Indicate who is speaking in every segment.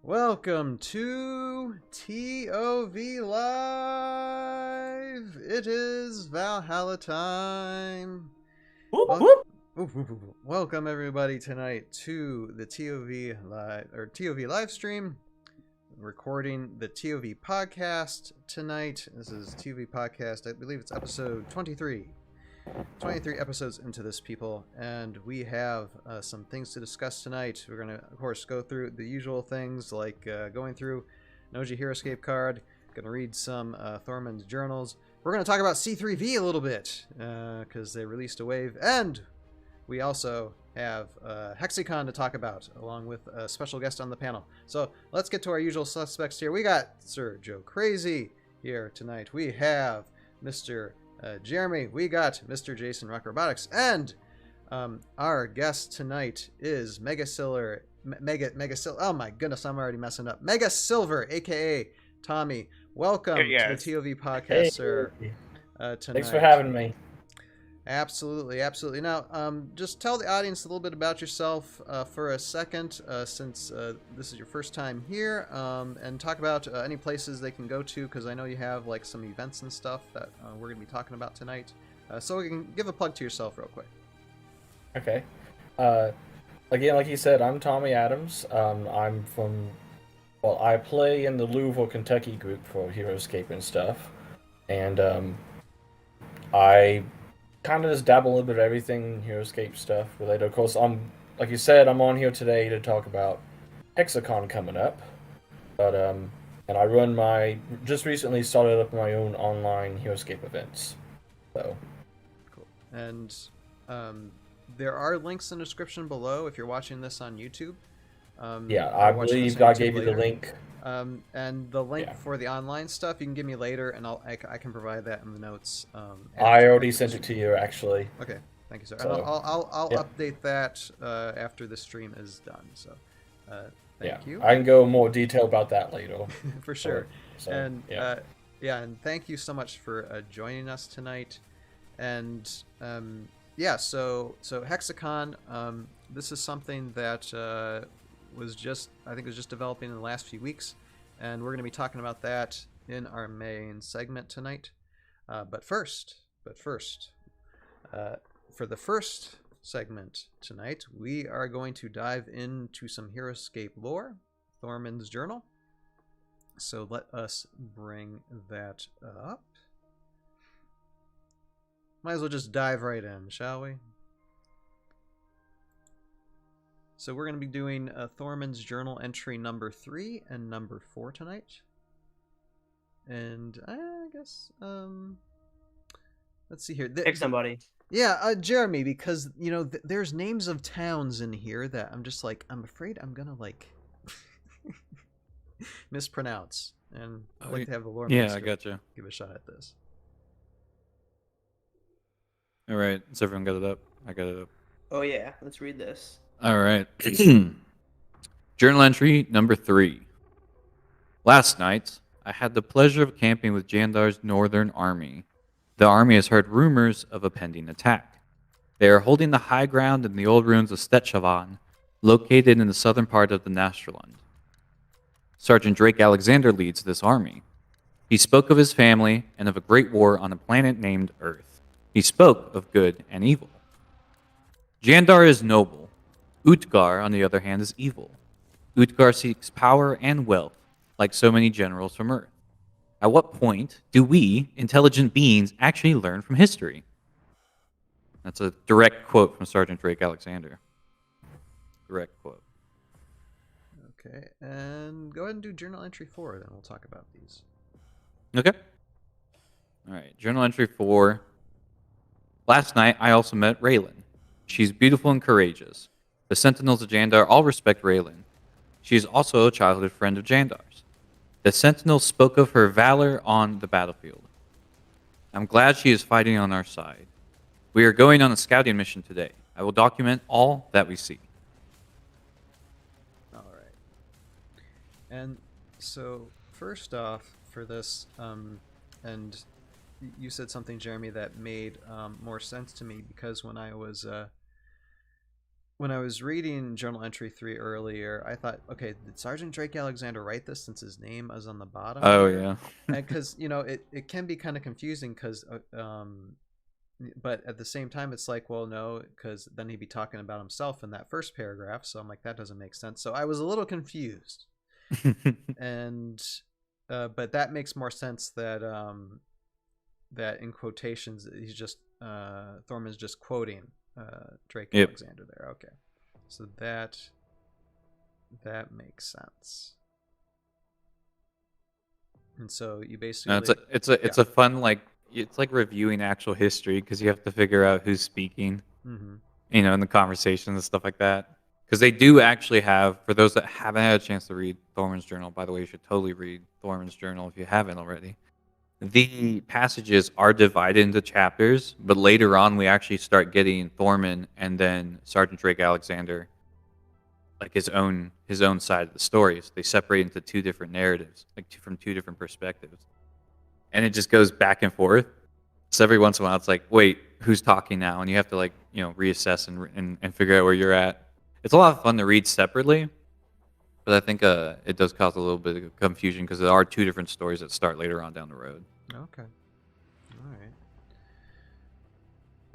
Speaker 1: Welcome to ToV Live. It is Valhalla time.
Speaker 2: Whoop, whoop.
Speaker 1: Welcome everybody tonight to the ToV live stream. Recording the ToV podcast tonight. This is ToV podcast. I believe it's episode 23. 23 episodes into this, people, and we have some things to discuss tonight. We're going to, of course, go through the usual things like going through an OG Heroscape card, going to read some Thormun's journals. We're going to talk about C3V a little bit because they released a wave, and we also have HexiCon to talk about, along with a special guest on the panel. So let's get to our usual suspects here. We got Sir Joe Crazy here tonight. We have Mr. Jeremy, we got Mr. Jason Rock Robotics, and our guest tonight is MegaSilver. Oh my goodness, I'm already messing up. MegaSilver, aka Tommy. Welcome to the ToV podcast, sir. Tonight.
Speaker 2: Thanks for having me.
Speaker 1: Absolutely. Now, just tell the audience a little bit about yourself for a second, since this is your first time here, and talk about any places they can go to, because I know you have like some events and stuff that we're going to be talking about tonight. So we can give a plug to yourself real quick.
Speaker 2: Okay. Again, like you said, I'm Tommy Adams. I'm from, I play in the Louisville, Kentucky group for Heroscape and stuff, and I kind of just dabble a little bit of everything Heroscape stuff related. Of course, like you said, I'm on here today to talk about HexiCon coming up. But and I just recently started up my own online Heroscape events. So
Speaker 1: cool. And there are links in the description below if you're watching this on YouTube.
Speaker 2: Yeah, I believe I gave you the link.
Speaker 1: And the link for the online stuff you can give me later, and I can provide that in the notes.
Speaker 2: I already sent it to you, actually.
Speaker 1: Okay, thank you, sir.
Speaker 2: So,
Speaker 1: and I'll update that after the stream is done. So, thank you.
Speaker 2: I can go more detail about that later.
Speaker 1: For sure. And
Speaker 2: yeah.
Speaker 1: And thank you so much for joining us tonight. And so HexiCon. This is something that was just developing in the last few weeks, and we're going to be talking about that in our main segment tonight. But first, for the first segment tonight, we are going to dive into some Heroscape lore, Thormun's journal. So let us bring that up. Might as well just dive right in, shall we? So we're going to be doing Thormun's journal entry number 3 and number 4 tonight. And I guess, let's see here.
Speaker 3: Pick somebody.
Speaker 1: Yeah, Jeremy, because, you know, there's names of towns in here that I'm just like, I'm afraid I'm going to, like, mispronounce. And I'd like to have the lore
Speaker 4: master I gotcha.
Speaker 1: Give a shot at this.
Speaker 4: All right, so everyone got it up? I got it up.
Speaker 3: Oh, yeah, let's read this.
Speaker 4: All right. Journal entry number 3. Last night, I had the pleasure of camping with Jandar's northern army. The army has heard rumors of a pending attack. They are holding the high ground in the old ruins of Stetchavan, located in the southern part of the Nastrland. Sergeant Drake Alexander leads this army. He spoke of his family and of a great war on a planet named Earth. He spoke of good and evil. Jandar is noble. Utgar, on the other hand, is evil. Utgar seeks power and wealth, like so many generals from Earth. At what point do we, intelligent beings, actually learn from history? That's a direct quote from Sergeant Drake Alexander. Direct quote.
Speaker 1: Okay, and go ahead and do journal entry 4, then we'll talk about these.
Speaker 4: Okay. All right, journal entry 4. Last night, I also met Raylan. She's beautiful and courageous. The Sentinels of Jandar all respect Raylan. She is also a childhood friend of Jandar's. The Sentinels spoke of her valor on the battlefield. I'm glad she is fighting on our side. We are going on a scouting mission today. I will document all that we see.
Speaker 1: All right. And so, first off, for this, and you said something, Jeremy, that made more sense to me, because when I was when I was reading Journal Entry 3 earlier, I thought, okay, did Sergeant Drake Alexander write this since his name is on the bottom?
Speaker 4: Oh
Speaker 1: here?
Speaker 4: yeah.
Speaker 1: And because it can be kind of confusing because but at the same time it's like, well, no, because then he'd be talking about himself in that first paragraph, so I'm like, that doesn't make sense. So I was a little confused. And but that makes more sense that that in quotations he's just Thormun's just quoting Drake Alexander there. Okay, so that makes sense. And so you basically
Speaker 4: it's a fun, like, it's like reviewing actual history because you have to figure out who's speaking, in the conversations and stuff like that. Because they do actually have, for those that haven't had a chance to read Thormun's journal, by the way, you should totally read Thormun's journal if you haven't already. The passages are divided into chapters, but later on we actually start getting Thormun and then Sergeant Drake Alexander, like his own side of the stories. They separate into two different narratives, like from two different perspectives, and it just goes back and forth. So every once in a while, it's like, wait, who's talking now? And you have to reassess and figure out where you're at. It's a lot of fun to read separately, but I think it does cause a little bit of confusion because there are two different stories that start later on down the road.
Speaker 1: Okay. All right.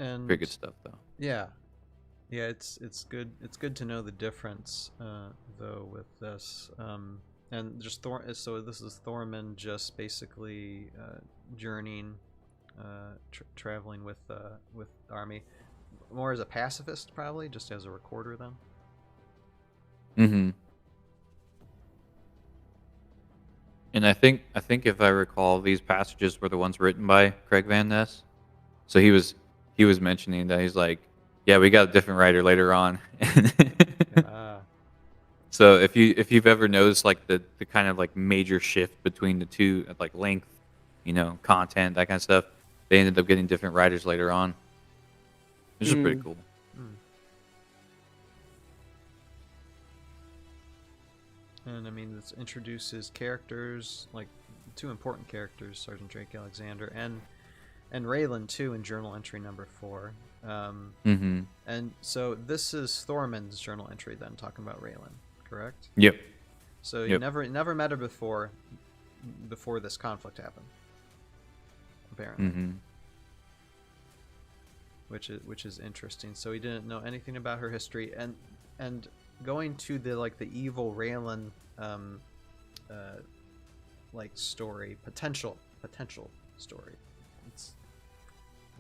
Speaker 1: And
Speaker 4: pretty good stuff, though.
Speaker 1: Yeah, it's good. It's good to know the difference, though, with this. And just so this is Thormun just basically journeying, traveling with the army, more as a pacifist, probably just as a recorder, then.
Speaker 4: Mm-hmm. And I think if I recall, these passages were the ones written by Craig Van Ness. So he was mentioning that he's like, yeah, we got a different writer later on. So if you've ever noticed like the kind of like major shift between the two, like length, content, that kind of stuff, they ended up getting different writers later on. Which is pretty cool.
Speaker 1: And I mean, this introduces characters, like two important characters, Sergeant Drake Alexander and Raylan too, in journal entry number 4. And so this is Thormun's journal entry then, talking about Raylan, correct?
Speaker 4: Yep.
Speaker 1: So you never met her before this conflict happened, apparently. Which is interesting. So he didn't know anything about her history, and going to the evil Raylan story, potential story,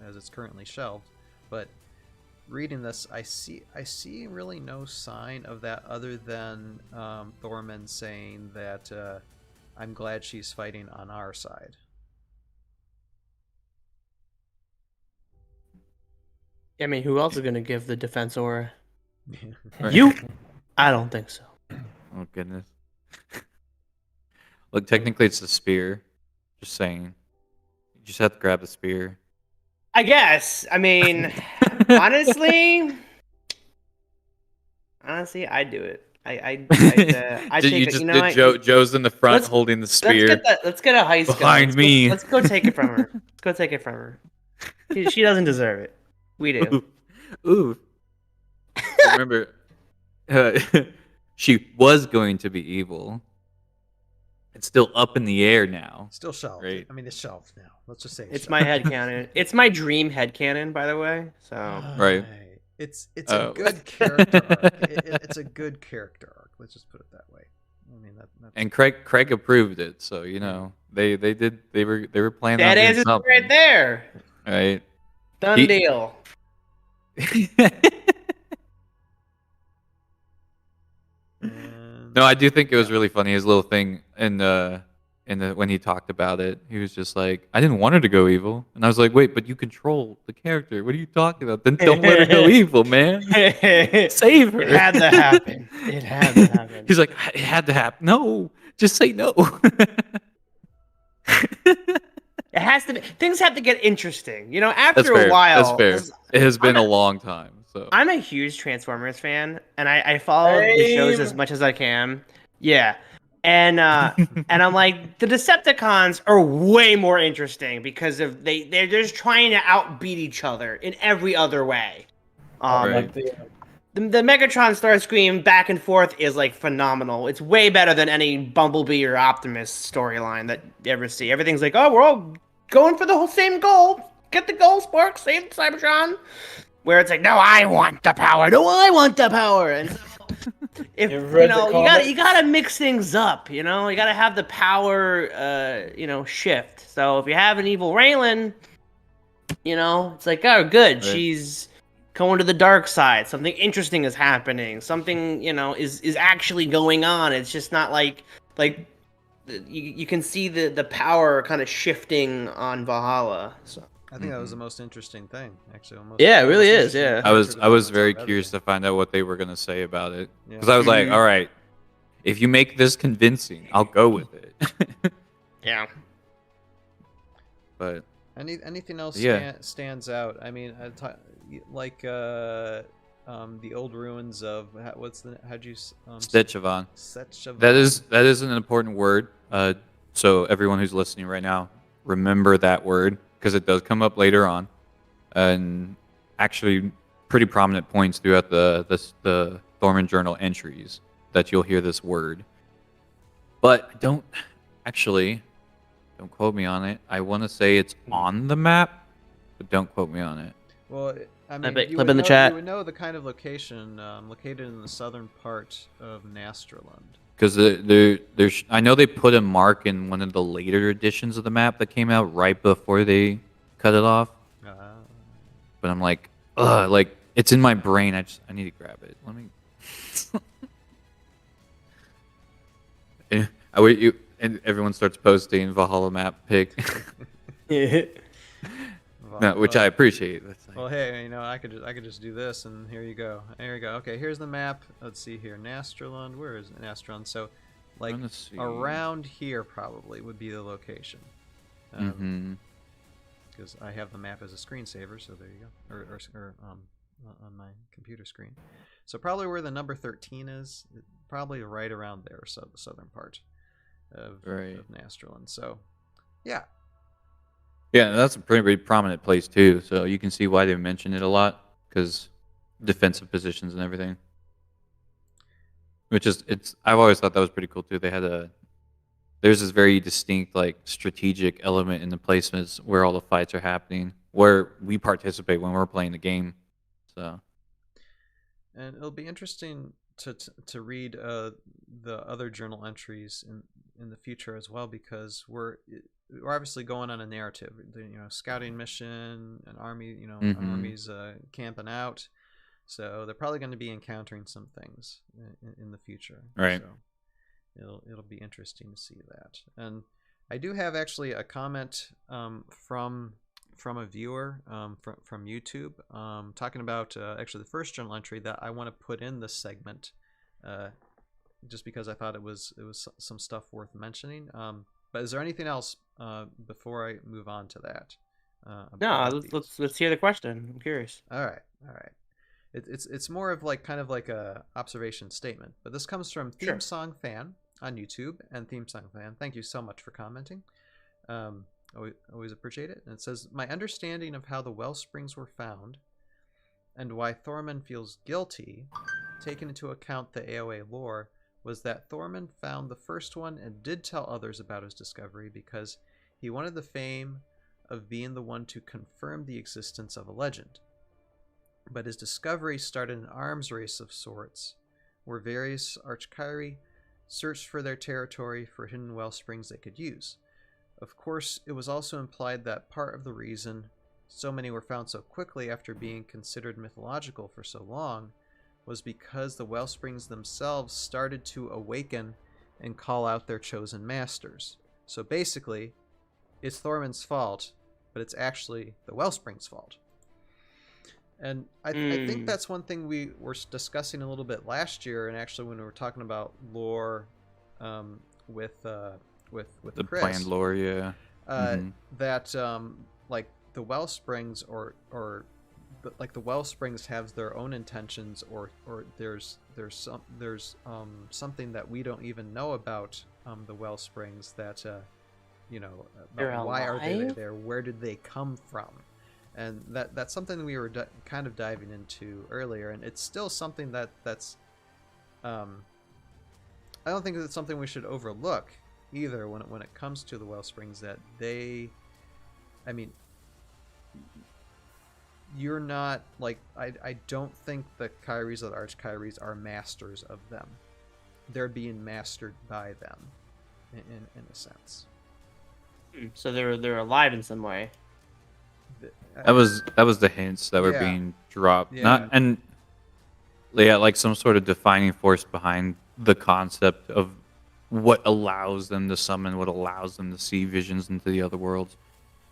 Speaker 1: it's currently shelved, but reading this, I see really no sign of that other than Thormun saying that I'm glad she's fighting on our side.
Speaker 3: I mean, who else is going to give the defense aura?
Speaker 1: Right.
Speaker 3: You? I don't think so.
Speaker 4: Oh, goodness. Look, technically it's the spear. Just saying. You just have to grab the spear.
Speaker 3: I guess. I mean, honestly, I'd do it. I'd take it.
Speaker 4: Joe's in the front holding the spear.
Speaker 3: Let's get a heist
Speaker 4: behind me.
Speaker 3: Let's go take it from her. Let's go take it from her. She doesn't deserve it. We do.
Speaker 4: Ooh. Remember, she was going to be evil. It's still up in the air now.
Speaker 1: Still shelved.
Speaker 4: Right?
Speaker 1: I mean, it's shelved now. Let's just say
Speaker 3: it's my headcanon. It's my dream headcanon, by the way. So
Speaker 4: right.
Speaker 1: It's a good character arc. It's a good character arc. Let's just put it that way. I mean
Speaker 4: and Craig approved it, so they were planning
Speaker 3: that
Speaker 4: on
Speaker 3: is it right there.
Speaker 4: Right.
Speaker 3: Done deal.
Speaker 4: No, I do think it was really funny, his little thing when he talked about it. He was just like, I didn't want her to go evil. And I was like, wait, but you control the character. What are you talking about? Then don't let her go evil, man. Save her.
Speaker 3: It had to happen. It had to happen.
Speaker 4: He's like, it had to happen. No, just say no.
Speaker 3: It has to be. Things have to get interesting. After a while.
Speaker 4: That's fair. It has been a long time. So
Speaker 3: I'm a huge Transformers fan, and I follow the shows as much as I can. Yeah. And I'm like, the Decepticons are way more interesting because they're just trying to outbeat each other in every other way.
Speaker 2: Like
Speaker 3: the Megatron Starscream back and forth is like phenomenal. It's way better than any Bumblebee or Optimus storyline that you ever see. Everything's like, oh, we're all going for the whole same goal. Get the goal, Spark. Save Cybertron. Where it's like, no, I want the power. No, I want the power. And so, if you gotta mix things up. You gotta have the power, shift. So if you have an evil Raylan, it's like, oh, good, right. She's going to the dark side. Something interesting is happening. Something, is actually going on. It's just not like you can see the power kind of shifting on Valhalla. So
Speaker 1: I think that was the most interesting thing, actually.
Speaker 3: Yeah, it really is. Yeah,
Speaker 4: I was very curious to find out what they were gonna say about it, because I was like, all right, if you make this convincing, I'll go with it.
Speaker 3: Yeah.
Speaker 1: But anything else stands out? I mean, the old ruins of
Speaker 4: Stechavon.
Speaker 1: Stechavon.
Speaker 4: That is an important word. So everyone who's listening right now, remember that word, because it does come up later on, and actually pretty prominent points throughout the Thormun journal entries that you'll hear this word. But don't quote me on it. I want to say it's on the map, but don't quote me on it.
Speaker 1: Well, I mean,
Speaker 3: clip in the chat.
Speaker 1: You would know the kind of location located in the southern part of Nastraland.
Speaker 4: Because I know they put a mark in one of the later editions of the map that came out right before they cut it off. But I'm like, ugh, like it's in my brain. I need to grab it. Let me. And everyone starts posting Valhalla map pic. No, which I appreciate. That's like,
Speaker 1: well, hey, I could just do this, and here you go. There you go. Okay, here's the map. Let's see here, Nastraland. Where is Nastraland? So, like around here probably would be the location. Because I have the map as a screensaver, so there you go. Or on my computer screen. So probably where the number 13 is, probably right around there, so the southern part of Nastraland. So, yeah.
Speaker 4: Yeah, that's a pretty prominent place too, so you can see why they mention it a lot, because defensive positions and everything. I've always thought that was pretty cool too. There's this very distinct strategic element in the placements where all the fights are happening, where we participate when we're playing the game. So,
Speaker 1: and it'll be interesting to read the other journal entries in the future as well, because we're obviously going on a narrative, scouting mission, an army, armies camping out, so they're probably going to be encountering some things in the future,
Speaker 4: right?
Speaker 1: So it'll be interesting to see that. And I do have actually a comment from a viewer from YouTube talking about actually the first journal entry that I want to put in this segment, just because I thought it was some stuff worth mentioning. But is there anything else before I move on to that?
Speaker 3: No, let's hear the question. I'm curious.
Speaker 1: All right. It's more of kind of like a observation statement. But this comes from Theme Song Fan on YouTube, and Theme Song Fan, thank you so much for commenting. Always appreciate it. And it says, my understanding of how the well springs were found and why Thormun feels guilty, taking into account the AOA lore, was that Thormun found the first one and did tell others about his discovery because he wanted the fame of being the one to confirm the existence of a legend. But his discovery started an arms race of sorts, where various Archkyri searched for their territory for hidden well springs they could use. Of course, it was also implied that part of the reason so many were found so quickly after being considered mythological for so long was because the well springs themselves started to awaken and call out their chosen masters. So basically, it's Thormun's fault, but it's actually the wellspring's fault. And I think that's one thing we were discussing a little bit last year, and actually when we were talking about lore with
Speaker 4: the
Speaker 1: Chris,
Speaker 4: planned lore,
Speaker 1: that the wellsprings or the wellsprings have their own intentions, or there's something that we don't even know about the wellsprings that why are they there? Where did they come from? and that's something we were kind of diving into earlier, and it's still something that's I don't think it's something we should overlook either when it comes to the well springs. That I mean, you're not like I don't think the Kyries or the Arch Kyries are masters of them. They're being mastered by them, in a sense.
Speaker 3: So they're alive in some way.
Speaker 4: That was the hints that were
Speaker 1: Yeah.
Speaker 4: being dropped.
Speaker 1: Yeah.
Speaker 4: Like some sort of defining force behind the concept of what allows them to summon, what allows them to see visions into the other worlds.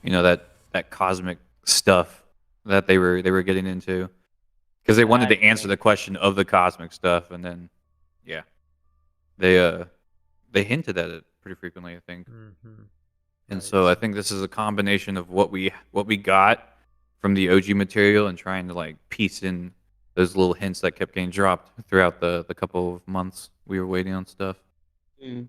Speaker 4: You know, that cosmic stuff that they were getting into, because they wanted to answer the question of the cosmic stuff, and then they hinted at it pretty frequently, I think.
Speaker 1: Mm-hmm.
Speaker 4: And so I think this is a combination of what we got from the OG material and trying to like piece in those little hints that kept getting dropped throughout the couple of months we were waiting on stuff.
Speaker 3: Mm.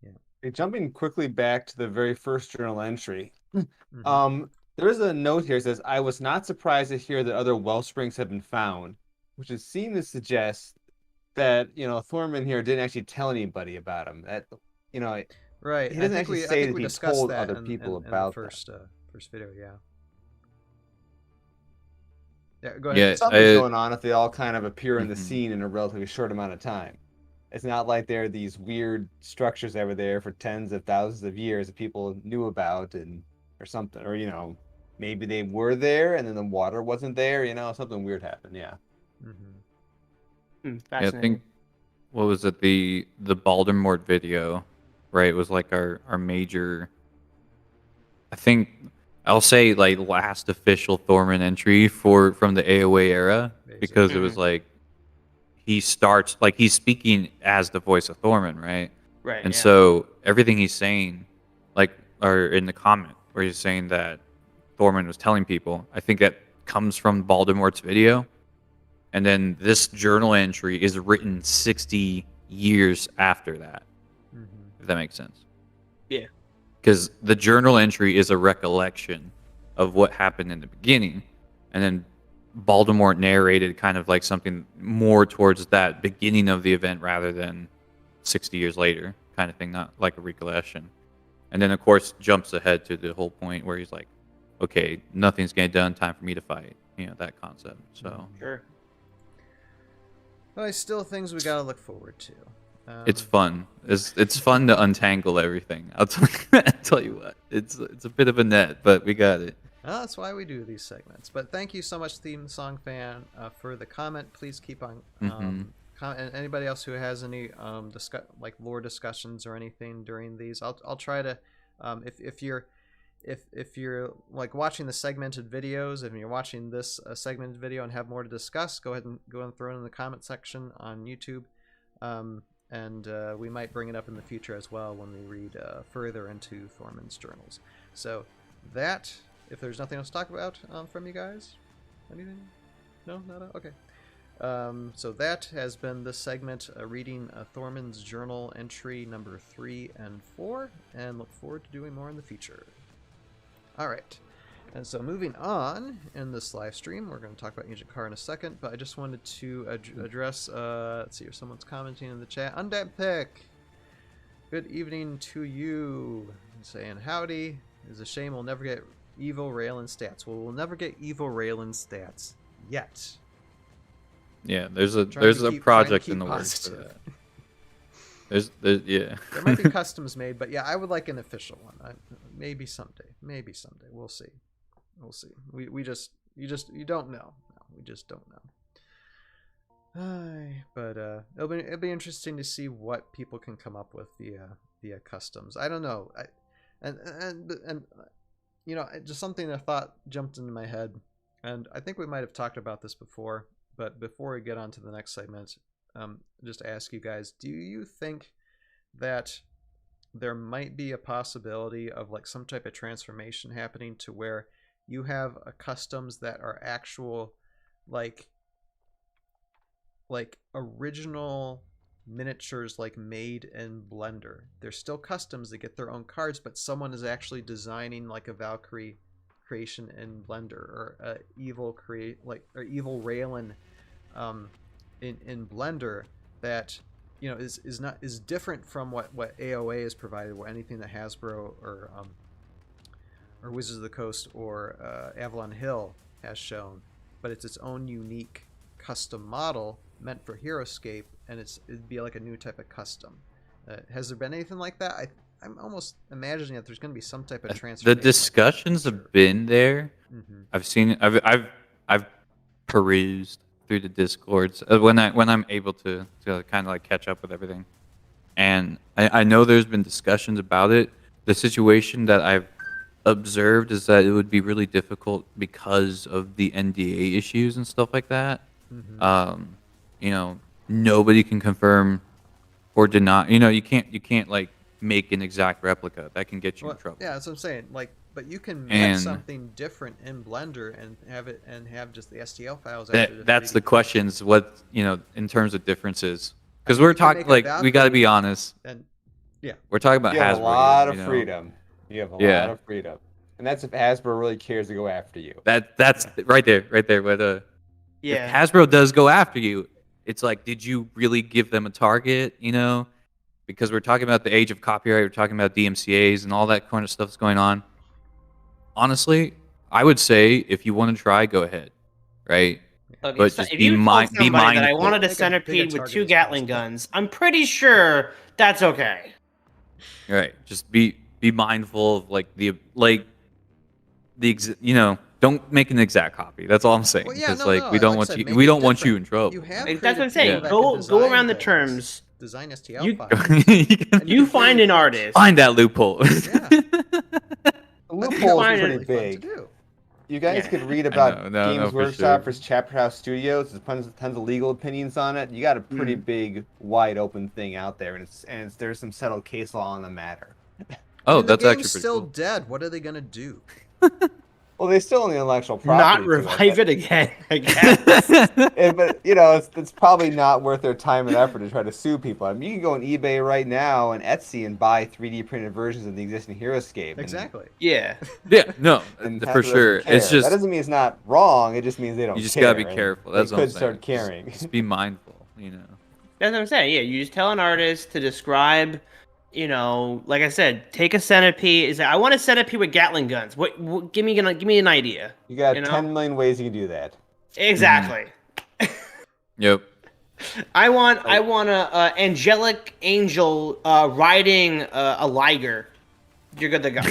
Speaker 5: Okay, jumping quickly back to the very first journal entry.
Speaker 1: Mm-hmm.
Speaker 5: There is a note here that says, I was not surprised to hear that other well springs have been found, which would seem to suggest that, Thormun here didn't actually tell anybody about him. That,
Speaker 1: Right.
Speaker 5: he doesn't actually say that
Speaker 1: we
Speaker 5: he
Speaker 1: discussed
Speaker 5: told
Speaker 1: that
Speaker 5: other
Speaker 1: in
Speaker 5: people
Speaker 1: the
Speaker 5: about
Speaker 1: first video. Yeah. Yeah. Go ahead.
Speaker 4: Yeah,
Speaker 5: something's going on if they all kind of appear in the
Speaker 4: Mhm.
Speaker 5: scene in a relatively short amount of time. It's not like there are these weird structures that were there for tens of thousands of years that people knew about or something, or maybe they were there and then the water wasn't there, something weird happened. Yeah.
Speaker 1: Mm-hmm.
Speaker 4: Yeah, I
Speaker 3: Fascinating.
Speaker 4: think what was it, the Baldermort video, right? It was like our major, I think I'll say like last official Thormun entry from the AOA era, because it was like he starts like he's speaking as the voice of Thormun, right?
Speaker 3: Right.
Speaker 4: And
Speaker 3: yeah.
Speaker 4: so everything he's saying, like, or in the comment where he's saying that Thormun was telling people, I think that comes from Baldermort's video. And then this journal entry is written 60 years after that,
Speaker 1: Mm-hmm.
Speaker 4: if that makes sense.
Speaker 3: Yeah.
Speaker 4: Because the journal entry is a recollection of what happened in the beginning. And then Baldermort narrated kind of like something more towards that beginning of the event rather than 60 years later kind of thing, not like a recollection. And then, of course, jumps ahead to the whole point where he's like, okay, nothing's getting done, time for me to fight. That concept. So
Speaker 3: Sure.
Speaker 1: Well, still things we gotta look forward to.
Speaker 4: it's fun. It's fun to untangle everything. I'll tell you what. It's a bit of a net, but we got it.
Speaker 1: Well, that's why we do these segments. But thank you so much, Theme Song Fan, for the comment. Please keep on. And anybody else who has any lore discussions or anything during these, I'll try to. If you're like watching the segmented videos, if you're watching this segmented video and have more to discuss, go ahead and throw it in the comment section on YouTube. And we might bring it up in the future as well when we read further into Thormun's journals. So that, if there's nothing else to talk about from you guys, anything? No, nada? Okay. So that has been this segment, reading Thormun's journal entry number 3 and 4, and look forward to doing more in the future. All right. And so moving on in this live stream, we're going to talk about Ancient Car in a second, but I just wanted to address, let's see if someone's commenting in the chat. Undead Pick, good evening to you. Saying howdy. It's a shame we'll never get evil Raylan stats. Well, we'll never get evil Raylan stats yet.
Speaker 4: Yeah, there's a
Speaker 1: Trying
Speaker 4: project
Speaker 1: to
Speaker 4: in
Speaker 1: keep
Speaker 4: the works for
Speaker 1: positive.
Speaker 4: that. Yeah.
Speaker 1: There might be customs made, but yeah, I would like an official one. Maybe someday. We'll see. You don't know. No, we just don't know. But it'll be interesting to see what people can come up with via customs. I don't know. And just something I thought jumped into my head, and I think we might have talked about this before. But before we get on to the next segment, just ask you guys: do you think that there might be a possibility of like some type of transformation happening to where you have customs that are actual like original miniatures like made in Blender? They're still customs, they get their own cards, but someone is actually designing like a Valkyrie creation in Blender, or evil evil Raylan in Blender that is different from what AOA has provided, or anything that Hasbro or Wizards of the Coast or Avalon Hill has shown, but it's its own unique custom model meant for Heroscape, and it'd be like a new type of custom. Has there been anything like that? I'm almost imagining that there's going to be some type of transformation.
Speaker 4: The discussions have been there.
Speaker 1: Mm-hmm.
Speaker 4: I've seen. I've perused through the discords when I'm able to kind of like catch up with everything, and I know there's been discussions about it. The situation that I've observed is that it would be really difficult because of the NDA issues and stuff like that. Mm-hmm. Nobody can confirm or deny. You can't like make an exact replica. That can get you in trouble.
Speaker 1: Yeah, that's what I'm saying. Like, but you can make something different in Blender and have just the STL files.
Speaker 4: That's the questions. What in terms of differences, because we're talking like we got to be honest.
Speaker 1: And
Speaker 4: we're talking about
Speaker 5: you have
Speaker 4: Hasbro.
Speaker 5: A lot of freedom. You have a
Speaker 4: Yeah.
Speaker 5: lot of freedom, and that's if Hasbro really cares to go after you.
Speaker 4: That's right there. But if Hasbro does go after you, it's like, did you really give them a target? Because we're talking about the age of copyright, we're talking about DMCA's and all that kind of stuff that's going on. Honestly, I would say if you want to try, go ahead, right?
Speaker 3: Look,
Speaker 4: But
Speaker 3: if
Speaker 4: just
Speaker 3: if
Speaker 4: be
Speaker 3: you told somebody that I
Speaker 4: mindful.
Speaker 3: wanted a
Speaker 1: Make a
Speaker 3: centipede with
Speaker 1: target
Speaker 3: 2
Speaker 1: as
Speaker 3: Gatling
Speaker 1: possible.
Speaker 3: guns, I'm pretty sure that's okay.
Speaker 4: Right. Just be mindful of don't make an exact copy. That's all I'm saying.
Speaker 1: Well, yeah,
Speaker 4: Because
Speaker 1: no,
Speaker 4: we don't
Speaker 1: like I
Speaker 4: want
Speaker 1: said,
Speaker 4: you.
Speaker 1: make
Speaker 4: We
Speaker 1: it
Speaker 4: don't want you
Speaker 1: different.
Speaker 4: in trouble.
Speaker 1: You have
Speaker 3: Like, that's what I'm
Speaker 1: creative
Speaker 3: saying.
Speaker 1: people that can
Speaker 3: Go
Speaker 1: design
Speaker 3: around the
Speaker 1: things,
Speaker 3: terms.
Speaker 1: design STL
Speaker 3: You-
Speaker 1: files.
Speaker 3: You find an artist.
Speaker 4: Find that loophole.
Speaker 1: Yeah.
Speaker 5: The loophole
Speaker 3: Fine.
Speaker 5: is pretty
Speaker 1: Really fun to
Speaker 5: big.
Speaker 1: do.
Speaker 5: You guys
Speaker 3: Yeah.
Speaker 5: could read
Speaker 4: I
Speaker 5: about
Speaker 4: know,
Speaker 5: Games
Speaker 4: for
Speaker 5: Workshop
Speaker 4: sure.
Speaker 5: versus Chapter House Studios. There's tons of legal opinions on it. You got a pretty big, wide open thing out there, and there's some settled case law on the matter.
Speaker 4: Oh,
Speaker 1: The
Speaker 4: that's
Speaker 1: game's
Speaker 4: actually pretty
Speaker 1: still
Speaker 4: cool.
Speaker 1: dead. What are they gonna do?
Speaker 5: Well, they still own the intellectual property.
Speaker 3: Not
Speaker 5: to it,
Speaker 3: revive
Speaker 5: but-
Speaker 3: it again, I guess.
Speaker 5: But it's probably not worth their time and effort to try to sue people. I mean, you can go on eBay right now and Etsy and buy 3D printed versions of the existing Heroscape. And,
Speaker 1: Exactly.
Speaker 3: Yeah.
Speaker 4: Yeah, no,
Speaker 5: and
Speaker 4: for
Speaker 5: Hasbro
Speaker 4: sure.
Speaker 5: doesn't
Speaker 4: It's
Speaker 5: care.
Speaker 4: just
Speaker 5: that doesn't mean it's not wrong. It just means they don't.
Speaker 4: you just
Speaker 5: care,
Speaker 4: gotta be
Speaker 5: and
Speaker 4: careful.
Speaker 5: They
Speaker 4: That's what I'm
Speaker 5: could
Speaker 4: saying.
Speaker 5: start caring.
Speaker 4: Just be mindful.
Speaker 3: That's what I'm saying. Yeah, you just tell an artist to describe, like I said, take a centipede. Is I want a centipede with Gatling guns. What give me an idea.
Speaker 5: You got
Speaker 3: You know?
Speaker 5: 10 million ways you can do that.
Speaker 3: Exactly.
Speaker 4: Yep.
Speaker 3: I want a angelic angel riding a liger. You're good to go.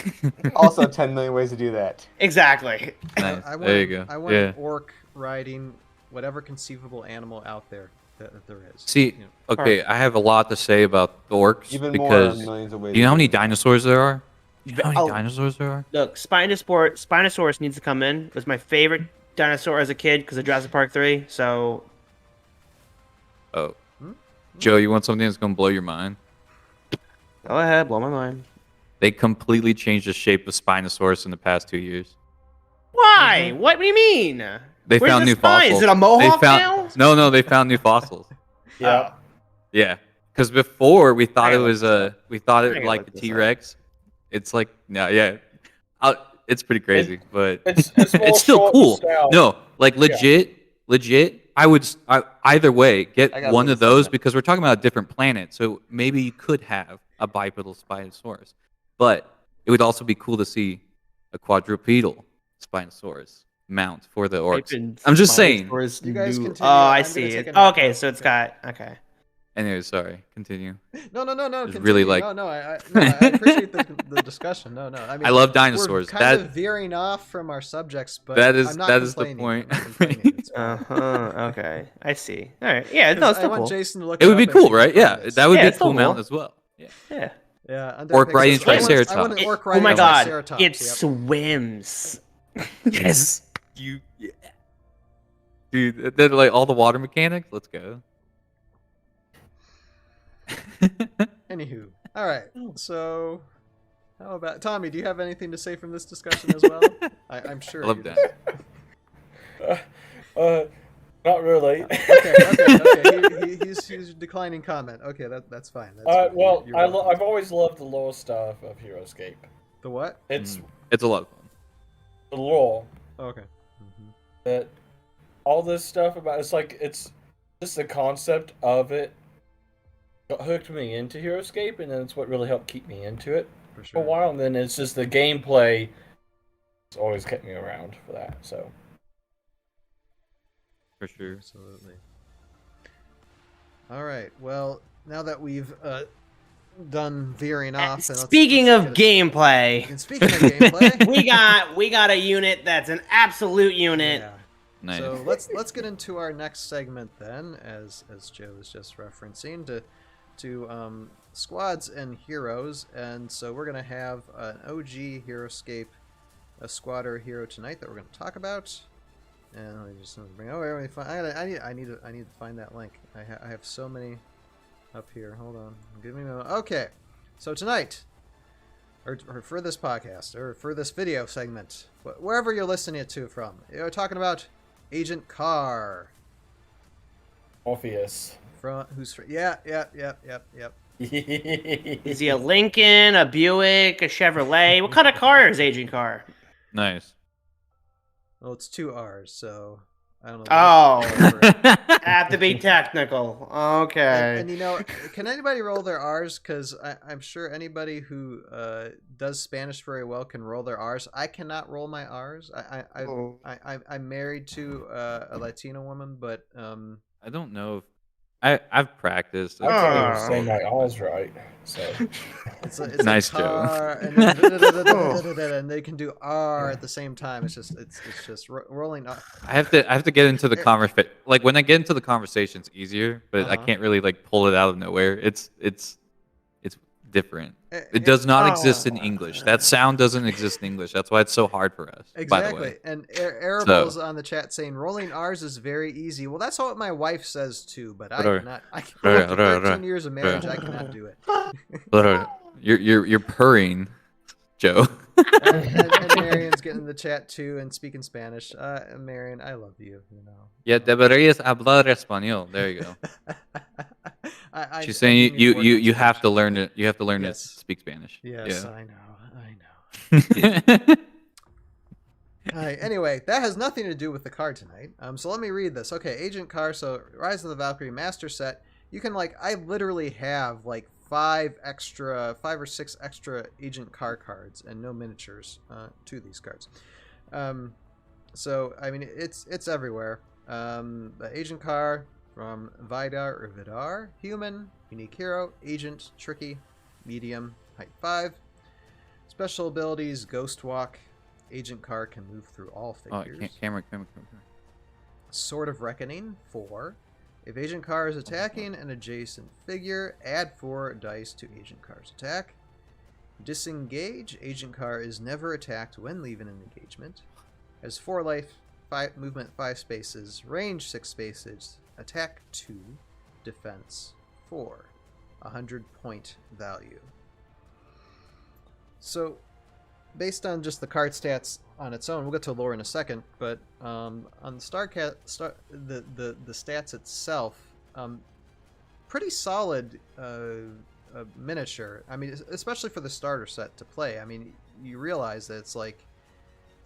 Speaker 5: Also, 10 million ways to do that.
Speaker 3: Exactly.
Speaker 4: Nice.
Speaker 1: I want,
Speaker 4: There you go.
Speaker 1: I want
Speaker 4: Yeah.
Speaker 1: an orc riding whatever conceivable animal out there that there is.
Speaker 4: See, okay, I have a lot to say about the orcs
Speaker 5: Even more
Speaker 4: because
Speaker 5: millions of ways.
Speaker 4: do you know how
Speaker 5: to
Speaker 4: many
Speaker 5: do that.
Speaker 4: dinosaurs there are? Do you know how
Speaker 3: Oh.
Speaker 4: many dinosaurs there are?
Speaker 3: Look, Spinosaurus needs to come in. It was my favorite dinosaur as a kid because of Jurassic Park 3. So
Speaker 4: Oh. Joe, you want something that's gonna blow your mind?
Speaker 3: go ahead, blow my mind.
Speaker 4: They completely changed the shape of Spinosaurus in the past 2 years.
Speaker 3: Why? What do you mean?
Speaker 4: They
Speaker 3: Where's
Speaker 4: found
Speaker 3: the
Speaker 4: new
Speaker 3: spine?
Speaker 4: fossils.
Speaker 3: Is it a mohawk
Speaker 4: they
Speaker 3: now?
Speaker 4: found, No, they found new fossils.
Speaker 3: Yeah.
Speaker 4: Yeah, because before we thought
Speaker 3: I
Speaker 4: it was
Speaker 3: I gotta
Speaker 4: like
Speaker 3: look
Speaker 4: a
Speaker 3: this
Speaker 4: T-Rex. It's like it's pretty crazy, but
Speaker 2: It's more
Speaker 4: it's still
Speaker 2: short
Speaker 4: cool.
Speaker 2: and stout.
Speaker 4: No, like legit. Either way get
Speaker 5: I gotta
Speaker 4: one
Speaker 5: look
Speaker 4: of
Speaker 5: this
Speaker 4: those
Speaker 5: up.
Speaker 4: because we're talking about a different planet. So maybe you could have a bipedal Spinosaurus, but it would also be cool to see a quadrupedal Spinosaurus mount for the orcs. I'm just saying.
Speaker 1: You guys continue.
Speaker 3: Oh, I
Speaker 1: I'm
Speaker 3: see
Speaker 1: gonna
Speaker 3: it.
Speaker 1: take a nap.
Speaker 3: Okay, so it's got okay.
Speaker 4: Anyway, sorry. Continue.
Speaker 1: No.
Speaker 4: It's
Speaker 1: Continue.
Speaker 4: really like-
Speaker 1: I appreciate the discussion. No. I mean,
Speaker 4: I love dinosaurs.
Speaker 1: We're kind of veering off from our subjects, but
Speaker 4: That is-
Speaker 1: I'm not
Speaker 4: that is the
Speaker 1: complaining.
Speaker 4: point.
Speaker 1: I'm not complaining. It's fine.
Speaker 3: Okay, I see. All right, yeah, no,
Speaker 1: 'Cause
Speaker 3: it's
Speaker 1: I
Speaker 3: still
Speaker 1: want
Speaker 3: cool.
Speaker 1: Jason to look.
Speaker 4: It would be
Speaker 1: up and
Speaker 4: cool,
Speaker 1: see
Speaker 4: right?
Speaker 1: what
Speaker 4: Yeah,
Speaker 1: it is.
Speaker 4: that would
Speaker 3: Yeah,
Speaker 4: be a
Speaker 3: it's still
Speaker 4: cool mount
Speaker 3: cool.
Speaker 4: as well. Yeah.
Speaker 3: Yeah.
Speaker 1: Yeah, under
Speaker 4: Orc
Speaker 1: Pegasus.
Speaker 4: riding
Speaker 1: I want-
Speaker 4: Triceratops.
Speaker 1: I want an orc riding
Speaker 3: Oh my god,
Speaker 1: Triceratops,
Speaker 3: it
Speaker 1: yep.
Speaker 3: swims. Yes.
Speaker 4: Dude, then like all the water mechanics. Let's go.
Speaker 1: Anywho, all right. So, how about Tommy? Do you have anything to say from this discussion as well? I'm sure.
Speaker 4: I love
Speaker 1: you
Speaker 4: that.
Speaker 2: Not really.
Speaker 1: Okay. He's declining comment. Okay, that's fine. That's fine.
Speaker 2: Well,
Speaker 1: You're welcome.
Speaker 2: I've always loved the lore stuff of Heroscape.
Speaker 1: The what?
Speaker 2: It's
Speaker 4: It's a lot of fun.
Speaker 2: the lore.
Speaker 1: Okay.
Speaker 2: That all this stuff about it's just the concept of it hooked me into Heroscape, and then it's what really helped keep me into it for a while. And then it's just the gameplay. It's always kept me around for that. So
Speaker 4: For sure.
Speaker 1: Absolutely. All right. Well, now that we've done veering off, and
Speaker 3: Speaking of gameplay,
Speaker 1: and speaking of gameplay,
Speaker 3: we got a unit that's an absolute unit.
Speaker 1: yeah.
Speaker 4: Nice.
Speaker 1: So let's get into our next segment then, as Joe was just referencing to squads and heroes, and so we're gonna have an OG Heroscape, a squad or hero tonight that we're gonna talk about. And let me just bring. Oh, let me find. I need to find that link. I have so many up here. Hold on. Give me a moment. Okay. So tonight, or for this podcast, or for this video segment, wherever you're listening to from, you're talking about Agent Carr.
Speaker 2: Orpheus.
Speaker 1: Yep.
Speaker 3: Is he a Lincoln, a Buick, a Chevrolet? What kind of car is Agent Carr?
Speaker 4: Nice.
Speaker 1: Well, it's 2 R's, so I don't know.
Speaker 3: Oh. Have to be technical. Okay.
Speaker 1: And you know, can anybody roll their R's? Because I'm sure anybody who does Spanish very well can roll their R's. I cannot roll my R's. I'm married to a Latino woman, but
Speaker 4: I don't know if I've practiced.
Speaker 2: I can't even say my R's right. So
Speaker 1: it's
Speaker 4: Nice,
Speaker 1: a car,
Speaker 4: Joe.
Speaker 1: and they can do R at the same time. It's just rolling.
Speaker 4: I have to get into the conversation. Like when I get into the conversation, it's easier, but I can't really like pull it out of nowhere. It's different. It does not exist in English. That sound doesn't exist in English. That's why it's so hard for us.
Speaker 1: Exactly.
Speaker 4: By the way.
Speaker 1: And Arable's on the chat saying rolling R's is very easy. Well, that's what my wife says too, but I cannot. After 13 years of marriage, I cannot do it.
Speaker 4: You're purring, Joe.
Speaker 1: and Marion's getting in the chat too and speaking Spanish. Marion, I love you. You know.
Speaker 4: Yeah, deberías hablar español. There you go. She's saying you have to learn it. You have to learn to speak Spanish.
Speaker 1: Yes,
Speaker 4: yeah.
Speaker 1: I know. Anyway, that has nothing to do with the card tonight. So let me read this. Okay, Agent Carr. So Rise of the Valkyrie Master Set. You can I literally have 5 or 6 extra Agent Carr cards and no miniatures to these cards. So I mean it's everywhere. The Agent Carr from Vidar or Vidar, human, unique hero, agent, tricky, medium, height 5. Special abilities: Ghost Walk. Agent Carr can move through all figures.
Speaker 4: Oh, camera.
Speaker 1: Sword of Reckoning 4. If Agent Carr is attacking an adjacent figure, add 4 dice to Agent Carr's attack. Disengage. Agent Carr is never attacked when leaving an engagement. Has 4 life, 5 movement, 5 spaces, range 6 spaces, attack 2, defense 4, 100-point value. So, based on just the card stats on its own, we'll get to lore in a second, but on the the stats itself, pretty solid miniature. I mean, especially for the starter set to play. I mean, you realize that it's like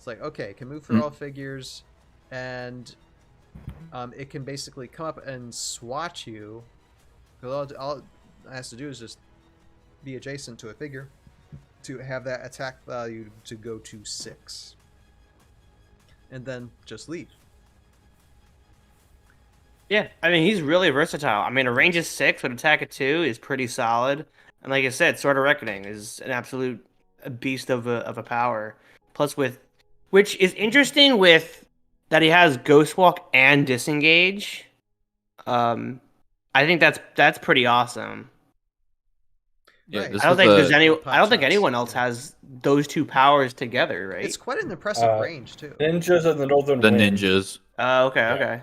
Speaker 1: okay, it can move through all figures, and it can basically come up and swatch you. All it has to do is just be adjacent to a figure to have that attack value to go to 6, and then just leave.
Speaker 3: Yeah, I mean, he's really versatile. I mean, a range of 6 with attack of 2 is pretty solid. And like I said, Sword of Reckoning is an absolute beast of a power. Plus which is interesting with that he has Ghost Walk and Disengage. I think that's pretty awesome.
Speaker 4: Yeah,
Speaker 1: Right.
Speaker 3: I don't think anyone else has those 2 powers together, right?
Speaker 1: It's quite an impressive range too.
Speaker 2: Ninjas of the Northern
Speaker 4: The
Speaker 2: Wind.
Speaker 4: ninjas.
Speaker 3: Okay.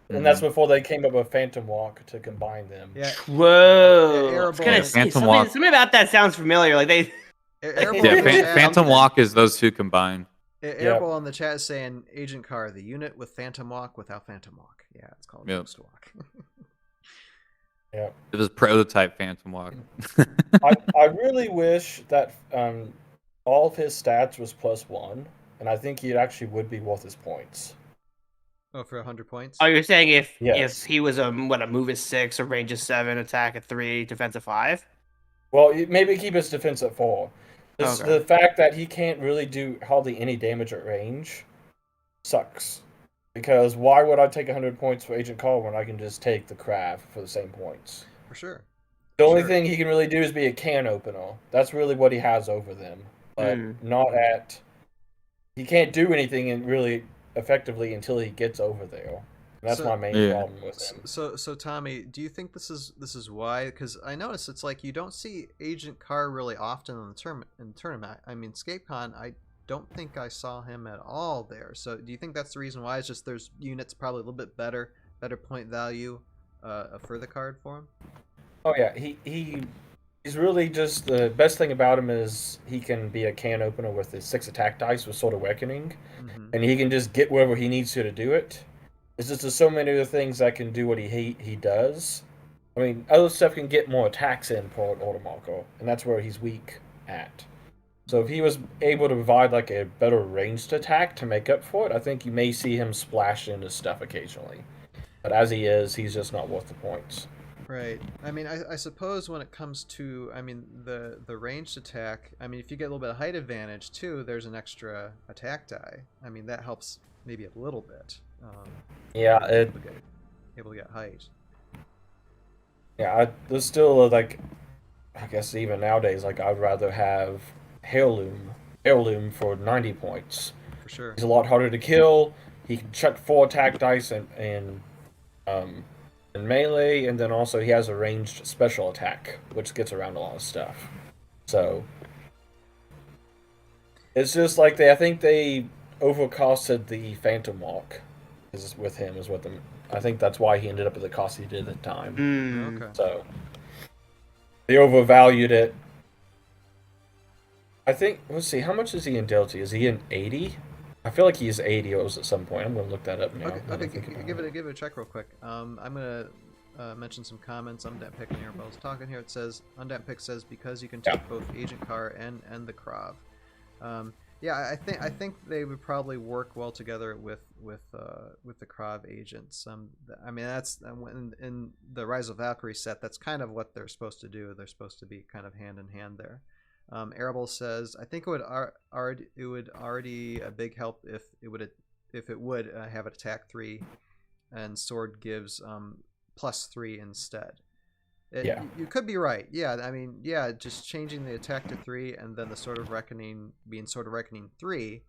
Speaker 2: And that's before they came up with Phantom Walk to combine them.
Speaker 1: Yeah.
Speaker 3: Whoa.
Speaker 1: Yeah,
Speaker 3: I was gonna say,
Speaker 4: Phantom Walk.
Speaker 3: something about that sounds familiar. Like they.
Speaker 1: Airball
Speaker 4: Phantom Walk is those 2 combined.
Speaker 1: Airball in the chat is saying Agent Carr, the unit with Phantom Walk without Phantom Walk. Yeah, it's called Ghost Walk.
Speaker 2: Yeah.
Speaker 4: It was prototype Phantom Walk.
Speaker 2: I really wish that all of his stats was +1, and I think he actually would be worth his points.
Speaker 1: Oh, for 100 points?
Speaker 3: Oh, you're saying if
Speaker 2: Yes.
Speaker 3: he was a move is 6, a range is 7, attack at 3, defense at 5?
Speaker 2: Well, maybe keep his defense at 4.
Speaker 3: Okay.
Speaker 2: The fact that he can't really do hardly any damage at range sucks. Because why would I take 100 points for Agent Carl when I can just take the Crav for the same points?
Speaker 1: For sure.
Speaker 2: The only thing he can really do is be a can opener. That's really what he has over them. But not at... He can't do anything really effectively until he gets over there. That's my main problem with him.
Speaker 1: So Tommy, do you think this is why? Because I notice it's like you don't see Agent Carr really often in the tournament. I mean, ScapeCon, I don't think I saw him at all there. So do you think that's the reason why? It's just there's units probably a little bit better point value for the card for him.
Speaker 2: Oh yeah, he's really just the best thing about him is he can be a can opener with his 6 attack dice with Sword Awakening, and he can just get wherever he needs to do it. It's just there's so many other things that can do what he does. I mean, other stuff can get more attacks in for an Order Marker, and that's where he's weak at. So if he was able to provide like a better ranged attack to make up for it, I think you may see him splash into stuff occasionally. But as he is, he's just not worth the points.
Speaker 1: Right. I mean, I suppose when it comes to, I mean, the ranged attack, I mean, if you get a little bit of height advantage too, there's an extra attack die. I mean, that helps maybe a little bit.
Speaker 2: Yeah,
Speaker 1: able to get height.
Speaker 2: Yeah, there's still like, I guess even nowadays, like I'd rather have Heirloom for 90 points.
Speaker 1: For sure.
Speaker 2: He's a lot harder to kill. He can chuck 4 attack dice and melee, and then also he has a ranged special attack, which gets around a lot of stuff. So it's just like I think they overcosted the Phantom Walk with him is what I think that's why he ended up at the cost he did at the time.
Speaker 1: Okay.
Speaker 2: So they overvalued it. I think, let's see, how much is he in Delta? Is he in 80? I feel like he's 80 or was at some point. I'm going to look that up now.
Speaker 1: Okay, give it a check real quick. I'm going to mention some comments. Undead Pick here while I was talking here. It says, Undead Pick says, because you can take both Agent Carr and the Krav. Yeah, I think they would probably work well together with the Krav agents. I mean, that's in the Rise of Valkyrie set. That's kind of what they're supposed to do. They're supposed to be kind of hand in hand there. Arable says, I think it would already a big help if it would have an attack 3, and sword gives +3 instead. You could be right. Yeah, I mean, yeah, just changing the attack to 3 and then the Sword of Reckoning being Sword of Reckoning 3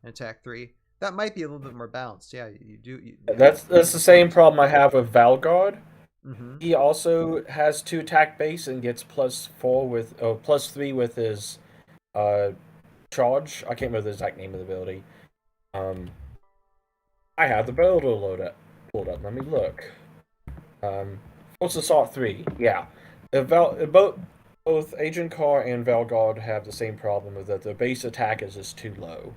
Speaker 1: and attack 3. That might be a little bit more balanced. Yeah, you do.
Speaker 2: That's the same problem I have with Valgard.
Speaker 1: Mm-hmm.
Speaker 2: He also has 2 attack base and gets +3 with his charge. I can't remember the exact name of the ability. I have the build pulled up. Let me look. Force Assault 3. Yeah, both Agent Carr and Valgard have the same problem with that their base attack is just too low,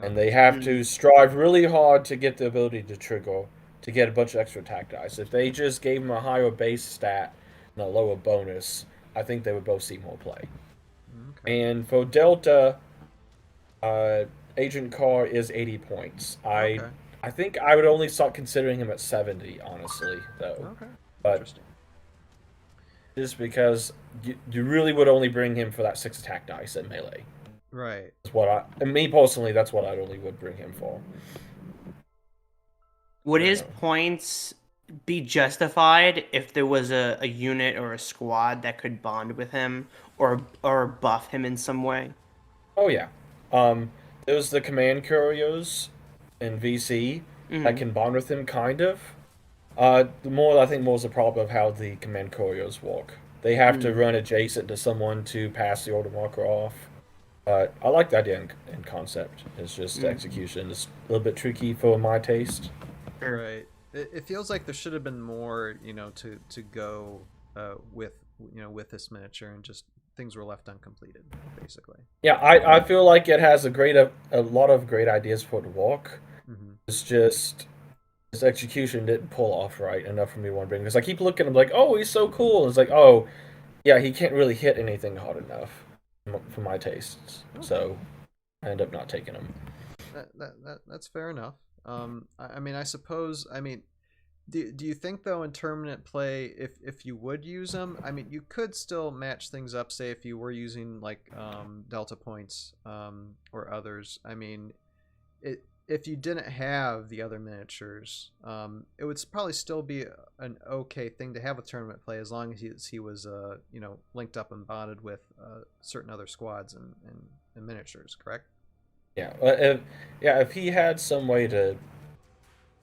Speaker 2: and they have to strive really hard to get the ability to trigger to get a bunch of extra attack dice. If they just gave them a higher base stat and a lower bonus, I think they would both see more play. Okay. And for Delta, Agent Carr is 80 points. I think I would only start considering him at 70, honestly, though.
Speaker 1: Okay.
Speaker 2: But just because you really would only bring him for that 6 attack dice at melee.
Speaker 1: Right.
Speaker 2: Me personally, that's what I only would bring him for.
Speaker 3: Would his points be justified if there was a unit or a squad that could bond with him or buff him in some way?
Speaker 2: Oh yeah. There's the command couriers in VC that can bond with him, kind of. I think more is the problem of how the command couriers work. They have to run adjacent to someone to pass the order marker off. I like the idea in concept. It's just execution is a little bit tricky for my taste.
Speaker 1: Right. It feels like there should have been more, to go with this miniature, and just things were left uncompleted, basically.
Speaker 2: Yeah, I feel like it has a lot of great ideas for it to walk. Mm-hmm. It's just his execution didn't pull off right enough for me to bring. Because I keep looking, I'm like, oh, he's so cool. And it's like, oh, yeah, he can't really hit anything hard enough for my tastes. Okay. So I end up not taking him.
Speaker 1: That's fair enough. I mean, I suppose. I mean, do you think though in tournament play, if you would use them, I mean, you could still match things up. Say if you were using like Delta points or others. I mean, if you didn't have the other miniatures, it would probably still be an okay thing to have a tournament play as long as he was linked up and bonded with certain other squads and miniatures. Correct?
Speaker 2: Yeah, if he had some way to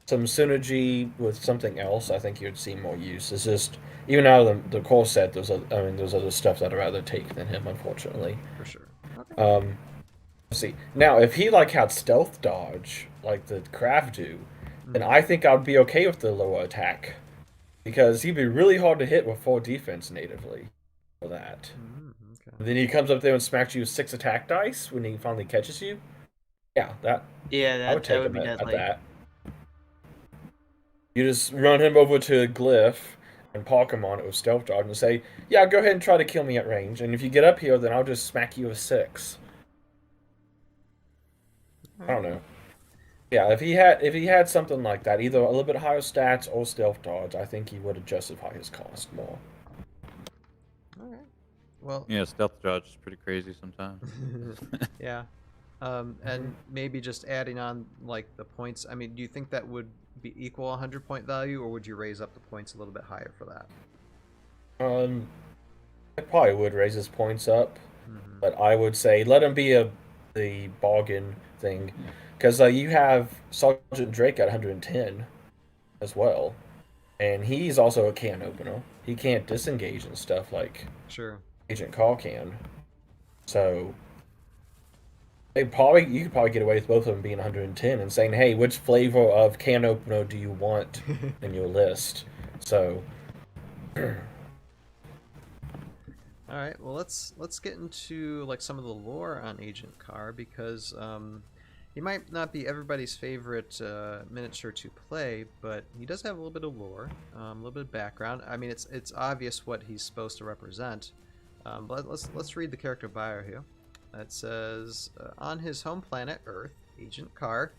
Speaker 2: some synergy with something else, I think you'd see more use. It's just even out of the core set, there's other stuff that I'd rather take than him, unfortunately.
Speaker 1: For sure. Okay.
Speaker 2: Let's see. Now, if he like had stealth dodge like the Craft do, then I think I'd be okay with the lower attack, because he'd be really hard to hit with 4 defense natively for that.
Speaker 1: Okay.
Speaker 2: And then he comes up there and smacks you with 6 attack dice when he finally catches you. Yeah, I would take
Speaker 3: would
Speaker 2: him
Speaker 3: be
Speaker 2: at
Speaker 3: deadly.
Speaker 2: that. You just run him over to a glyph and park him on it with stealth dodge and say, "Yeah, go ahead and try to kill me at range. And if you get up here, then I'll just smack you with 6." I don't know. Yeah, if he had something like that, either a little bit higher stats or stealth dodge, I think he would have justified his cost more.
Speaker 1: All right. Well.
Speaker 4: Yeah, stealth dodge is pretty crazy sometimes.
Speaker 1: Yeah. And maybe just adding on like the points. I mean, do you think that would be equal 100 point value, or would you raise up the points a little bit higher for that?
Speaker 2: I probably would raise his points up, but I would say let him be the bargain thing, because you have Sergeant Drake at 110 as well, and he's also a can opener. He can't disengage and stuff like
Speaker 1: Sure.
Speaker 2: Agent Carr can. So you could probably get away with both of them being 110 and saying, "Hey, which flavor of can opener do you want in your list?" So,
Speaker 1: all right. Well, let's get into like some of the lore on Agent Carr, because he might not be everybody's favorite miniature to play, but he does have a little bit of lore, a little bit of background. I mean, it's obvious what he's supposed to represent. But let's read the character bio here. It says, on his home planet, Earth, Agent Carr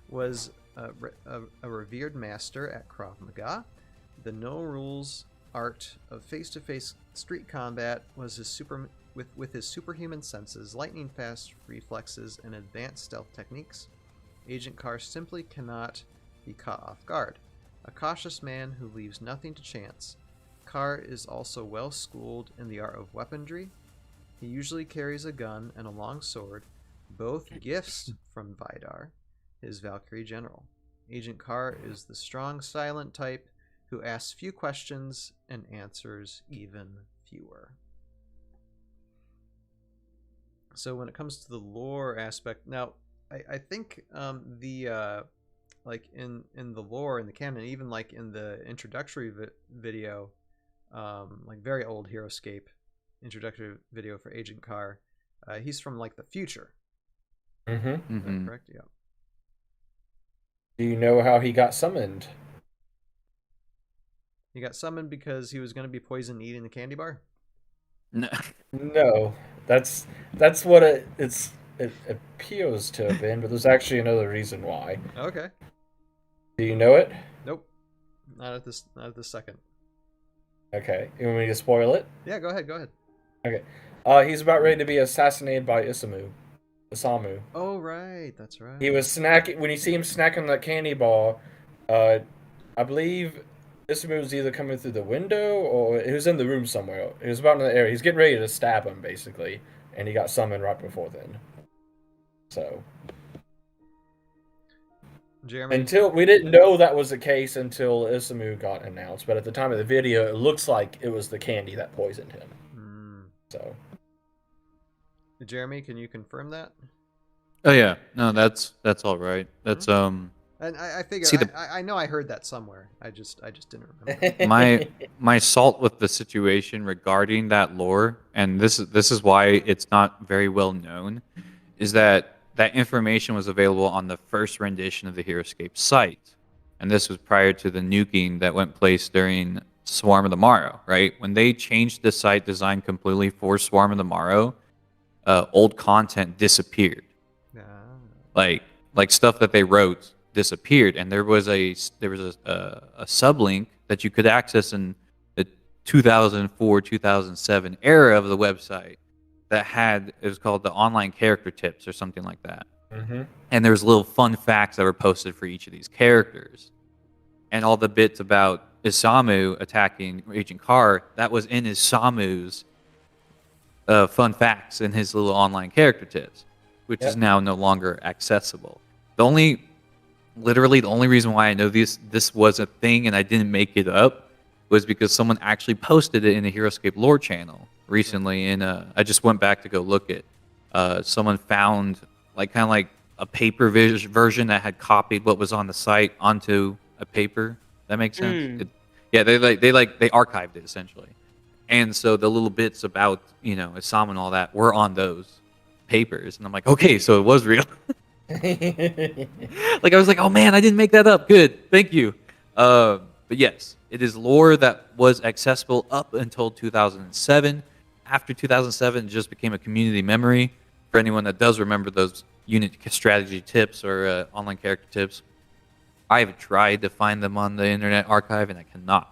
Speaker 1: was a revered master at Krav Maga. The no-rules art of face-to-face street combat was with his superhuman senses, lightning-fast reflexes, and advanced stealth techniques. Agent Carr simply cannot be caught off guard. A cautious man who leaves nothing to chance. Carr is also well-schooled in the art of weaponry. He usually carries a gun and a long sword, both gifts from Vidar, his Valkyrie general. Agent Carr is the strong, silent type who asks few questions and answers even fewer. So when it comes to the lore aspect, now I think like in the lore in the canon, even like in the introductory video, like very old Heroscape introductory video for Agent Carr, he's from like the future. Is that correct? Yeah.
Speaker 2: Do you know how he got summoned?
Speaker 1: He got summoned because he was going to be poisoned eating the candy bar?
Speaker 2: No, that's what it appears to have been, but there's actually another reason why.
Speaker 1: Okay.
Speaker 2: Do you know it?
Speaker 1: Nope. Not at this second.
Speaker 2: Okay. You want me to spoil it?
Speaker 1: Yeah, go ahead.
Speaker 2: Okay. He's about ready to be assassinated by Isamu.
Speaker 1: Oh, right. That's right.
Speaker 2: He was snacking. When you see him snacking that candy bar, I believe Isamu was either coming through the window or he was in the room somewhere. He was about in the area. He's getting ready to stab him, basically, and he got summoned right before then. So,
Speaker 1: Jeremy,
Speaker 2: we didn't know that was the case until Isamu got announced, but at the time of the video, it looks like it was the candy that poisoned him. So,
Speaker 1: Jeremy, can you confirm that?
Speaker 4: Oh yeah, no, that's all right. That's
Speaker 1: And I figure I know I heard that somewhere. I just didn't remember.
Speaker 4: my salt with the situation regarding that lore, and this is why it's not very well known, is that information was available on the first rendition of the Heroscape site, and this was prior to the nuking that went place during Swarm of the Morrow, right? When they changed the site design completely for Swarm of the Morrow, old content disappeared. Like like stuff that they wrote disappeared, and there was a sublink that you could access in the 2004 2007 era of the website that it was called the online character tips or something like that. And there was little fun facts that were posted for each of these characters, and all the bits about Isamu attacking Agent Carr, that was in Isamu's fun facts in his little online character tips, which is now no longer accessible. Literally the only reason why I know this was a thing and I didn't make it up was because someone actually posted it in the Heroscape lore channel recently, and I just went back to go look at. Someone found kind of like a paper version that had copied what was on the site onto a paper. That makes sense. They archived it essentially, and so the little bits about Isamu and all that were on those papers, and I'm like, okay, so it was real. I was like, oh man, I didn't make that up. Good, thank you. But yes, it is lore that was accessible up until 2007. After 2007, it just became a community memory for anyone that does remember those unit strategy tips or online character tips. I have tried to find them on the Internet Archive, and I cannot.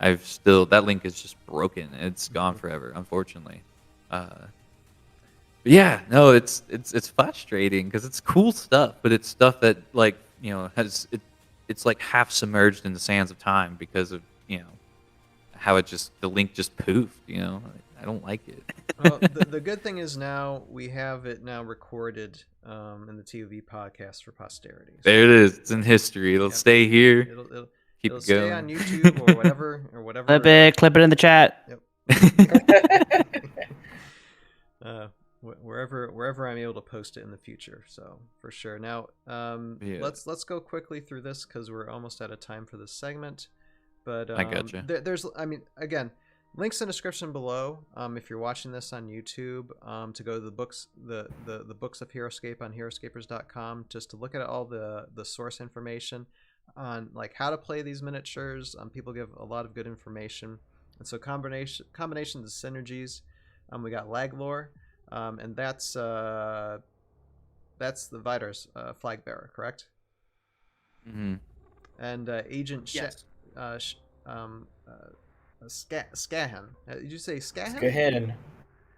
Speaker 4: That link is just broken. It's gone forever, unfortunately. But yeah, no, it's frustrating because it's cool stuff, but it's stuff that it's like half submerged in the sands of time because of how the link just poofed. I don't like it.
Speaker 1: Well, the good thing is now we have it now recorded in the ToV podcast for posterity. So
Speaker 4: there it is. It's in history. It'll stay here. Keep it
Speaker 1: stay
Speaker 4: going
Speaker 1: on YouTube or whatever.
Speaker 3: Clip it in the chat.
Speaker 1: Yep. Wherever I'm able to post it in the future. So for sure. Now, let's go quickly through this because we're almost out of time for this segment. But
Speaker 4: I gotcha.
Speaker 1: Again, links in the description below. If you're watching this on YouTube, to go to the books, the books of Heroscape on heroscapers.com, just to look at all the source information on how to play these miniatures. People give a lot of good information, and so combinations of synergies. We got lag lore, and that's the Vidar's flag bearer, correct?
Speaker 4: Mm-hmm.
Speaker 1: And Agent
Speaker 3: Yes.
Speaker 1: Skahan. Did you say Skahan?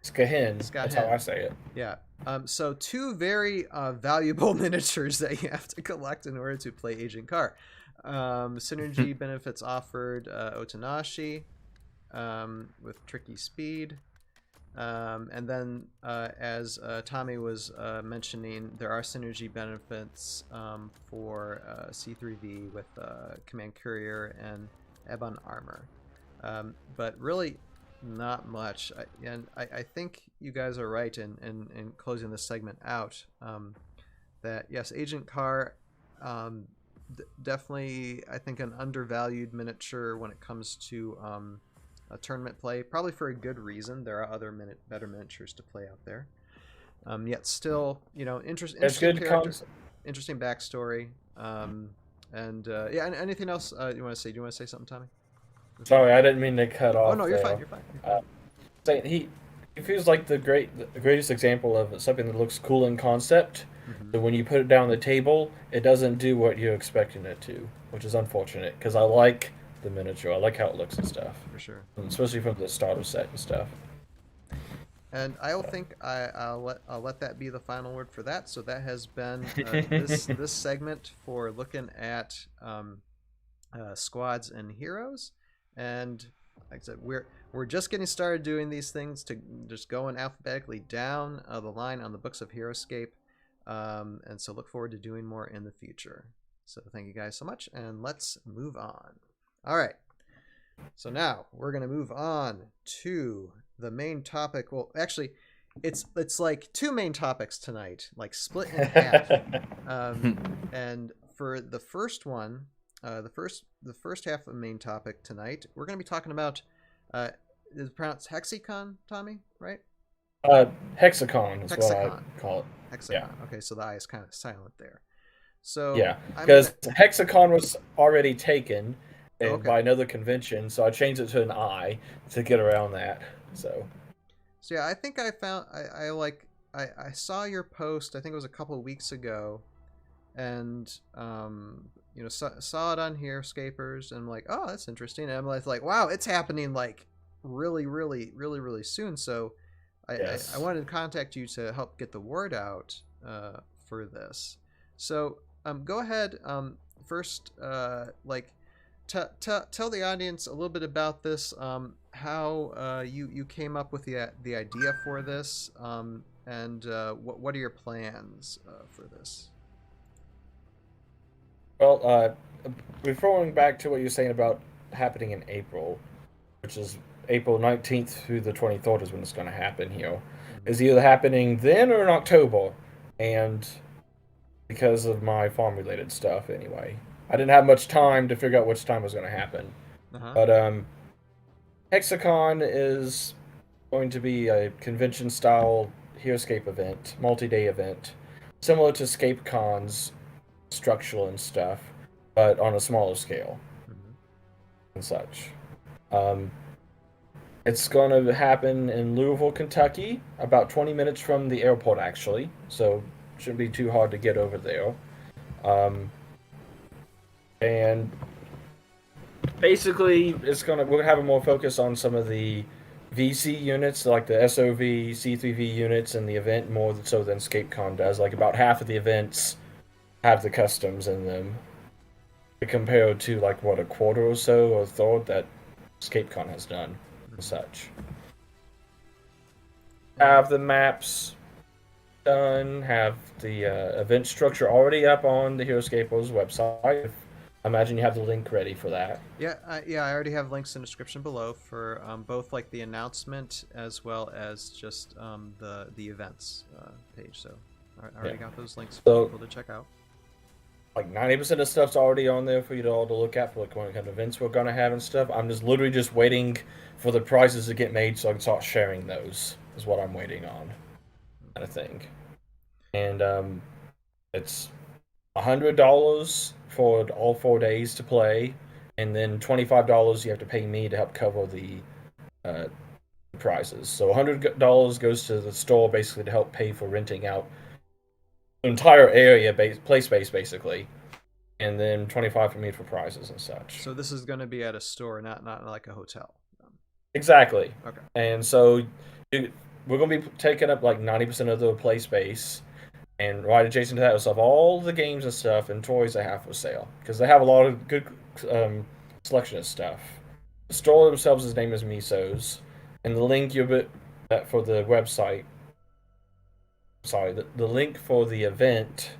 Speaker 2: Skahin. That's how I say it.
Speaker 1: Yeah. So two very valuable miniatures that you have to collect in order to play Agent Carr. Synergy benefits offered Otanashi with tricky speed. And then as Tommy was mentioning, there are synergy benefits for C3V with Command Courier and Ebon Armor. But really not much. I think you guys are right in closing this segment out. That yes, Agent Carr, definitely I think an undervalued miniature when it comes to a tournament play, probably for a good reason. There are other better miniatures to play out there. Yet still, interesting characters, interesting backstory. And anything else you want to say? Do you want to say something, Tommy?
Speaker 2: Sorry, I didn't mean to cut off.
Speaker 1: Oh no, you're fine. You're fine.
Speaker 2: Saying he feels like the greatest example of something that looks cool in concept. But when you put it down on the table, it doesn't do what you're expecting it to, which is unfortunate because I like the miniature. I like how it looks and stuff.
Speaker 1: For sure.
Speaker 2: Especially from the starter set and stuff.
Speaker 1: And I'll let that be the final word for that. So that has been this segment for looking at squads and heroes. And like I said, we're just getting started doing these things, to just going alphabetically down the line on the books of Heroscape. And so look forward to doing more in the future. So thank you guys so much, and let's move on. All right. So now we're going to move on to the main topic. Well, actually, it's like two main topics tonight, like split in half. And for the first one, the first half of the main topic tonight, we're going to be talking about is it pronounced HexiCon, Tommy, right?
Speaker 2: HexiCon is what I call it.
Speaker 1: HexiCon.
Speaker 2: Yeah.
Speaker 1: Okay, so the I is kind of silent there. So
Speaker 2: yeah, because HexiCon was already taken by another convention, so I changed it to an I to get around that. So
Speaker 1: yeah, I think I found I saw your post. I think it was a couple of weeks ago, and saw it on Heroscapers, and I'm like, oh, that's interesting. And I'm like, wow, it's happening like really, really, really, really soon. So I wanted to contact you to help get the word out for this. So go ahead. First, tell the audience a little bit about this. How you came up with the idea for this, and what are your plans for this?
Speaker 2: Well, referring back to what you're saying about happening in April, which is April 19th through the 23rd is when it's going to happen here. Is either happening then or in October, and because of my farm-related stuff anyway. I didn't have much time to figure out which time was going to happen. But HexiCon is going to be a convention-style Heroscape event, multi-day event, similar to ScapeCon's structural and stuff, but on a smaller scale and such. It's going to happen in Louisville, Kentucky, about 20 minutes from the airport, actually, so shouldn't be too hard to get over there. And basically, we're having more focus on some of the VC units, like the SOV, C3V units in the event, more so than ScapeCon does. Like about half of the events have the customs in them, compared to like what, a quarter or so, or a third that ScapeCon has done and such. Have the maps done, have the event structure already up on the Heroscapers website. I imagine you have the link ready for that.
Speaker 1: Yeah, I already have links in the description below for both like the announcement as well as just the events page. So I already got those links for people to check out.
Speaker 2: Like 90% of stuff's already on there for you to all to look at for like what kind of events we're gonna have and stuff. I'm just literally just waiting for the prizes to get made so I can start sharing those. Is what I'm waiting on, kind of thing. And it's $100 for all 4 days to play, and then $25 you have to pay me to help cover the prizes. So $100 goes to the store basically to help pay for renting out the entire area, play space basically, and then $25 for me for prizes and such.
Speaker 1: So this is going to be at a store, not like a hotel.
Speaker 2: Exactly.
Speaker 1: Okay.
Speaker 2: And so we're going to be taking up like 90% of the play space. And right adjacent to that is all the games and stuff and toys they have for sale, because they have a lot of good selection of stuff. The store themselves' name is Miso's, and the link for the website. Sorry, the link for the event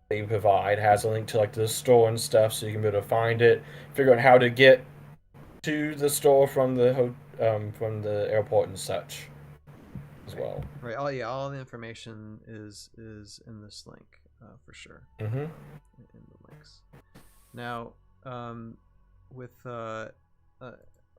Speaker 2: they provide has a link to like the store and stuff, so you can be able to find it, figure out how to get to the store from the airport and such. As well.
Speaker 1: Right. All the information is in this link for sure. In the links. Now, with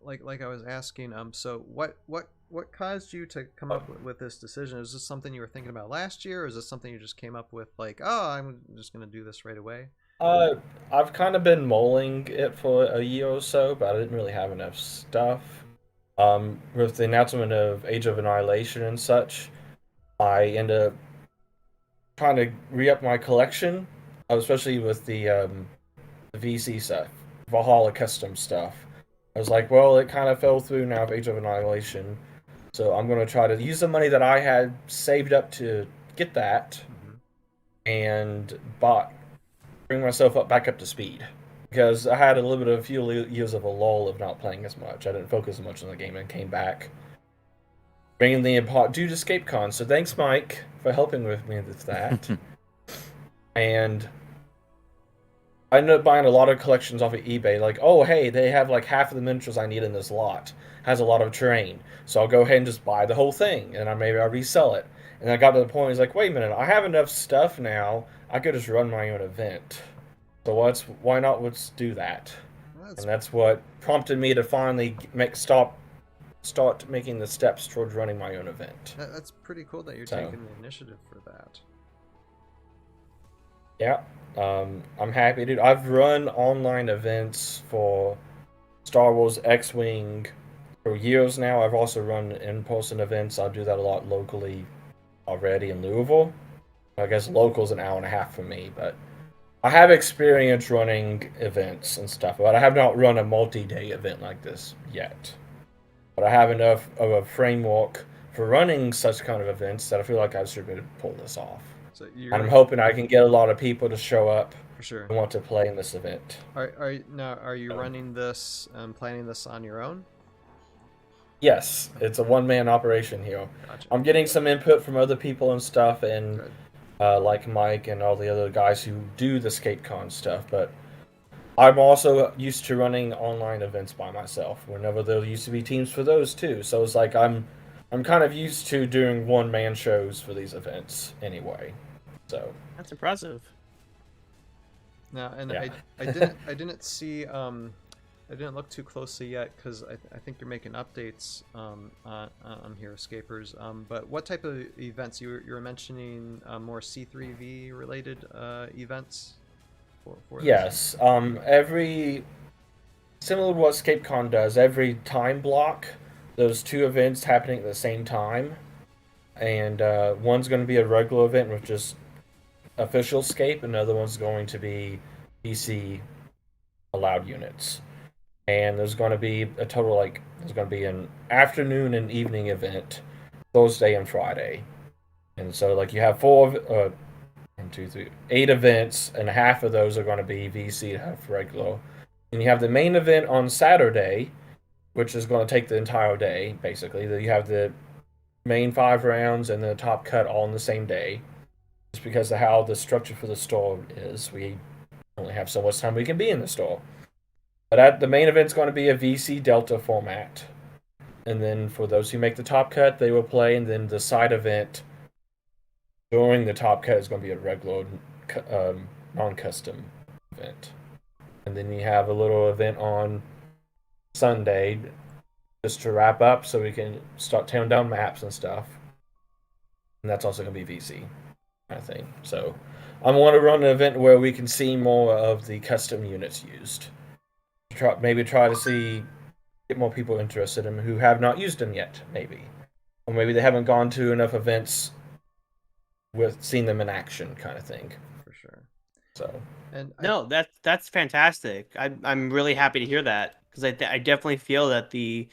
Speaker 1: like I was asking, so what caused you to come up with this decision? Is this something you were thinking about last year, or is this something you just came up with like, oh, I'm just gonna do this right away?
Speaker 2: I've kind of been mulling it for a year or so, but I didn't really have enough stuff. With the announcement of Age of Annihilation and such, I ended up trying to re-up my collection, especially with the VC stuff, Valhalla custom stuff. I was like, well, it kind of fell through now with Age of Annihilation, so I'm going to try to use the money that I had saved up to get that, and bring myself back up to speed. Because I had a few years of a lull of not playing as much. I didn't focus as much on the game and came back. Mainly in part due to ScapeCon. So thanks, Mike, for helping with me with that. And I ended up buying a lot of collections off of eBay. Like, oh, hey, they have like half of the miniatures I need in this lot. Has a lot of terrain. So I'll go ahead and just buy the whole thing. And maybe I'll resell it. And I got to the point, it's like, wait a minute, I have enough stuff now. I could just run my own event. So why not let's do that? And that's what prompted me to finally start making the steps towards running my own event.
Speaker 1: That's pretty cool that you're taking the initiative for that.
Speaker 2: Yeah, I'm happy to. I've run online events for Star Wars X-Wing for years now. I've also run in-person events. I do that a lot locally already in Louisville. I guess local's an hour and a half for me, but I have experience running events and stuff, but I have not run a multi-day event like this yet. But I have enough of a framework for running such kind of events that I feel like I should be able to pull this off.
Speaker 1: So
Speaker 2: And I'm hoping I can get a lot of people to show up
Speaker 1: for sure.
Speaker 2: and want to play in this event.
Speaker 1: Are you running this, planning this on your own?
Speaker 2: Yes, it's a one-man operation here.
Speaker 1: Gotcha.
Speaker 2: I'm getting some input from other people and stuff, and
Speaker 1: Good.
Speaker 2: like Mike and all the other guys who do the ScapeCon stuff, but I'm also used to running online events by myself. Whenever there used to be teams for those too, so it's like I'm kind of used to doing one-man shows for these events anyway. So
Speaker 3: That's impressive.
Speaker 1: Now, and
Speaker 2: Yeah.
Speaker 1: I didn't see I didn't look too closely yet because I think you're making updates on Heroscapers. But what type of events you were mentioning? More C3V related events for this?
Speaker 2: yes, every similar to what ScapeCon does, every time block, those two events happening at the same time, and one's going to be a regular event with just official Scape, another one's going to be PC allowed units. And there's going to be a total, there's going to be an afternoon and evening event Thursday and Friday. And so, you have 8 events, and half of those are going to be VC, half regular. And you have the main event on Saturday, which is going to take the entire day, basically. You have the main 5 rounds and the top cut all in the same day. Just because of how the structure for the store is, we only have so much time we can be in the store. But the main event's going to be a VC Delta format. And then for those who make the top cut, they will play. And then the side event during the top cut is going to be a regular non-custom event. And then you have a little event on Sunday just to wrap up so we can start tearing down maps and stuff. And that's also going to be VC, I think. So I want to run an event where we can see more of the custom units used. Maybe try to get more people interested in them who have not used them yet, maybe. Or maybe they haven't gone to enough events with seeing them in action kind of thing.
Speaker 1: For sure.
Speaker 2: So
Speaker 3: No, that's fantastic. I'm really happy to hear that because I definitely feel that the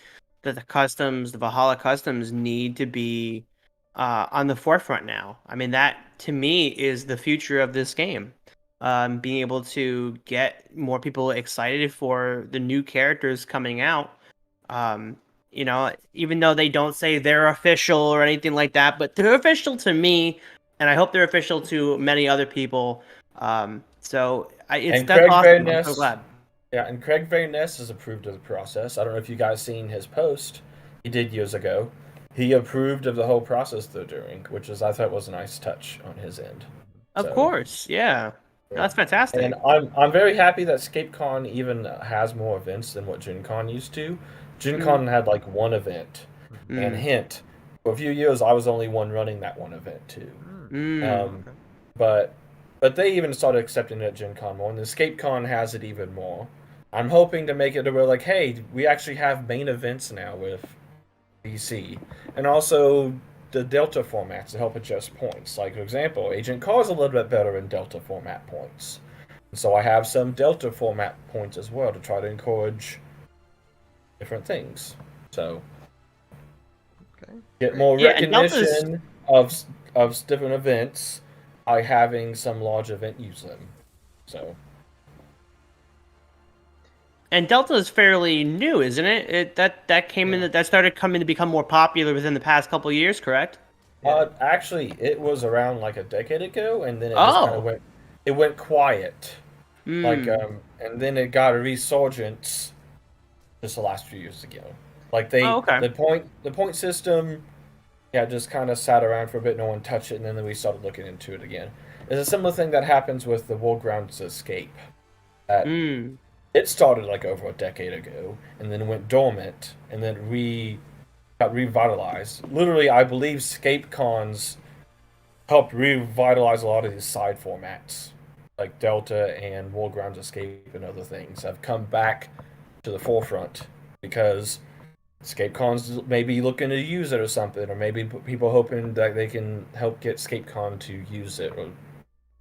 Speaker 3: customs, the Valhalla customs, need to be on the forefront now. I mean, that to me is the future of this game. Being able to get more people excited for the new characters coming out. Even though they don't say they're official or anything like that, but they're official to me, and I hope they're official to many other people. That's awesome. I'm so glad.
Speaker 2: Yeah, and Craig Vayness has approved of the process. I don't know if you guys seen his post he did years ago. He approved of the whole process they're doing, which I thought was a nice touch on his end.
Speaker 3: Of course, yeah. That's fantastic.
Speaker 2: And I'm very happy that ScapeCon even has more events than what Gen Con used to. Gen Con had one event. And hint, for a few years I was the only one running that one event too.
Speaker 1: Okay.
Speaker 2: But they even started accepting it at Gen Con more, and the ScapeCon has it even more. I'm hoping to make it to where hey, we actually have main events now with VC. And also the Delta formats to help adjust points. For example, Agent Car's a little bit better in Delta format points. And so I have some Delta format points as well to try to encourage different things. So get more recognition of different events by having some large event use them. So.
Speaker 3: And Delta is fairly new, isn't it? That started coming to become more popular within the past couple of years, correct?
Speaker 2: Actually, it was around a decade ago, and then it just kind of went quiet. And then it got a resurgence just the last few years ago. The point system, just kind of sat around for a bit, no one touched it, and then we started looking into it again. It's a similar thing that happens with the Wargrounds Escape. It started over a decade ago, and then went dormant, and then got revitalized. Literally, I believe ScapeCons helped revitalize a lot of these side formats, like Delta and Wargrounds Escape and other things have come back to the forefront because ScapeCon's maybe looking to use it or something, or maybe people hoping that they can help get ScapeCon to use it or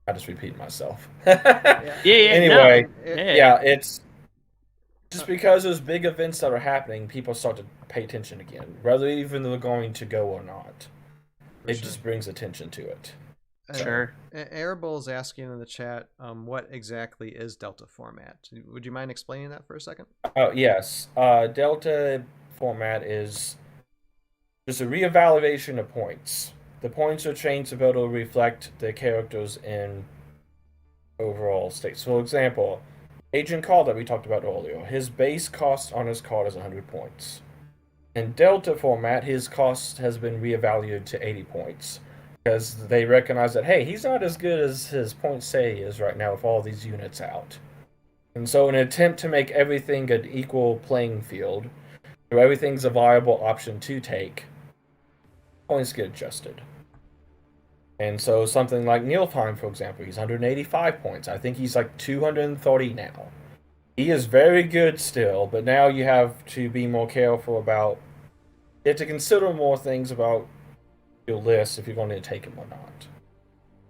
Speaker 2: I just repeat myself.
Speaker 3: Yeah.
Speaker 2: Anyway,
Speaker 3: No.
Speaker 2: it's just because there's big events that are happening, people start to pay attention again, whether even they're going to go or not. It just brings attention to it.
Speaker 3: Sure.
Speaker 1: Arable's asking in the chat, what exactly is Delta format? Would you mind explaining that for a second?
Speaker 2: Oh, yes. Delta format is just a reevaluation of points. The points are changed to be able to reflect the characters in overall states. For example, Agent Call that we talked about earlier, his base cost on his card is 100 points. In Delta format, his cost has been reevaluated to 80 points. Because they recognize that, hey, he's not as good as his points say he is right now with all these units out. And so in an attempt to make everything an equal playing field, where everything's a viable option to take, points get adjusted. And so something like Nilfheim, for example, he's 185 points. I think he's like 230 now. He is very good still, but now you have to be more careful about... You have to consider more things about your list if you're going to take him or not.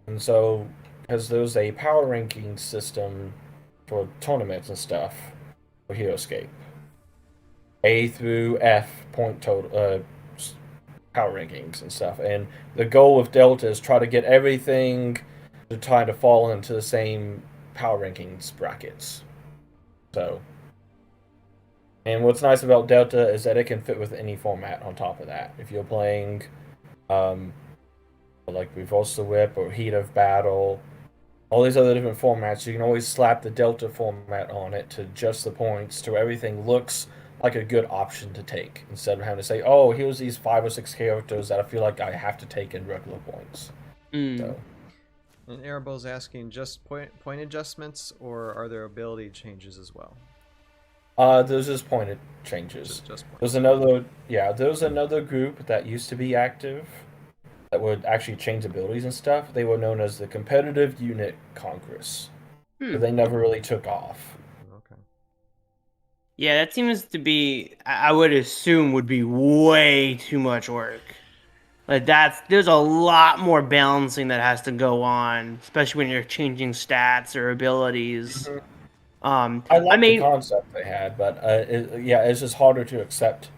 Speaker 2: And so, because there's a power ranking system for tournaments and stuff for Heroscape. A through F point total power rankings and stuff. And the goal of Delta is try to get everything to try to fall into the same power rankings brackets. So, and what's nice about Delta is that it can fit with any format on top of that. If you're playing like Reverse the Whip or Heat of Battle, all these other different formats, you can always slap the Delta format on it to adjust the points to where everything looks like a good option to take, instead of having to say, oh, here's these 5 or 6 characters that I feel like I have to take in regular points. So.
Speaker 1: And Arable's asking, just point adjustments, or are there ability changes as well?
Speaker 2: There's just point changes.
Speaker 1: Just point.
Speaker 2: There's another group that used to be active that would actually change abilities and stuff. They were known as the Competitive Unit Congress. But they never really took off.
Speaker 1: Okay.
Speaker 3: Yeah, that seems to be, I would assume, would be way too much work. Like there's a lot more balancing that has to go on, especially when you're changing stats or abilities.
Speaker 2: I like the concept they had, but it's just harder to accept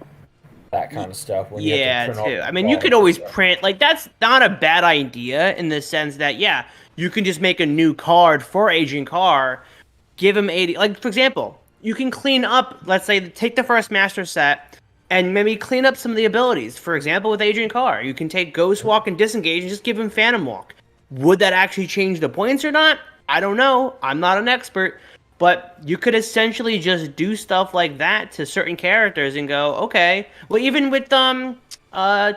Speaker 2: that kind of stuff. When you have to print
Speaker 3: I mean, you could always print, like, that's not a bad idea in the sense that, you can just make a new card for Agent Car, give him 80, like, for example, you can clean up, let's say, take the first master set, and maybe clean up some of the abilities. For example, with Agent Car, you can take Ghost Walk and Disengage and just give him Phantom Walk. Would that actually change the points or not? I don't know. I'm not an expert. But you could essentially just do stuff like that to certain characters and go, okay. Well, even with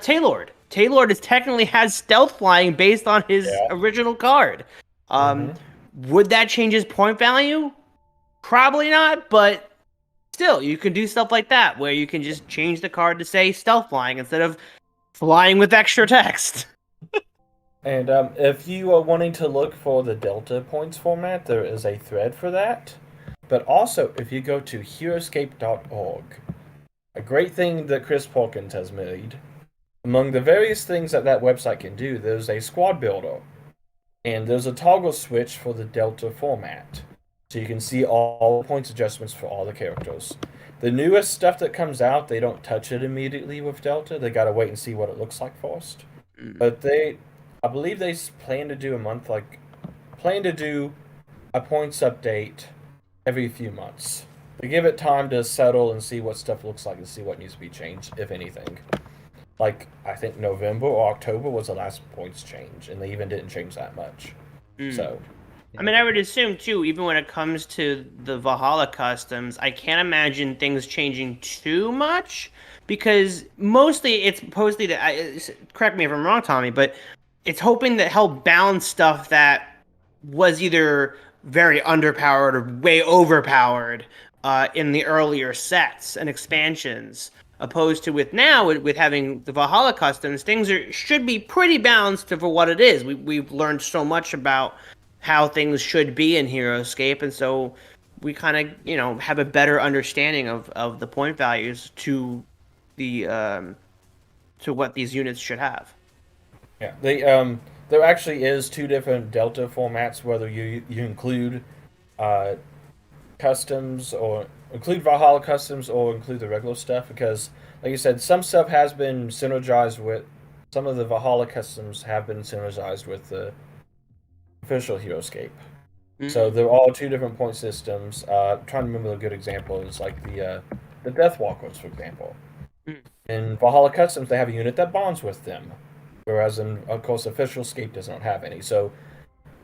Speaker 3: Taylord. Taylord technically has stealth flying based on his original card. Would that change his point value? Probably not, but still, you can do stuff like that, where you can just change the card to say stealth flying instead of flying with extra text.
Speaker 2: And if you are wanting to look for the Delta points format, there is a thread for that. But also, if you go to Heroscape.org, a great thing that Chris Porkins has made, among the various things that website can do, there's a squad builder. And there's a toggle switch for the Delta format. So you can see all the points adjustments for all the characters. The newest stuff that comes out, they don't touch it immediately with Delta. They gotta wait and see what it looks like first. But I believe they plan to do a points update every few months. To give it time to settle and see what stuff looks like and see what needs to be changed, if anything. Like, I think November or October was the last points change, and they even didn't change that much. So,
Speaker 3: I mean, I would assume, too, even when it comes to the Valhalla customs, I can't imagine things changing too much, because mostly it's supposedly correct me if I'm wrong, Tommy, but it's hoping that help balance stuff that was either very underpowered or way overpowered in the earlier sets and expansions, opposed to with having the Valhalla customs, things should be pretty balanced for what it is. We've learned so much about how things should be in Heroscape, and so we kind of have a better understanding of the point values to the to what these units should have.
Speaker 2: Yeah, there actually is two different Delta formats, whether you include customs or include Valhalla customs or include the regular stuff, because like you said, some stuff has been synergized with some of the Valhalla customs have been synergized with the official Heroscape. So they're all two different point systems. I'm trying to remember a good example is like the Deathwalkers, for example. In Valhalla Customs, they have a unit that bonds with them, whereas in, of course, official Scape does not have any. So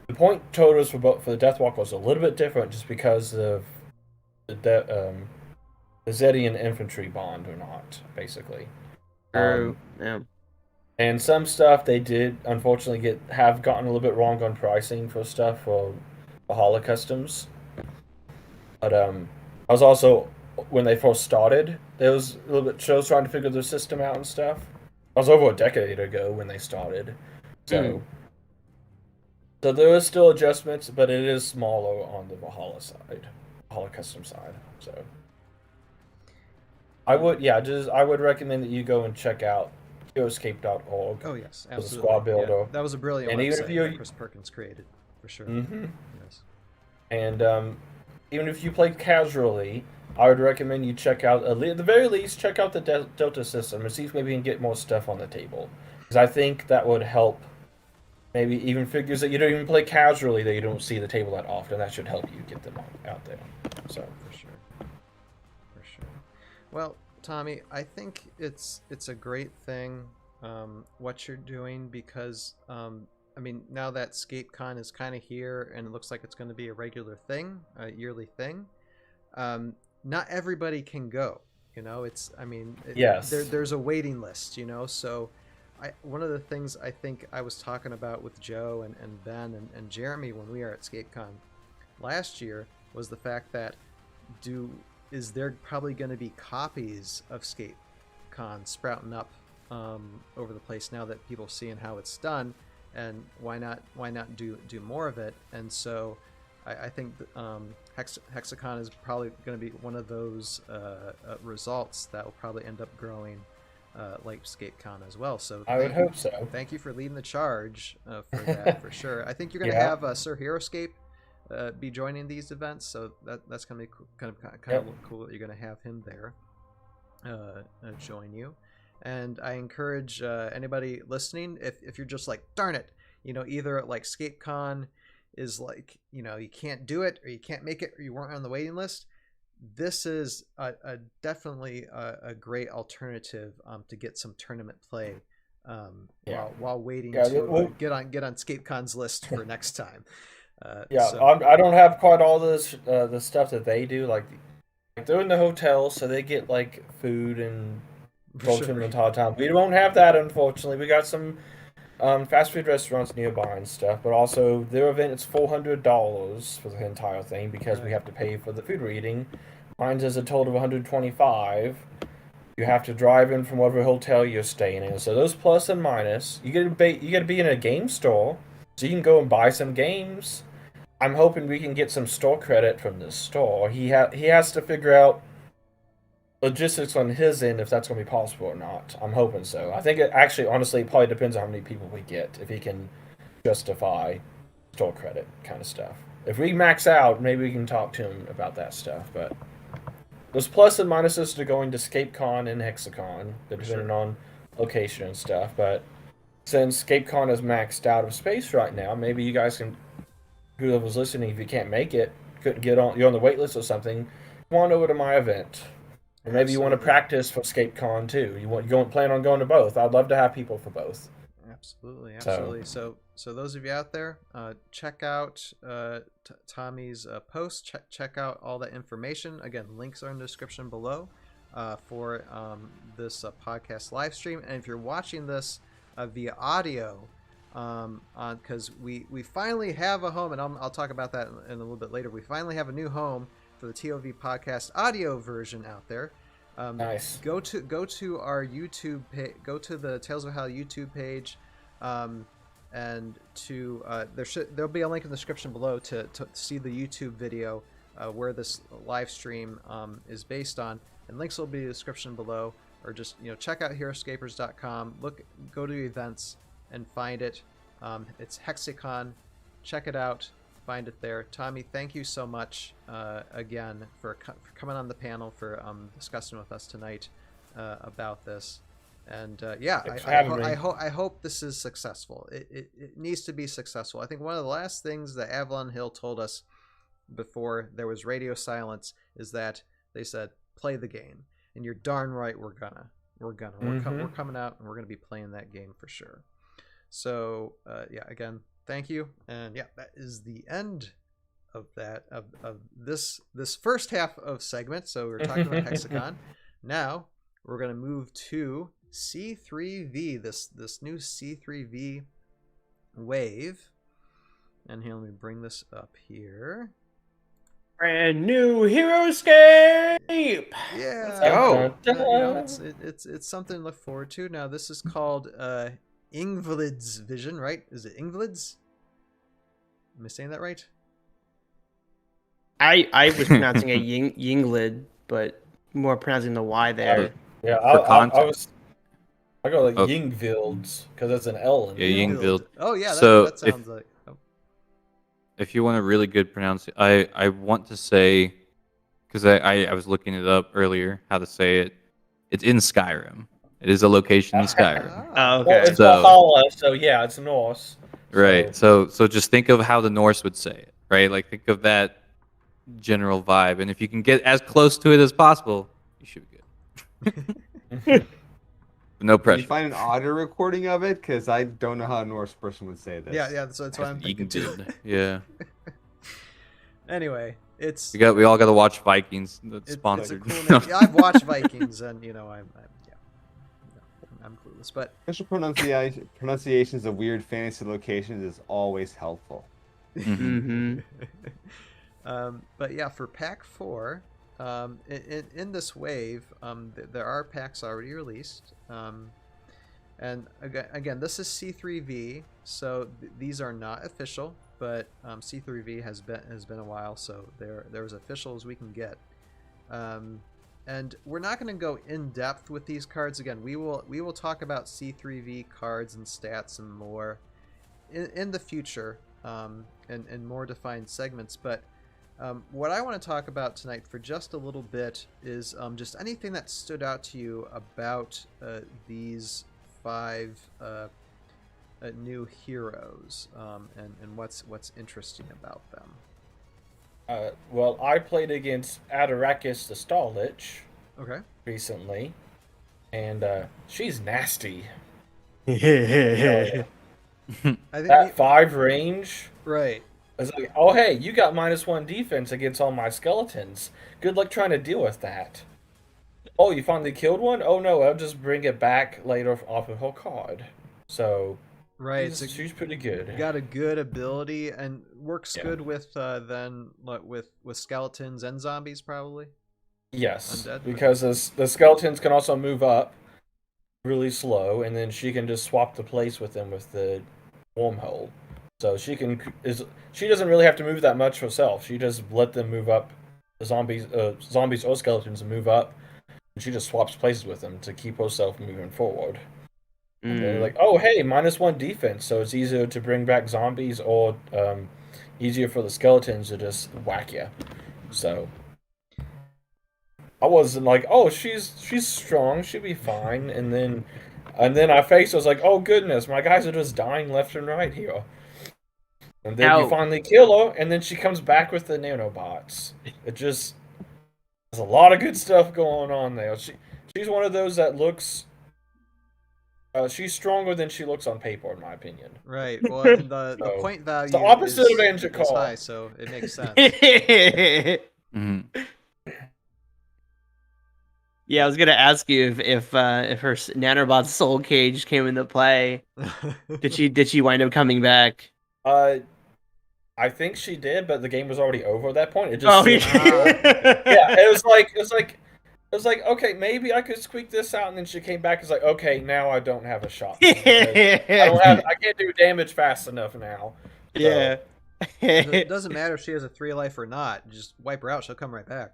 Speaker 2: the point totals for the Deathwalkers are a little bit different, just because of the Zedian infantry bond or not, basically.
Speaker 3: Yeah.
Speaker 2: And some stuff they did unfortunately have gotten a little bit wrong on pricing for stuff for Valhalla Customs. But I was also, when they first started, there was a little bit shows trying to figure their system out and stuff. That was over a decade ago when they started. So there is still adjustments, but it is smaller on the Valhalla side, Valhalla Custom side. So I would recommend that you go and check out Heroscape.org.
Speaker 1: Oh yes,
Speaker 2: The
Speaker 1: absolutely.
Speaker 2: squad builder.
Speaker 1: Yeah, that was a brilliant
Speaker 2: And
Speaker 1: website
Speaker 2: even if you-
Speaker 1: that Chris Perkins created, for sure. Yes.
Speaker 2: And even if you play casually, I would recommend you check out, at the very least, check out the Delta system and see if maybe you can get more stuff on the table. Because I think that would help. Maybe even figures that you don't even play casually that you don't see the table that often. That should help you get them out there. So
Speaker 1: For sure. For sure. Well, Tommy, I think it's a great thing what you're doing, because I mean, now that ScapeCon is kind of here and it looks like it's going to be a regular thing, a yearly thing, not everybody can go. You know,
Speaker 2: Yes.
Speaker 1: there's a waiting list, you know, so one of the things I think I was talking about with Joe and Ben and Jeremy when we were at ScapeCon last year was the fact that is there probably going to be copies of ScapeCon sprouting up over the place now that people seeing how it's done, and why not do more of it? And so I think HexiCon is probably going to be one of those results that will probably end up growing like ScapeCon as well. So
Speaker 2: I would hope so.
Speaker 1: Thank you for leading the charge for that, for sure. I think you're going to have Sir Heroscape be joining these events, so that's going to be kind of cool that you're going to have him there join you. And I encourage anybody listening, if you're just like, darn it, you know, either like ScapeCon is like, you know, you can't do it or you can't make it or you weren't on the waiting list, this is definitely a great alternative to get some tournament play while waiting to get on ScapeCon's list for next time.
Speaker 2: I don't have quite all this the stuff that they do. Like they're in the hotel, so they get like food and culture the entire time. We won't have that, unfortunately. We got some fast food restaurants nearby and stuff, but also their event is $400 for the entire thing because we have to pay for the food we're eating. Mine's is a total of $125. You have to drive in from whatever hotel you're staying in. So those plus and minus, you got to be in a game store, so you can go and buy some games. I'm hoping we can get some store credit from this store. He has to figure out logistics on his end if that's going to be possible or not. I'm hoping so. I think it actually, honestly, probably depends on how many people we get, if he can justify store credit kind of stuff. If we max out, maybe we can talk to him about that stuff. But there's plus and minuses to going to ScapeCon and HexiCon, depending on location and stuff. But since ScapeCon is maxed out of space right now, maybe you guys can, whoever's listening, if you can't make it, couldn't get on, you're on the wait list or something, come on over to my event. Or maybe you want to practice for ScapeCon too. You plan on going to both. I'd love to have people for both.
Speaker 1: Absolutely. So those of you out there, check out Tommy's post. Check out all that information. Again, links are in the description below for this podcast live stream. And if you're watching this via audio, because we finally have a home, and I'll talk about that in a little bit later. We finally have a new home for the ToV Podcast audio version out there.
Speaker 2: Nice.
Speaker 1: Go to our YouTube page. Go to the Tales of How YouTube page, and there'll be a link in the description below to see the YouTube video where this live stream is based on, and links will be in the description below. Or just check out heroscapers.com. Go to events and find it. It's HexiCon. Check it out. Find it there. Tommy, thank you so much again for coming on the panel, for discussing with us tonight about this. And I hope this is successful. It needs to be successful. I think one of the last things that Avalon Hill told us before there was radio silence is that they said, play the game. And you're darn right we're gonna. We're coming out and we're gonna be playing that game for sure. So again, thank you. And that is the end of that of this first half of segment. So we're talking about HexiCon. Now we're gonna move to C3V, this new C3V wave. And here, let me bring this up here.
Speaker 3: Brand new Heroscape.
Speaker 1: Yeah.
Speaker 3: Let's go.
Speaker 1: It's something to look forward to. Now this is called Yngvild's vision, right? Is it Yngvild's? Am I saying that right?
Speaker 3: I was pronouncing it Yngvild, but more pronouncing the Y there.
Speaker 2: Yeah, I go like Yngvilds because it's an L in there.
Speaker 4: Yeah, Yngvild.
Speaker 1: Oh yeah, that sounds like. Oh.
Speaker 4: If you want a really good pronunciation, I want to say, because I was looking it up earlier, how to say it. It's in Skyrim. It is a location in Skyrim.
Speaker 3: Oh, okay.
Speaker 2: Well, it's Valhalla, so yeah, it's Norse.
Speaker 4: Right. So just think of how the Norse would say it, right? Like think of that general vibe, and if you can get as close to it as possible, you should be good. No pressure.
Speaker 5: Can you find an audio recording of it? Because I don't know how a Norse person would say this.
Speaker 1: Yeah. So that's why I'm thinking too.
Speaker 4: Yeah.
Speaker 1: Anyway,
Speaker 4: we all got to watch Vikings. That's sponsored.
Speaker 1: It's a cool name. Yeah, I've watched Vikings, and I'm clueless. But
Speaker 5: special pronunciations of weird fantasy locations is always helpful.
Speaker 3: Mm-hmm.
Speaker 1: But yeah, for Pack 4, in this wave, there are packs already released. And again, this is C3V, so these are not official, but C3V has been a while, so they're as official as we can get. And we're not going to go in depth with these cards. Again, we will talk about C3V cards and stats and more in the future, in more defined segments. But what I want to talk about tonight for just a little bit is just anything that stood out to you about these 5 new heroes, and what's interesting about them.
Speaker 2: Well, I played against Adarakis the Starlich recently, and she's nasty.
Speaker 1: I think
Speaker 2: that 5 range,
Speaker 1: right?
Speaker 2: It's like, oh hey, you got -1 defense against all my skeletons. Good luck trying to deal with that. Oh, you finally killed one? Oh no, I'll just bring it back later off of her card. So
Speaker 1: right,
Speaker 2: she's pretty good.
Speaker 1: Got a good ability and works good with with skeletons and zombies probably.
Speaker 2: Yes,
Speaker 1: Undead,
Speaker 2: because the skeletons can also move up really slow, and then she can just swap the place with them with the wormhole. So she doesn't really have to move that much herself. She just let them move up, the zombies or skeletons move up, and she just swaps places with them to keep herself moving forward. And they're like, oh hey, -1 defense, so it's easier to bring back zombies or easier for the skeletons to just whack you. So I wasn't like, oh, she's strong, she'll be fine, and then I was like, oh goodness, my guys are just dying left and right here. And then you finally kill her, and then she comes back with the nanobots. It just there's a lot of good stuff going on there. She's one of those that looks. She's stronger than she looks on paper, in my opinion.
Speaker 1: Right. Well, the point value
Speaker 2: the opposite of Angel
Speaker 1: is high, so it makes sense.
Speaker 4: Mm-hmm.
Speaker 3: Yeah, I was gonna ask you if her nanobot soul cage came into play. Did she wind up coming back?
Speaker 2: I think she did, but the game was already over at that point. It just
Speaker 3: yeah.
Speaker 2: It was like okay, maybe I could squeak this out, and then she came back. It's like okay, now I don't have a shot. I can't do damage fast enough now. So.
Speaker 3: Yeah.
Speaker 1: It doesn't matter if she has a 3 life or not. Just wipe her out; she'll come right back.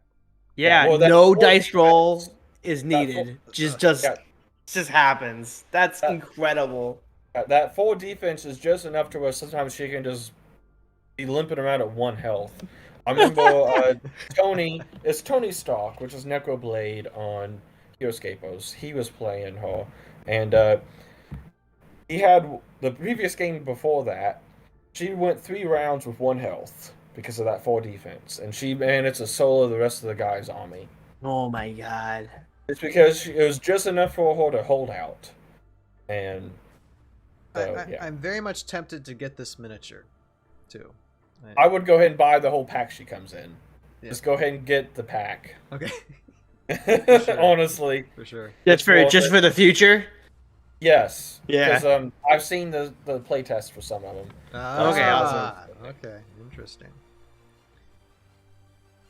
Speaker 3: Yeah,
Speaker 2: well,
Speaker 3: no dice roll is needed. Just happens. That's incredible.
Speaker 2: That 4 defense is just enough to where sometimes she can just be limping around at 1 health. I remember Tony Stark, which is Necroblade on Heroscapos. He was playing her, and he had the previous game before that. She went 3 rounds with 1 health because of that 4 defense, and she managed to solo the rest of the guy's army.
Speaker 3: Oh my god!
Speaker 2: It's because it was just enough for her to hold out, and so, yeah.
Speaker 1: I'm very much tempted to get this miniature, too.
Speaker 2: I would go ahead and buy the whole pack she comes in.
Speaker 1: Yeah.
Speaker 2: Just go ahead and get the pack.
Speaker 1: Okay. Sure.
Speaker 2: Honestly,
Speaker 1: For sure.
Speaker 3: Just for the future.
Speaker 2: yes.
Speaker 3: Yeah.
Speaker 2: Because I've seen the playtest for some of them.
Speaker 3: Okay, awesome.
Speaker 1: Okay, interesting.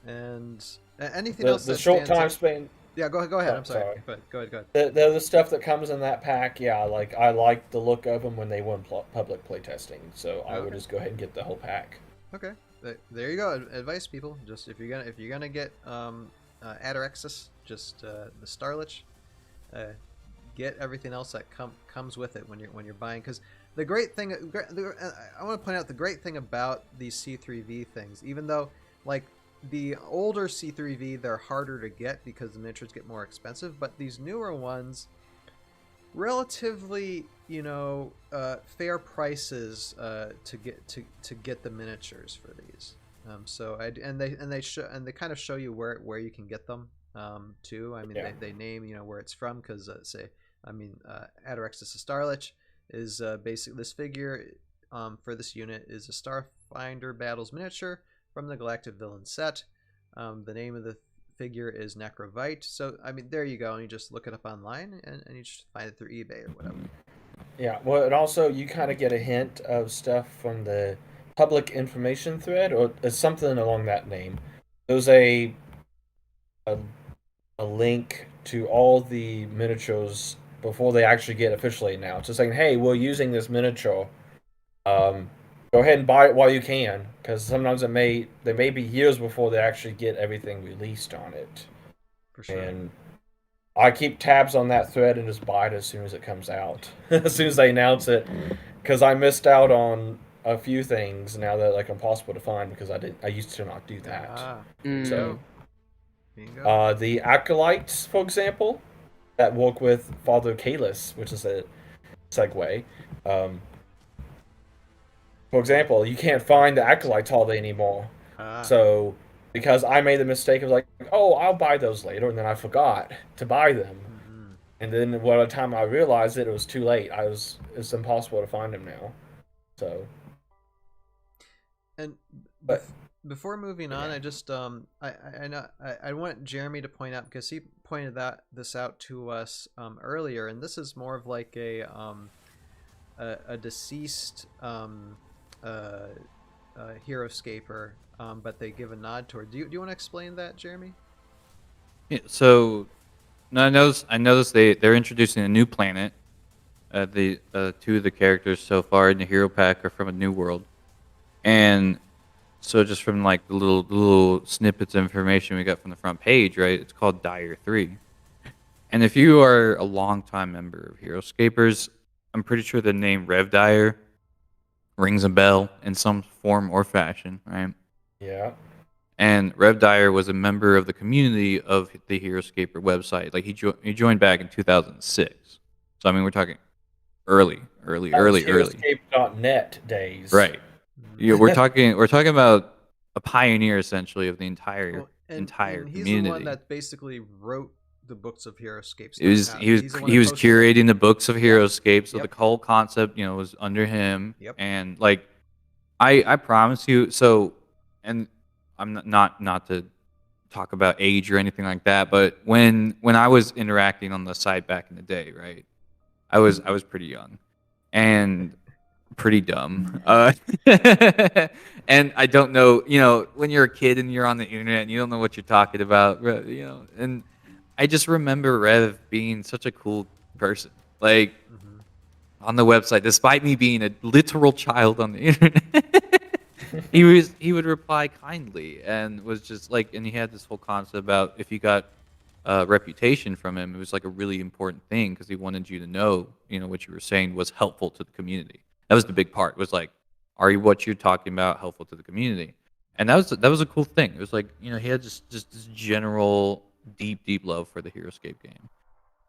Speaker 1: And anything
Speaker 2: The
Speaker 1: else? That
Speaker 2: short
Speaker 1: stands
Speaker 2: time
Speaker 1: out?
Speaker 2: span.
Speaker 1: Yeah, go ahead.
Speaker 2: Oh,
Speaker 1: I'm sorry.
Speaker 2: sorry.
Speaker 1: Go ahead.
Speaker 2: The stuff that comes in that pack, yeah, I like the look of them when they went public playtesting. So I would just go ahead and get the whole pack.
Speaker 1: Okay, there you go. Advice, people. Just if you're gonna get Atarexis, just the Starlich, get everything else that comes with it when you're buying. Because the great thing, I want to point out the great thing about these C3V things, even though like the older C3V, they're harder to get because the miniatures get more expensive, but these newer ones, relatively, fair prices to get the miniatures for these. They kind of show you where you can get them too. I mean, they name where it's from, because Atarexis Starlich is basically, this figure for this unit is a Starfinder Battles miniature from the Galactic Villain set. The name of the figure is Necrovite. So, I mean, there you go. And you just look it up online, and you just find it through eBay or whatever.
Speaker 2: Yeah, well, and also you kind of get a hint of stuff from the public information thread, or something along that name. There's a link to all the miniatures before they actually get officially announced. It's saying, hey, we're using this miniature. Go ahead and buy it while you can, because sometimes they may be years before they actually get everything released on it.
Speaker 1: For sure.
Speaker 2: And I keep tabs on that thread and just buy it as soon as it comes out, as soon as they announce it, because I missed out on a few things now that like impossible to find because I used to not do that. So the acolytes, for example, that work with Father Kalis, which is a segue. For example, you can't find the acolytes holiday anymore. So because I made the mistake of like, oh, I'll buy those later, and then I forgot to buy them. Mm-hmm. And then by the time I realized it was too late. It's impossible to find them now. So.
Speaker 1: And before moving on, I just I want Jeremy to point out, because he pointed this out to us earlier, and this is more of like a deceased Heroscaper, but they give a nod toward. Do you want to explain that, Jeremy?
Speaker 4: Yeah, so no, I noticed they're introducing a new planet. The 2 of the characters so far in the hero pack are from a new world, and so just from like the little snippets of information we got from the front page, right? It's called Dire 3, and if you are a longtime member of Heroscapers, I'm pretty sure the name Rev Dire rings a bell in some form or fashion, right?
Speaker 2: Yeah.
Speaker 4: And Rev Dire was a member of the community of the Heroscaper website. Like he joined back in 2006. So I mean, we're talking early.
Speaker 2: Heroscape.net days.
Speaker 4: Right. Yeah, we're talking about a pioneer essentially of the entire
Speaker 1: and he's
Speaker 4: community.
Speaker 1: The one that basically wrote the books of Heroscape.
Speaker 4: He was curating the books of Heroscape, so the whole concept, was under him.
Speaker 1: Yep.
Speaker 4: And like, I promise you. So, and I'm not to talk about age or anything like that, but when I was interacting on the site back in the day, right, I was pretty young and pretty dumb. And I don't know, when you're a kid and you're on the internet and you don't know what you're talking about, and I just remember Rev being such a cool person, like on the website, despite me being a literal child on the internet. he would reply kindly and was just like, and he had this whole concept about if you got reputation from him. It was like a really important thing because he wanted you to know, what you were saying was helpful to the community. That was the big part. It was like, are you what you're talking about helpful to the community? And that was a cool thing. It was like, he had just this general deep love for the Heroscape game.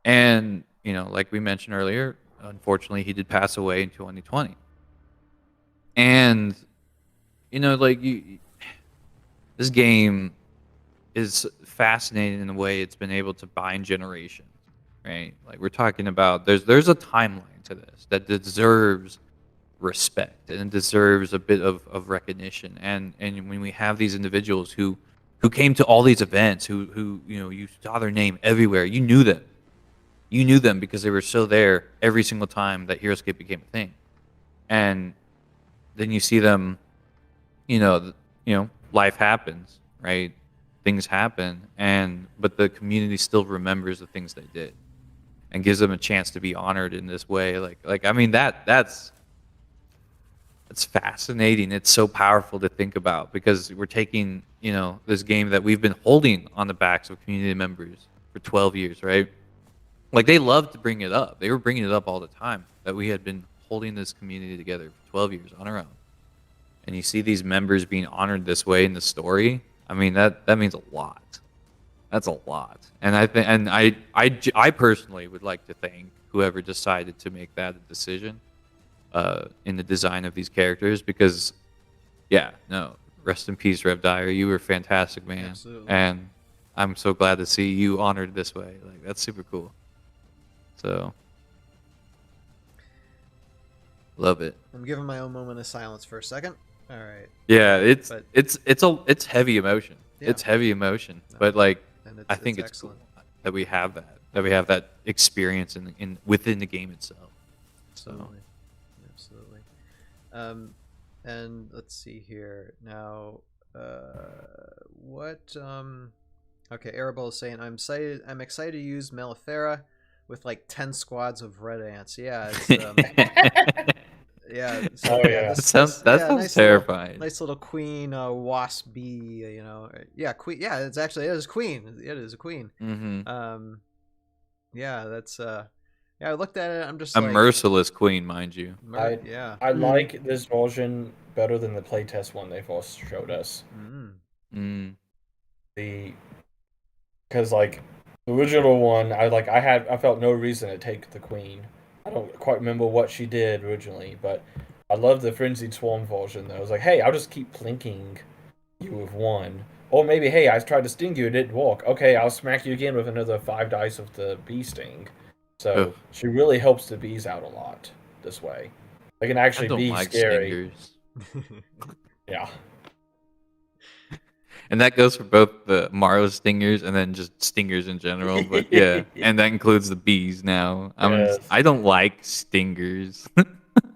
Speaker 4: And, like we mentioned earlier, unfortunately he did pass away in 2020. And, this game is fascinating in the way it's been able to bind generations, right? Like we're talking about, there's a timeline to this that deserves respect and it deserves a bit of recognition. And when we have these individuals who came to all these events, who you saw their name everywhere, you knew them because they were so there every single time that Heroscape became a thing. And then you see them, life happens, right? Things happen, but the community still remembers the things they did and gives them a chance to be honored in this way. I mean, that's fascinating. It's so powerful to think about because we're taking, this game that we've been holding on the backs of community members for 12 years, right? Like they loved to bring it up. They were bringing it up all the time that we had been holding this community together for 12 years on our own. And you see these members being honored this way in the story. I mean, that means a lot. That's a lot. And I personally would like to thank whoever decided to make that a decision in the design of these characters because, rest in peace, Rev Dyer. You were fantastic, man.
Speaker 1: Absolutely.
Speaker 4: And I'm so glad to see you honored this way. Like that's super cool. So, love it.
Speaker 1: I'm giving my own moment of silence for a second. All right.
Speaker 4: Yeah, it's heavy emotion.
Speaker 1: Yeah.
Speaker 4: It's heavy emotion,
Speaker 1: No,
Speaker 4: but like
Speaker 1: and
Speaker 4: I think it's
Speaker 1: excellent.
Speaker 4: cool that we have that experience within the game itself. So
Speaker 1: Absolutely. And let's see here now. Okay, Arabelle is saying I'm excited to use Mellifera with like 10 squads of red ants. Yeah, it's, yeah. So,
Speaker 2: Oh, yeah.
Speaker 4: that sounds terrifying.
Speaker 1: Nice little queen wasp bee. Yeah, queen. Yeah, it is queen. It is a queen.
Speaker 4: Mm-hmm.
Speaker 1: Yeah, that's yeah. I looked at it. I'm just
Speaker 4: A
Speaker 1: like,
Speaker 4: merciless queen, mind you.
Speaker 1: yeah.
Speaker 2: I like this version better than the playtest one they first showed us. Because like the original one, I felt no reason to take the queen. I don't quite remember what she did originally, but I love the Frenzied Swarm version. Though I was like, hey, I'll just keep plinking you with one, or maybe hey, I tried to sting you, it didn't work. Okay, I'll smack you again with another 5 dice of the bee sting. So she really helps the bees out a lot this way. They can actually be scary.
Speaker 4: Stingers.
Speaker 2: Yeah.
Speaker 4: And that goes for both the Marrow stingers and then just stingers in general. But yeah, and that includes the bees now.
Speaker 2: Yes.
Speaker 4: I don't like stingers.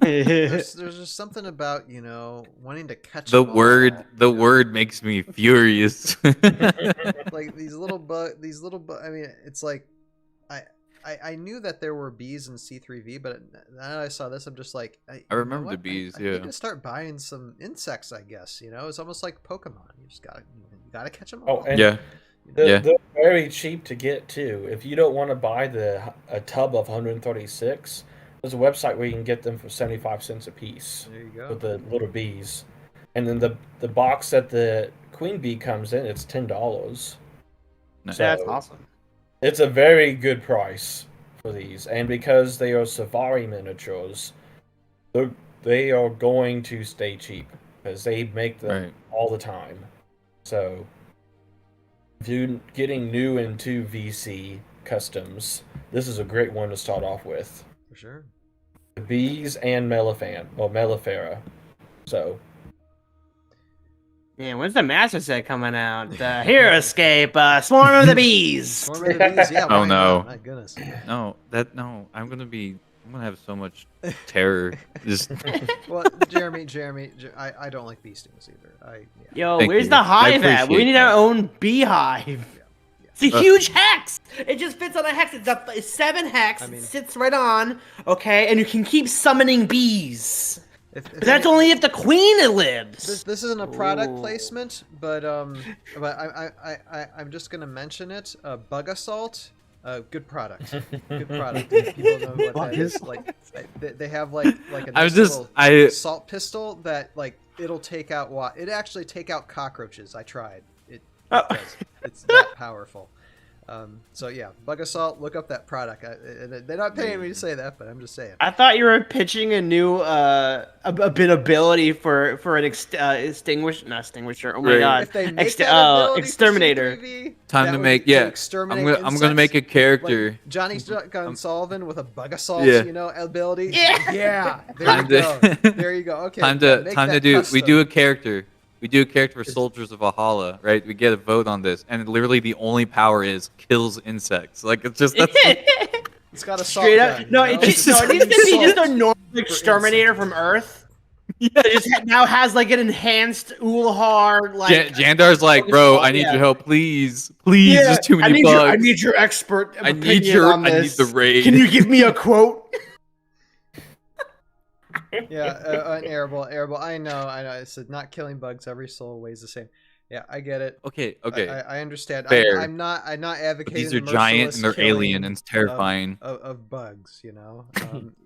Speaker 1: There's just something about wanting to catch
Speaker 4: The
Speaker 1: them all,
Speaker 4: word makes me furious.
Speaker 1: like these little bug. I mean, it's like I knew that there were bees in C3V, but now I saw this, I'm just like,
Speaker 4: I remember the bees.
Speaker 1: I need to start buying some insects. I guess it's almost like Pokemon. You just gotta catch them all.
Speaker 2: Oh, and
Speaker 4: Yeah.
Speaker 2: they're very cheap to get too. If you don't want to buy a tub of 136, there's a website where you can get them for 75 cents a piece.
Speaker 1: There you go.
Speaker 2: With the little bees, and then the box that the queen bee comes in, it's $10.
Speaker 4: Nice.
Speaker 3: That's awesome.
Speaker 2: It's a very good price for these, and because they are safari miniatures, they are going to stay cheap because they make them all the time. So, if you're getting new into VC customs, this is a great one to start off with.
Speaker 1: For sure.
Speaker 2: The bees and Mellifera. So.
Speaker 3: Yeah, when's the Master Set coming out? The Heroscape, Swarm of the Bees.
Speaker 1: Swarm of the bees, yeah.
Speaker 4: Oh,
Speaker 1: why
Speaker 4: no.
Speaker 1: not? My goodness.
Speaker 4: No, I'm gonna have so much terror. Just
Speaker 1: Well, Jeremy, I don't like bee stings either.
Speaker 3: Yo,
Speaker 4: Thank
Speaker 3: where's
Speaker 4: you.
Speaker 3: the
Speaker 4: I
Speaker 3: hive at? We
Speaker 4: appreciate
Speaker 3: need
Speaker 4: that.
Speaker 3: our own beehive. It's a huge hex. It just fits on a hex. It's 7 hex.
Speaker 1: I mean-
Speaker 3: It sits right on. Okay, and you can keep summoning bees. But that's only if the queen lives.
Speaker 1: This isn't a product
Speaker 3: Ooh.
Speaker 1: placement, but I'm just gonna mention it. Bug Assault, good product, good product. People know what that is. Like they have like a nice little assault pistol that like it'll take out it actually take out cockroaches. I tried. It does. It's that powerful. So yeah, Bug Assault. Look up that product. They're not paying me to say that, but I'm just saying.
Speaker 3: I thought you were pitching a new ability for an extinguisher. Oh my god!
Speaker 1: If they make that ability
Speaker 3: exterminator.
Speaker 1: for C3V,
Speaker 4: Time to make
Speaker 1: exterminate
Speaker 4: I'm gonna make a character.
Speaker 1: like Johnny Sullivan with a Bug Assault, ability.
Speaker 3: Yeah.
Speaker 1: There you go. There you go. Okay.
Speaker 4: Time to do.
Speaker 1: Custom.
Speaker 4: We do a character. We do a character for Soldiers of Valhalla, right? We get a vote on this, and literally the only power is kills insects. Like it's just that's.
Speaker 1: It's got a salt
Speaker 3: Straight
Speaker 1: gun,
Speaker 3: up. No,
Speaker 1: you know?
Speaker 3: it needs to be just a normal exterminator from Earth.
Speaker 4: Yeah.
Speaker 3: It just now has like an enhanced Ulhar like.
Speaker 4: Jandar's like, bro, I need your help, please. There's too many bugs.
Speaker 3: I need your expert opinion on this.
Speaker 4: I need the raid.
Speaker 3: Can you give me a quote?
Speaker 1: Yeah, an arable. I know. I said not killing bugs. Every soul weighs the same. Yeah, I get it.
Speaker 4: Okay.
Speaker 1: I understand.
Speaker 4: Fair.
Speaker 1: I'm not advocating.
Speaker 4: But these are
Speaker 1: the
Speaker 4: giant and they're
Speaker 1: merciless
Speaker 4: alien and it's terrifying.
Speaker 1: of bugs. You know,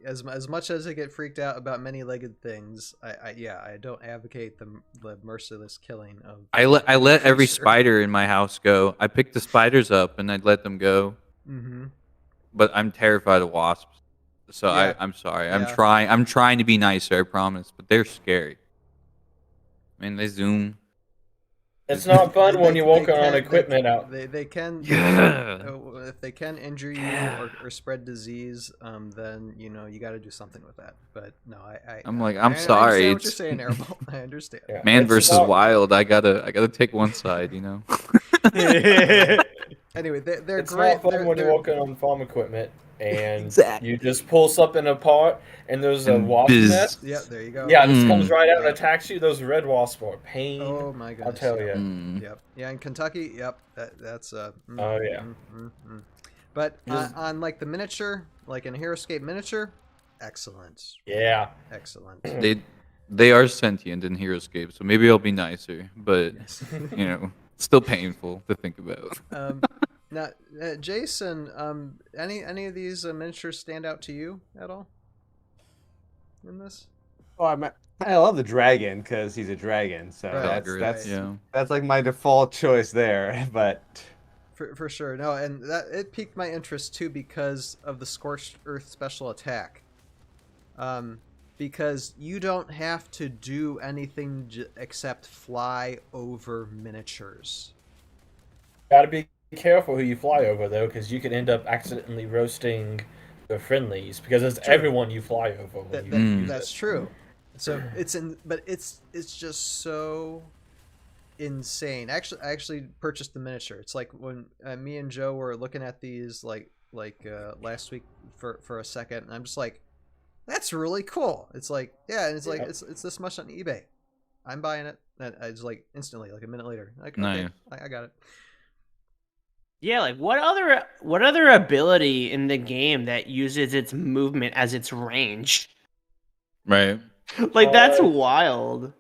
Speaker 1: as much as I get freaked out about many-legged things, I don't advocate the merciless killing of.
Speaker 4: I let every spider in my house go. I picked the spiders up and I'd let them go.
Speaker 1: Mm-hmm.
Speaker 4: But I'm terrified of wasps. So
Speaker 1: Yeah.
Speaker 4: I'm sorry.
Speaker 1: Yeah.
Speaker 4: I'm trying to be nicer, I promise. But they're scary. I mean, they zoom.
Speaker 2: It's not fun when you're walking on equipment out.
Speaker 1: They can.
Speaker 4: Yeah.
Speaker 1: If they can injure you or spread disease, then you got to do something with that. But no,
Speaker 4: I'm sorry.
Speaker 1: I understand what you're saying, Errol. I understand.
Speaker 2: Yeah.
Speaker 4: Man
Speaker 2: It's
Speaker 4: versus
Speaker 2: not-
Speaker 4: wild. I gotta take one side, you know.
Speaker 1: Anyway, they're
Speaker 2: It's
Speaker 1: great.
Speaker 2: not fun when
Speaker 1: They're-
Speaker 2: you're walking on farm equipment and
Speaker 4: Exactly.
Speaker 2: you just pull something apart and there's a
Speaker 4: And
Speaker 2: wasp
Speaker 4: bizz.
Speaker 2: nest.
Speaker 1: Yeah, there you go.
Speaker 2: Yeah, it just
Speaker 4: Mm.
Speaker 2: comes right out and attacks you. Those red wasps are a pain.
Speaker 1: Oh my goodness.
Speaker 2: I'll tell
Speaker 1: yeah.
Speaker 2: you.
Speaker 4: Mm.
Speaker 1: Yep. Yeah, in Kentucky. Yep. That's
Speaker 2: Oh, yeah.
Speaker 1: But on like the miniature, like in Heroscape miniature, excellent.
Speaker 2: Yeah.
Speaker 1: Excellent.
Speaker 4: They are sentient in Heroscape, so maybe I'll be nicer. But
Speaker 1: Yes.
Speaker 4: still painful to think about.
Speaker 1: Now, Jason, any of these miniatures stand out to you at all in this?
Speaker 5: Oh, I love the dragon because he's a dragon. So
Speaker 1: Right,
Speaker 5: that's
Speaker 4: yeah.
Speaker 5: that's like my default choice there. But
Speaker 1: For sure. No, and that it piqued my interest too because of the Scorched Earth special attack. Because you don't have to do anything except fly over miniatures.
Speaker 2: Gotta be careful who you fly over, though, because you could end up accidentally roasting the friendlies because it's everyone you fly over. When you
Speaker 1: That's true. So but it's just so insane. Actually, I actually purchased the miniature. It's like when me and Joe were looking at these like last week for a second, and I'm just like, that's really cool. It's like, yeah, and it's like it's this much on eBay. I'm buying it. And I just like instantly, like a minute later. Like,
Speaker 4: Nice.
Speaker 1: okay, I got it.
Speaker 3: Yeah, like what other ability in the game that uses its movement as its range?
Speaker 4: Right.
Speaker 3: Like that's wild.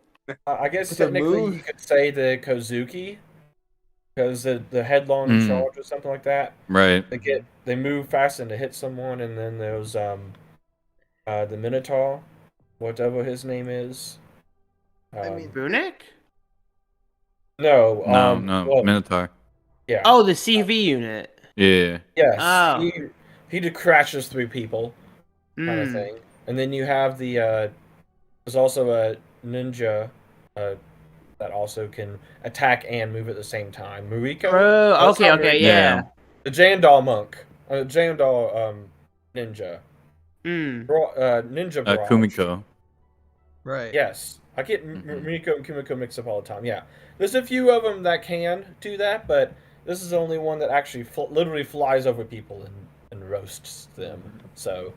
Speaker 2: I guess
Speaker 5: With the
Speaker 2: technically
Speaker 5: move-
Speaker 2: you could say the Kozuki, because the headlong charge or something like that.
Speaker 4: Right.
Speaker 2: They move fast and to hit someone, and then there's the Minotaur, whatever his name is.
Speaker 1: I mean,
Speaker 3: Runic?
Speaker 2: No,
Speaker 4: No,
Speaker 2: well,
Speaker 4: Minotaur.
Speaker 2: yeah.
Speaker 3: Oh, the CV unit.
Speaker 4: Yeah.
Speaker 2: Yes.
Speaker 3: Oh.
Speaker 2: He just crashes through people, kind of
Speaker 3: Mm.
Speaker 2: thing. And then you have the there's also a ninja that also can attack and move at the same time. Muriko.
Speaker 3: Oh,
Speaker 2: That's not
Speaker 3: okay,
Speaker 2: Muriko.
Speaker 3: yeah.
Speaker 2: The Jandal monk. Jandal ninja.
Speaker 3: Mm.
Speaker 2: Ninja barrage.
Speaker 4: Kumiko.
Speaker 1: right.
Speaker 2: Yes. I get
Speaker 4: Mhm.
Speaker 2: Muriko and Kumiko mixed up all the time. Yeah. There's a few of them that can do that, but this is the only one that actually literally flies over people and roasts them. So.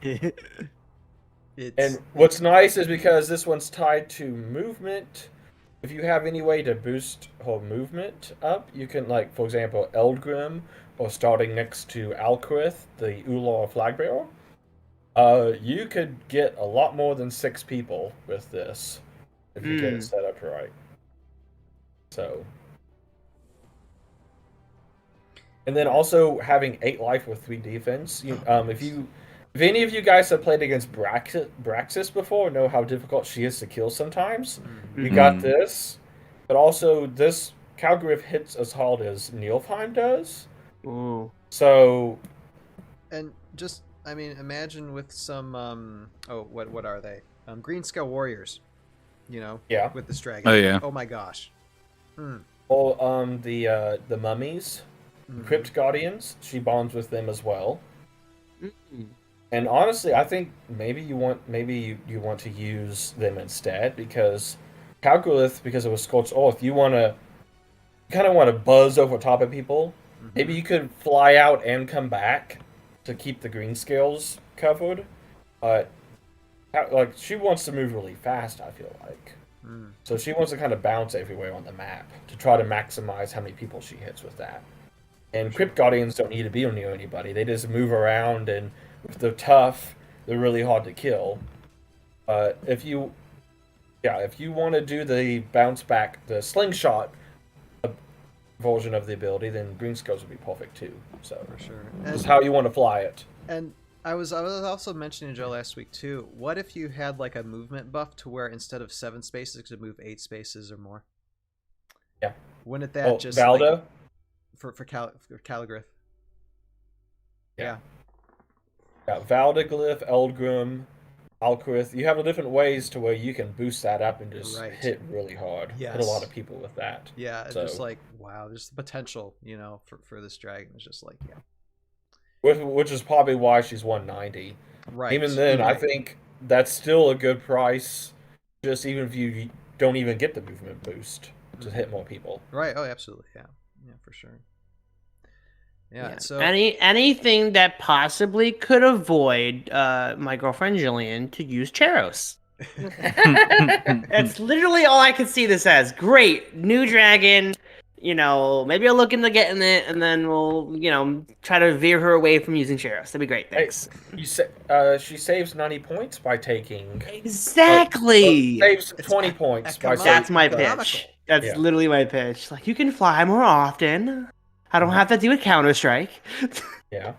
Speaker 2: And what's nice is because this one's tied to movement. If you have any way to boost whole movement up, you can, like, for example, Eldgrim, or starting next to Alquith, the Ular flag bearer. You could get a lot more than 6 people with this if you get it set up right. So, and then also having 8 life with 3 defense. If any of you guys have played against Braxis before, know how difficult she is to kill sometimes. You got this, but also this Calgriff hits as hard as Nilfheim does.
Speaker 3: Ooh.
Speaker 2: So,
Speaker 1: and just imagine with some what are they? Green Scale Warriors,
Speaker 2: yeah,
Speaker 1: with this dragon.
Speaker 4: Oh yeah.
Speaker 1: Oh my gosh.
Speaker 2: Well, the mummies, Crypt Guardians, she bonds with them as well. And honestly, I think maybe you want to use them instead, because Calculith, because it was Scorched Earth, you kind of want to buzz over top of people. Maybe you could fly out and come back to keep the green scales covered. But like, she wants to move really fast, I feel like. So she wants to kind of bounce everywhere on the map to try to maximize how many people she hits with that. And Crypt Guardians don't need to be near anybody. They just move around, and if they're tough, they're really hard to kill. If you want to do the bounce back, the slingshot version of the ability, then green scales would be perfect too. So
Speaker 1: For sure.
Speaker 2: Just how you want to fly it.
Speaker 1: And I was also mentioning to Joe last week too. What if you had like a movement buff to where instead of 7 spaces, it could move 8 spaces or more?
Speaker 2: Yeah.
Speaker 1: Wouldn't that just
Speaker 2: Valda?
Speaker 1: Like, for Caligriff? Yeah.
Speaker 2: Yeah, Valdeglyph, Eldgrim, Alquith. You have different ways to where you can boost that up and just hit really hard.
Speaker 1: Yes.
Speaker 2: Hit a lot of people with that.
Speaker 1: Yeah, it's just like, wow, there's the potential, for this dragon. It's just like, yeah.
Speaker 2: Which is probably why she's 190.
Speaker 1: Right.
Speaker 2: Even then, I think that's still a good price, just even if you don't even get the movement boost to hit more people.
Speaker 1: Right. Oh, absolutely. Yeah. Yeah, for sure. Yeah. So
Speaker 3: anything that possibly could avoid my girlfriend Jillian to use Cheros. That's literally all I could see this as. Great new dragon. Maybe I'll look into getting it, and then we'll, try to veer her away from using Cheros. That'd be great. Thanks.
Speaker 2: She saves 90 points by taking.
Speaker 3: Exactly.
Speaker 2: Saves 20 points by saving.
Speaker 3: That's my pitch. That's literally my pitch. Like, you can fly more often. I don't have to do a Counter-Strike.
Speaker 2: Yeah.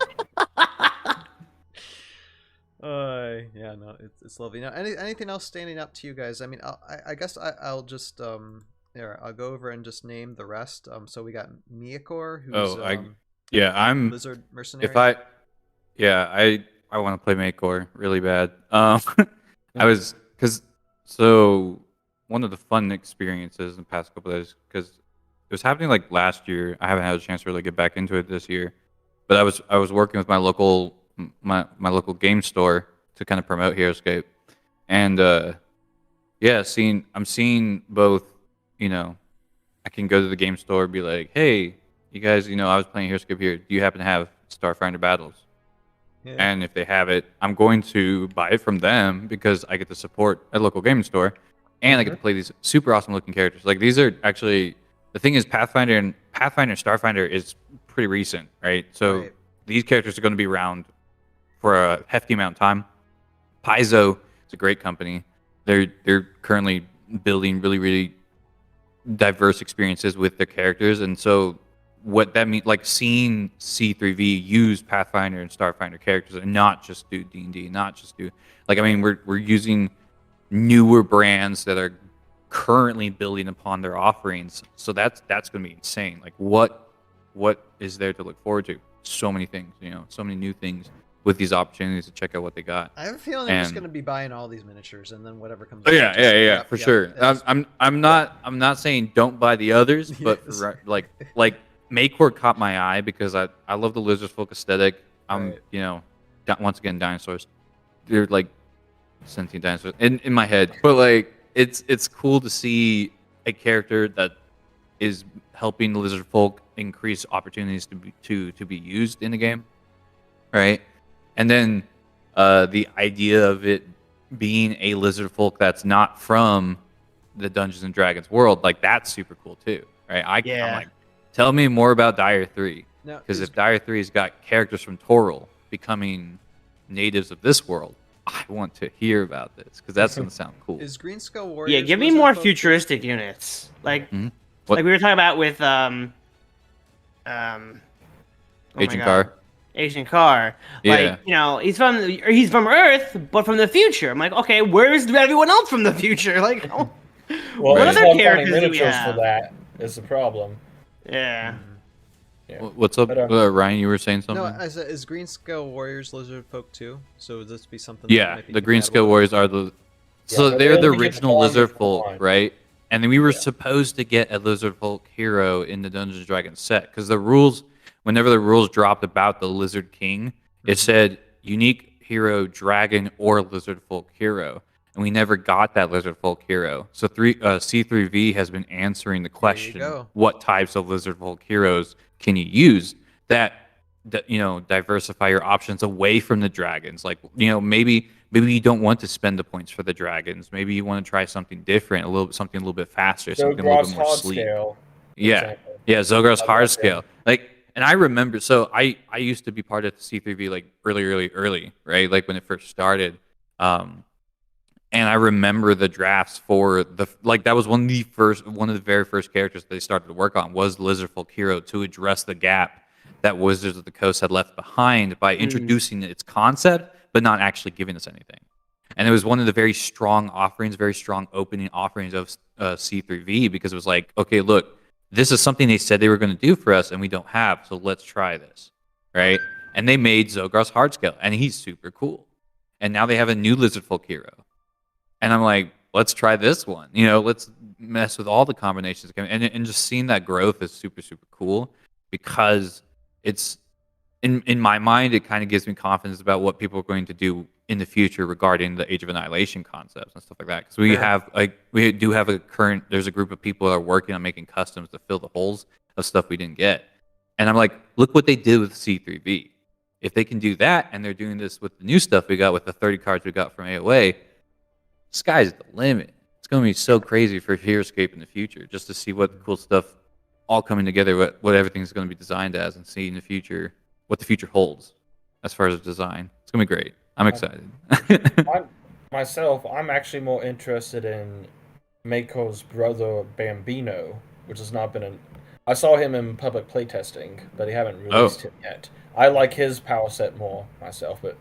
Speaker 1: Yeah, no, it's lovely. Now, anything else standing up to you guys? I mean, I guess I'll just I'll go over and just name the rest. So we got Miakor, who's
Speaker 4: I'm
Speaker 1: Lizard Mercenary.
Speaker 4: I want to play Makor really bad. One of the fun experiences in the past couple of days, because it was happening like last year. I haven't had a chance to really get back into it this year, but I was working with my local game store to kind of promote Heroscape, and I'm seeing both. I can go to the game store and be like, hey, you guys, I was playing Heroscape here. Do you happen to have Starfinder Battles? Yeah. And if they have it, I'm going to buy it from them because I get to support a local gaming store, and I get to play these super awesome looking characters. Like, these are actually, the thing is, Pathfinder and Starfinder is pretty recent, right? So these characters are going to be around for a hefty amount of time. Paizo is a great company. They're currently building really, really diverse experiences with their characters, and so what that means, like, seeing C3V use Pathfinder and Starfinder characters and not just do D&D, not just do, like, I mean, we're using newer brands that are currently building upon their offerings, so that's going to be insane. Like, what is there to look forward to? So many things, so many new things with these opportunities to check out what they got.
Speaker 1: I have a feeling I'm just going to be buying all these miniatures, and then whatever comes.
Speaker 4: Yeah, for sure. I'm not saying don't buy the others, but like Makor caught my eye because I love the lizard folk aesthetic. Once again, dinosaurs. They're like sentient dinosaurs in my head, but like it's cool to see a character that is helping the lizard folk increase opportunities to be used in the game, right? And then the idea of it being a lizard folk that's not from the Dungeons and Dragons world, like, that's super cool too, right? I'm like, tell me more about Dire 3, because if Dire 3's got characters from Toril becoming natives of this world, I want to hear about this because that's gonna sound cool.
Speaker 1: Is Green Skull Warriors?
Speaker 3: Yeah, give me
Speaker 1: Lizard
Speaker 3: more
Speaker 1: folk?
Speaker 3: futuristic units. Like
Speaker 4: Mhm. What?
Speaker 3: like we were talking about with oh my
Speaker 4: Agent
Speaker 3: God.
Speaker 4: Carr.
Speaker 3: Asian Car.
Speaker 4: Yeah.
Speaker 3: Like, you know, he's from Earth, but from the future. I'm like, okay, where's everyone else from the future? Like,
Speaker 2: Well,
Speaker 3: what
Speaker 4: Right.
Speaker 2: there's
Speaker 3: other
Speaker 2: not finding
Speaker 3: characters do we
Speaker 2: miniatures
Speaker 3: have?
Speaker 2: for that is the problem.
Speaker 3: Yeah.
Speaker 2: Yeah.
Speaker 4: What's up,
Speaker 2: But,
Speaker 4: Ryan? You were saying something?
Speaker 1: No, I said, is Green Skull Warriors lizard folk too? So would this be something? that
Speaker 4: Yeah,
Speaker 1: might be
Speaker 4: the Green
Speaker 1: compatible
Speaker 4: Skull
Speaker 1: with?
Speaker 4: Warriors are the. So
Speaker 2: but
Speaker 4: they're
Speaker 2: they
Speaker 4: the
Speaker 2: only get
Speaker 4: original
Speaker 2: one
Speaker 4: lizard
Speaker 2: from
Speaker 4: folk,
Speaker 2: one.
Speaker 4: right? And then we were
Speaker 2: Yeah.
Speaker 4: supposed to get a lizard folk hero in the Dungeons and Dragons set because the rules, whenever the rules dropped about the Lizard King, it said unique hero, dragon, or lizard folk hero, and we never got that lizard folk hero. So C3V has been answering the question:
Speaker 1: go.
Speaker 4: what types of lizard folk heroes can you use that diversify your options away from the dragons? Like, maybe you don't want to spend the points for the dragons. Maybe you want to try something different, something a little bit faster,
Speaker 2: So
Speaker 4: something a little bit more
Speaker 2: hard
Speaker 4: sleek.
Speaker 2: scale. for
Speaker 4: Yeah,
Speaker 2: example.
Speaker 4: yeah, Zogros
Speaker 2: I
Speaker 4: hard
Speaker 2: love
Speaker 4: scale. Like, and I remember, so I used to be part of the C3V like early, right? Like when it first started. And I remember the drafts for that was one of the very first characters they started to work on was Lizardfolk Hero to address the gap that Wizards of the Coast had left behind by introducing its concept, but not actually giving us anything. And it was one of the very strong offerings, very strong opening offerings of C3V because it was like, okay, look, this is something they said they were going to do for us and we don't have, so let's try this, right? And they made Zogros Hardscale, and he's super cool. And now they have a new Lizardfolk hero. And I'm like, let's try this one. Let's mess with all the combinations. And just seeing that growth is super, super cool because it's, in my mind, it kind of gives me confidence about what people are going to do in the future regarding the Age of Annihilation concepts and stuff like that. Because there's a group of people that are working on making customs to fill the holes of stuff we didn't get. And I'm like, look what they did with C3V. If they can do that, and they're doing this with the new stuff we got with the 30 cards we got from AOA, sky's the limit. It's going to be so crazy for Heroscape in the future, just to see what cool stuff all coming together, what everything's going to be designed as, and see in the future what the future holds as far as design. It's going to be great. I'm excited.
Speaker 2: I'm actually more interested in Mako's brother Bambino, which has not been I saw him in public playtesting, but he haven't released him yet. I like his power set more myself, but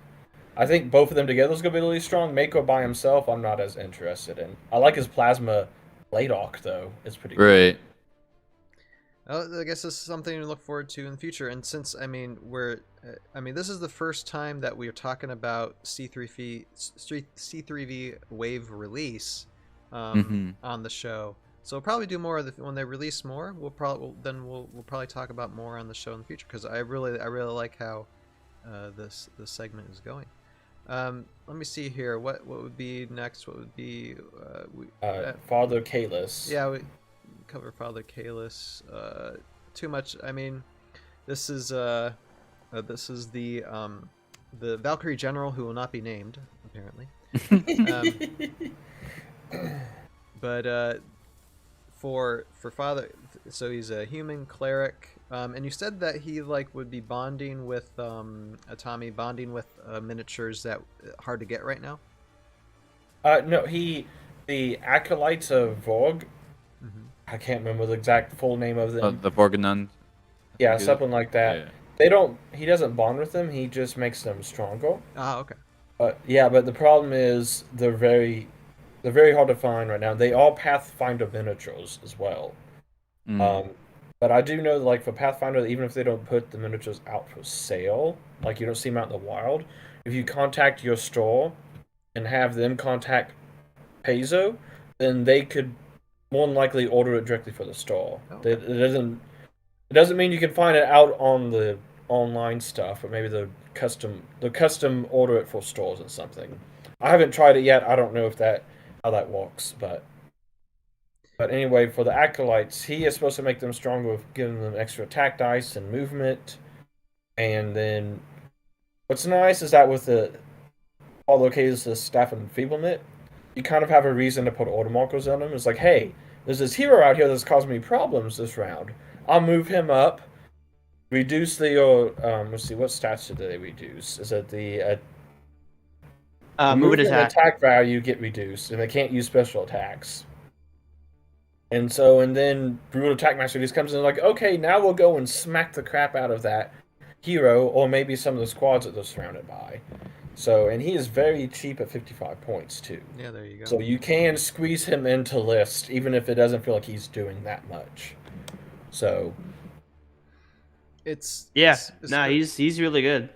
Speaker 2: I think both of them together is going to be really strong. Mako by himself, I'm not as interested in. I like his plasma Ladok, though. It's pretty good.
Speaker 4: Right.
Speaker 1: I guess this is something to look forward to in the future. And since, this is the first time that we are talking about C3V wave release on the show. So we'll probably do more of when they release more. We'll probably talk about more on the show in the future because I really like how this segment is going. Let me see here. What would be next? What would be
Speaker 2: Father Kalis?
Speaker 1: Yeah, we cover Father Kalis. Too much. This is the Valkyrie General who will not be named apparently. But for Father, so he's a human cleric. And you said that he would be bonding with Tommy, bonding with miniatures that hard to get right now.
Speaker 2: No, the acolytes of Vorg. I can't remember the exact full name of them.
Speaker 4: The Vorganund.
Speaker 2: Yeah, something like that.
Speaker 4: Yeah.
Speaker 2: He doesn't bond with them. He just makes them stronger.
Speaker 1: Ah, okay.
Speaker 2: But the problem is they're very hard to find right now. They are Pathfinder miniatures as well. But I do know, for Pathfinder, even if they don't put the miniatures out for sale, you don't see them out in the wild, if you contact your store and have them contact Paizo, then they could more than likely order it directly for the store. Okay. It doesn't mean you can find it out on the online stuff, but maybe the custom order it for stores or something. I haven't tried it yet. I don't know how that works, but anyway, for the acolytes, he is supposed to make them stronger with giving them extra attack dice and movement. And then what's nice is that with the staff and enfeeblement, you kind of have a reason to put order markers on them. It's like, hey, there's this hero out here that's causing me problems this round. I'll move him up, reduce let's see, what stats did they reduce? Is it the
Speaker 3: Move and
Speaker 2: and
Speaker 3: attack.
Speaker 2: value get reduced, and they can't use special attacks. And then Brutal Attack Master just comes in like, okay, now we'll go and smack the crap out of that hero, or maybe some of the squads that they're surrounded by. So, and he is very cheap at 55 points too.
Speaker 1: Yeah, there you go.
Speaker 2: So you can squeeze him into list, even if it doesn't feel like he's doing that much. So
Speaker 1: it's
Speaker 3: great. He's really good.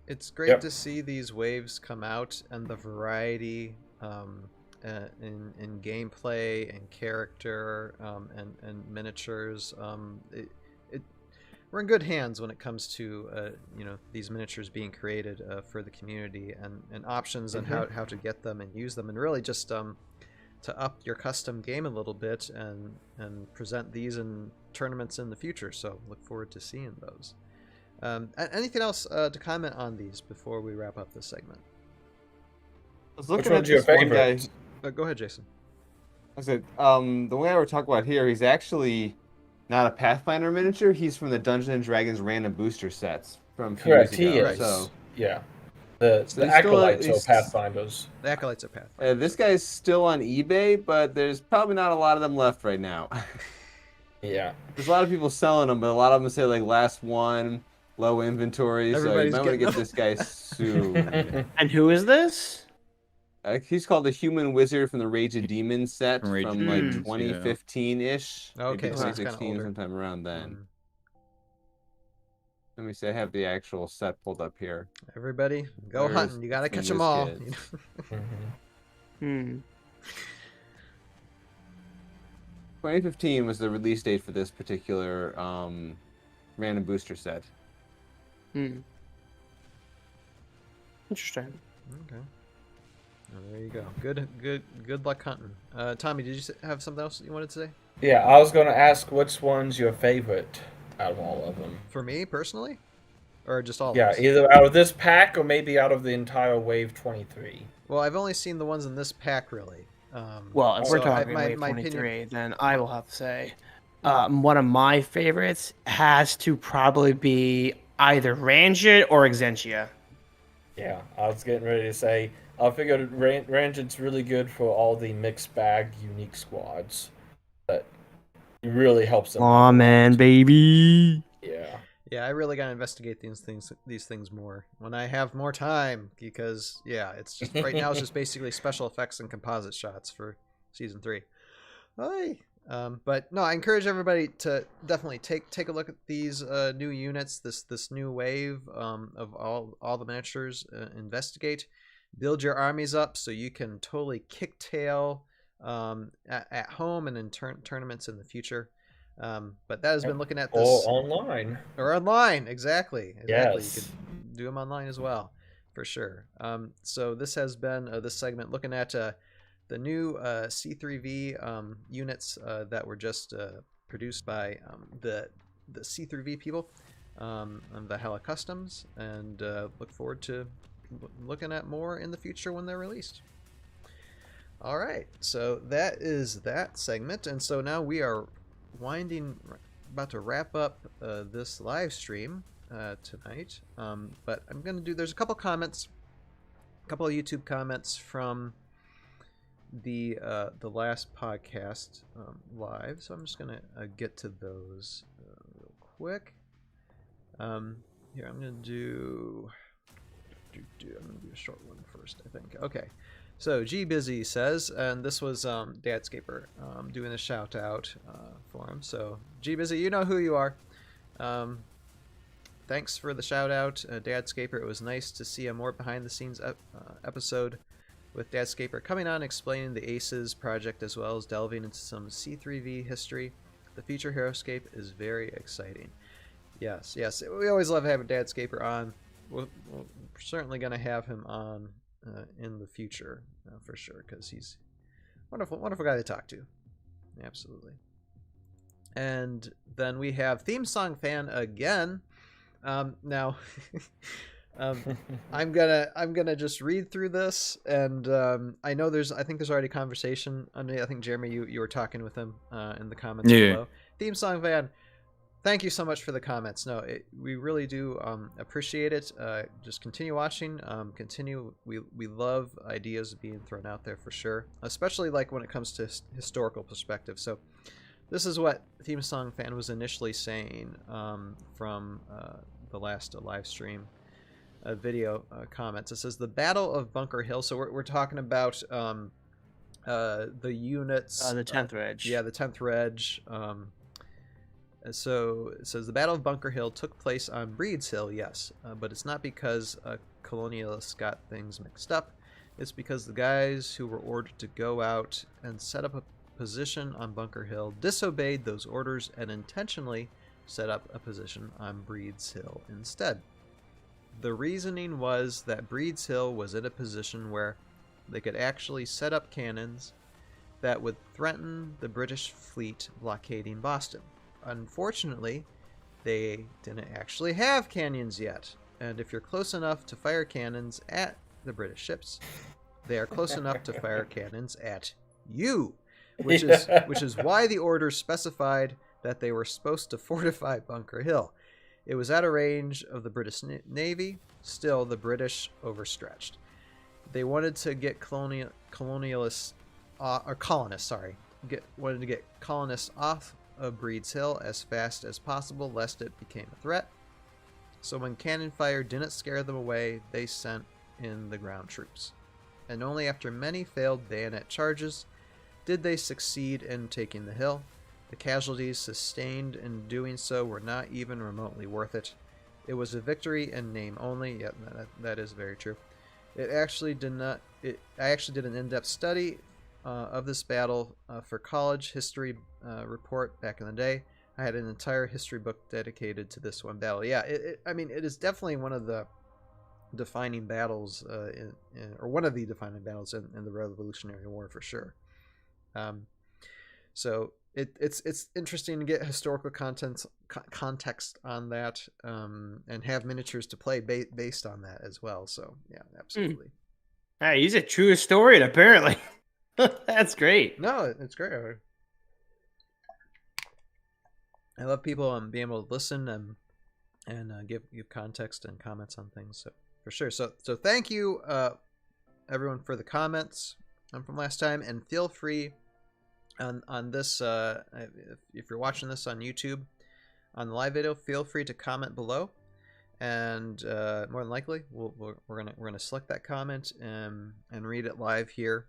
Speaker 1: It's great to see these waves come out and the variety in gameplay and character and miniatures. We're in good hands when it comes to these miniatures being created for the community and options and how to get them and use them, and really just to up your custom game a little bit and present these in tournaments in the future. So look forward to seeing those. Anything else to comment on these before we wrap up this segment?
Speaker 5: I was looking
Speaker 2: Which
Speaker 5: at
Speaker 2: one's your
Speaker 5: this one
Speaker 2: favorite?
Speaker 5: guy.
Speaker 1: Go ahead, Jason.
Speaker 5: I said, the one we're talking about here, he's actually not a Pathfinder miniature. He's from the Dungeons and Dragons random booster sets from a few
Speaker 2: Correct,
Speaker 5: years
Speaker 2: he
Speaker 5: ago.
Speaker 2: is.
Speaker 5: So
Speaker 2: Yeah. The
Speaker 5: he's
Speaker 2: Acolytes
Speaker 5: still-
Speaker 2: are Pathfinders.
Speaker 1: The Acolytes are Pathfinder.
Speaker 5: this guy's still on eBay, but there's probably not a lot of them left right now.
Speaker 2: Yeah.
Speaker 5: There's a lot of people selling them, but a lot of them say like last one, low inventory.
Speaker 1: Everybody's
Speaker 5: so you might want to
Speaker 1: getting
Speaker 5: get this guy soon.
Speaker 3: And who is this?
Speaker 5: He's called the Human Wizard from the Rage of Demons set
Speaker 4: From Rage
Speaker 5: from
Speaker 4: of
Speaker 5: like
Speaker 4: Demons, yeah.
Speaker 5: 2015-ish.
Speaker 1: Okay,
Speaker 5: maybe
Speaker 1: so it's kinda
Speaker 5: 2016,
Speaker 1: older.
Speaker 5: sometime around then.
Speaker 1: Mm.
Speaker 5: Let me see. I have the actual set pulled up here.
Speaker 1: Everybody, go
Speaker 5: Where's
Speaker 1: hunting. You gotta
Speaker 5: some
Speaker 1: catch them
Speaker 5: whiz
Speaker 1: all.
Speaker 5: kids?
Speaker 3: Hmm.
Speaker 5: 2015 was the release date for this particular random booster set.
Speaker 3: Hmm. Interesting.
Speaker 1: Okay. Oh, there you go. Good luck hunting. Tommy, did you have something else you wanted to say?
Speaker 2: Yeah, I was going to ask which one's your favorite out of all of them.
Speaker 1: For me personally, or just all?
Speaker 2: Yeah,
Speaker 1: of us?
Speaker 2: either out of this pack or maybe out of the entire Wave 23.
Speaker 1: Well, I've only seen the ones in this pack, really.
Speaker 3: Well, if
Speaker 1: so
Speaker 3: we're talking
Speaker 1: my
Speaker 3: Wave
Speaker 1: opinion-
Speaker 3: 23, then I will have to say one of my favorites has to probably be either Ranjit or Exentia.
Speaker 2: Yeah, I was getting ready to say, I figured Ranjit's really good for all the mixed bag unique squads, but it really helps them.
Speaker 3: Aw, man, baby.
Speaker 2: Yeah.
Speaker 1: Yeah, I really gotta investigate these things more when I have more time, because it's just right now it's just basically special effects and composite shots for season 3. Hi. But no, I encourage everybody to definitely take a look at these new units, this new wave of all the miniatures. Investigate, build your armies up so you can totally kick tail at home and in tournaments in the future. But that has been looking at this
Speaker 2: Or online.
Speaker 1: or online. Exactly.
Speaker 2: Yes.
Speaker 1: You could do them online as well, for sure. So this has been this segment looking at the new C3V units that were just produced by the C3V people on the Hella Customs, and look forward to looking at more in the future when they're released. All right, so that is that segment, and so now we are about to wrap up this live stream tonight. But I'm gonna there's a couple of YouTube comments from the last podcast live, so I'm just gonna get to those real quick. Here I'm gonna do a short one first, I think. Okay, so G Busy says, and this was Dadscaper doing a shout out for him. So G Busy, you know who you are. Thanks for the shout out, Dadscaper. It was nice to see a more behind the scenes episode with Dadscaper coming on, explaining the ACES project as well as delving into some C3V history. The future Heroscape is very exciting. Yes, we always love having Dadscaper on. We're certainly going to have him on in the future for sure, because he's wonderful guy to talk to. Absolutely. And then we have Theme Song Fan again. Now I'm gonna just read through this, and I know I think there's already conversation. I think Jeremy, you were talking with him in the comments below. Theme Song Fan, thank you so much for the comments. No, we really do appreciate it. Just continue watching. Continue. We love ideas being thrown out there for sure, especially like when it comes to historical perspective. So this is what Theme Song Fan was initially saying from the last live stream video comments. It says the Battle of Bunker Hill. So we're talking about the units.
Speaker 3: The 10th Reg.
Speaker 1: Yeah, the 10th Reg. So it says the Battle of Bunker Hill took place on Breed's Hill, yes, but it's not because colonialists got things mixed up. It's because the guys who were ordered to go out and set up a position on Bunker Hill disobeyed those orders and intentionally set up a position on Breed's Hill instead. The reasoning was that Breed's Hill was in a position where they could actually set up cannons that would threaten the British fleet blockading Boston. Unfortunately, they didn't actually have cannons yet, and if you're close enough to fire cannons at the British ships, they are close enough to fire cannons at you, which is why the orders specified that they were supposed to fortify Bunker Hill. It was out of range of the British Navy. Still, the British overstretched. They wanted to get colonists off of Breed's Hill as fast as possible, lest it became a threat. So when cannon fire didn't scare them away, they sent in the ground troops. And only after many failed bayonet charges did they succeed in taking the hill. The casualties sustained in doing so were not even remotely worth it. It was a victory in name only. Yep, that is very true. I actually did an in-depth study of this battle for college history report back in the day. I had an entire history book dedicated to this one battle. Yeah, it is definitely one of the defining battles, or one of the defining battles in the Revolutionary War for sure. So it's interesting to get historical context on that, and have miniatures to play based on that as well. So yeah, absolutely.
Speaker 3: Hey, he's a true historian apparently. That's great.
Speaker 1: No, it's great. I love people being able to listen and give context and comments on things. So for sure. So thank you everyone for the comments from last time, and feel free on this if you're watching this on YouTube on the live video, feel free to comment below, and more than likely we're gonna select that comment and read it live here,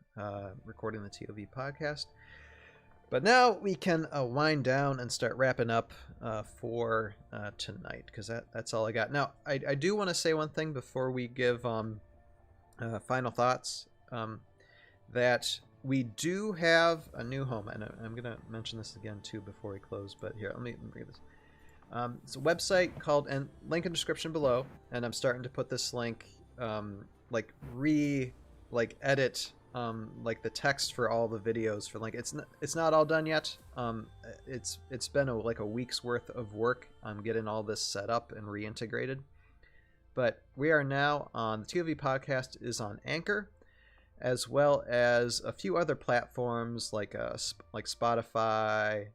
Speaker 1: recording the ToV podcast. But now we can wind down and start wrapping up for tonight, because that's all I got. Now I do want to say one thing before we give final thoughts, that we do have a new home, and I'm gonna mention this again too before we close. But here, let me read this. It's a website called, and link in description below, and I'm starting to put this link edit like the text for all the videos for it's not all done yet. It's been a week's worth of work on getting all this set up and reintegrated. But we are now on the ToV podcast is on Anchor, as well as a few other platforms like Spotify.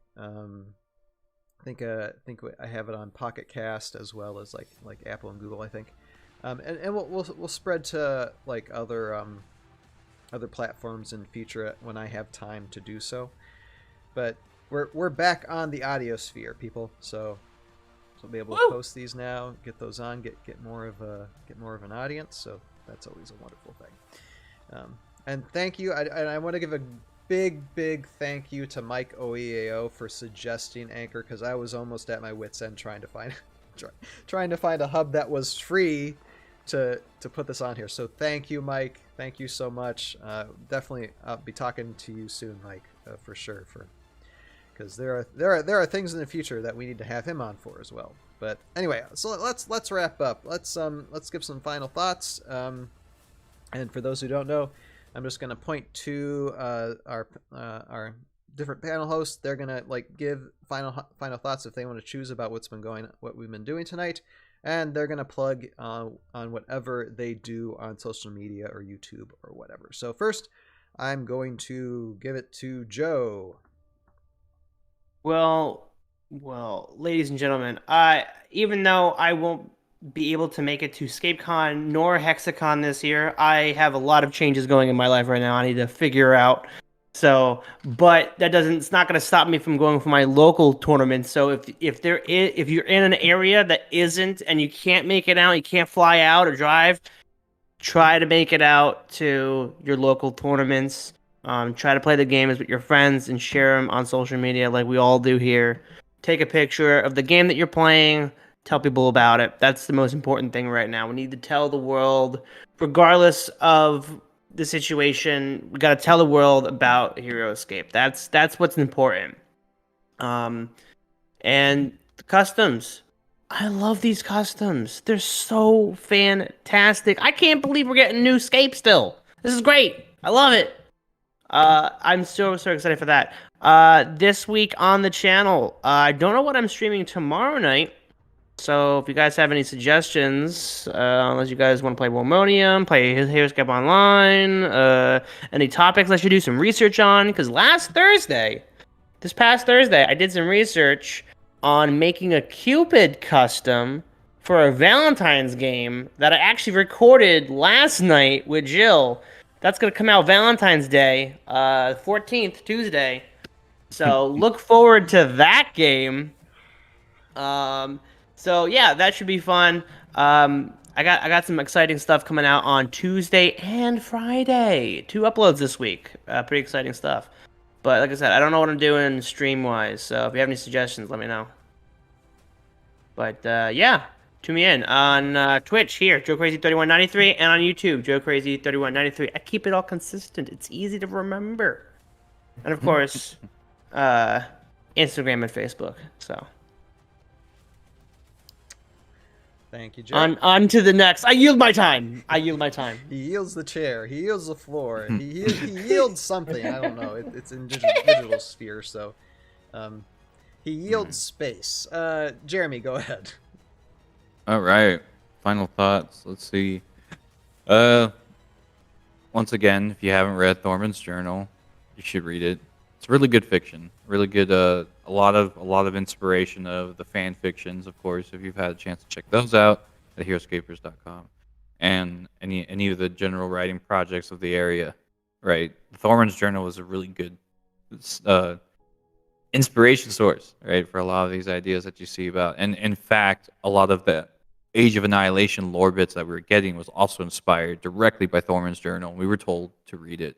Speaker 1: I think I have it on Pocket Cast, as well as like Apple and Google, I think. And we'll spread to like other platforms in future when I have time to do so. But we're back on the audio sphere, people. So we'll be able to post these now, get those on, get more of an audience. So that's always a wonderful thing. And thank you. I want to give a big thank you to Mike OEAO for suggesting Anchor, because I was almost at my wit's end trying to find a hub that was free to put this on here. So thank you, Mike. Thank you so much. Definitely I'll be talking to you soon, Mike, for sure, because there are things in the future that we need to have him on for as well. But anyway, so let's wrap up. Let's give some final thoughts. And for those who don't know, I'm just going to point to our different panel hosts. They're going to give final thoughts if they want to choose about what we've been doing tonight, and they're going to plug on whatever they do on social media or YouTube or whatever. So first, I'm going to give it to Joe.
Speaker 3: Well, Well, ladies and gentlemen, even though I won't be able to make it to ScapeCon nor HexiCon this year, I have a lot of changes going in my life right now. I need to figure out. So, but that doesn't. It's not going to stop me from going for my local tournaments. So, if you're in an area that isn't and you can't make it out, you can't fly out or drive, try to make it out to your local tournaments. Try to play the games with your friends and share them on social media like we all do here. Take a picture of the game that you're playing. Tell people about it. That's the most important thing right now. We need to tell the world, regardless of the situation, we got to tell the world about Heroscape. That's what's important. And the customs. I love these customs. They're so fantastic. I can't believe we're getting new Scape still. This is great. I love it. I'm so excited for that. This week on the channel, I don't know what I'm streaming tomorrow night. So if you guys have any suggestions, unless you guys want to play Womonium, play Heroscape Online, any topics I should do some research on, because this past Thursday, I did some research on making a Cupid custom for a Valentine's game that I actually recorded last night with Jill. That's going to come out Valentine's Day, 14th, Tuesday. So look forward to that game. So yeah, that should be fun. I got some exciting stuff coming out on Tuesday and Friday. 2 uploads this week. Pretty exciting stuff. But like I said, I don't know what I'm doing stream-wise, so if you have any suggestions, let me know. But yeah, tune me in on Twitch here, JoeCrazy3193, and on YouTube, JoeCrazy3193. I keep it all consistent. It's easy to remember. And of course, Instagram and Facebook. So
Speaker 1: Thank you, Joe.
Speaker 3: on to the next. I yield my time.
Speaker 1: He yields the chair. He yields the floor. He yields something. I don't know. It's in digital sphere, so he yields space. Jeremy, go ahead.
Speaker 4: All right. Final thoughts. Let's see. Once again, if you haven't read Thormun's journal, you should read it. It's really good fiction. Really good. A lot of inspiration of the fan fictions, of course. If you've had a chance to check those out at heroscapers.com, and any of the general writing projects of the area, right? Thormun's journal was a really good inspiration source, right, for a lot of these ideas that you see about. And in fact, a lot of the Age of Annihilation lore bits that we were getting was also inspired directly by Thormun's journal. We were told to read it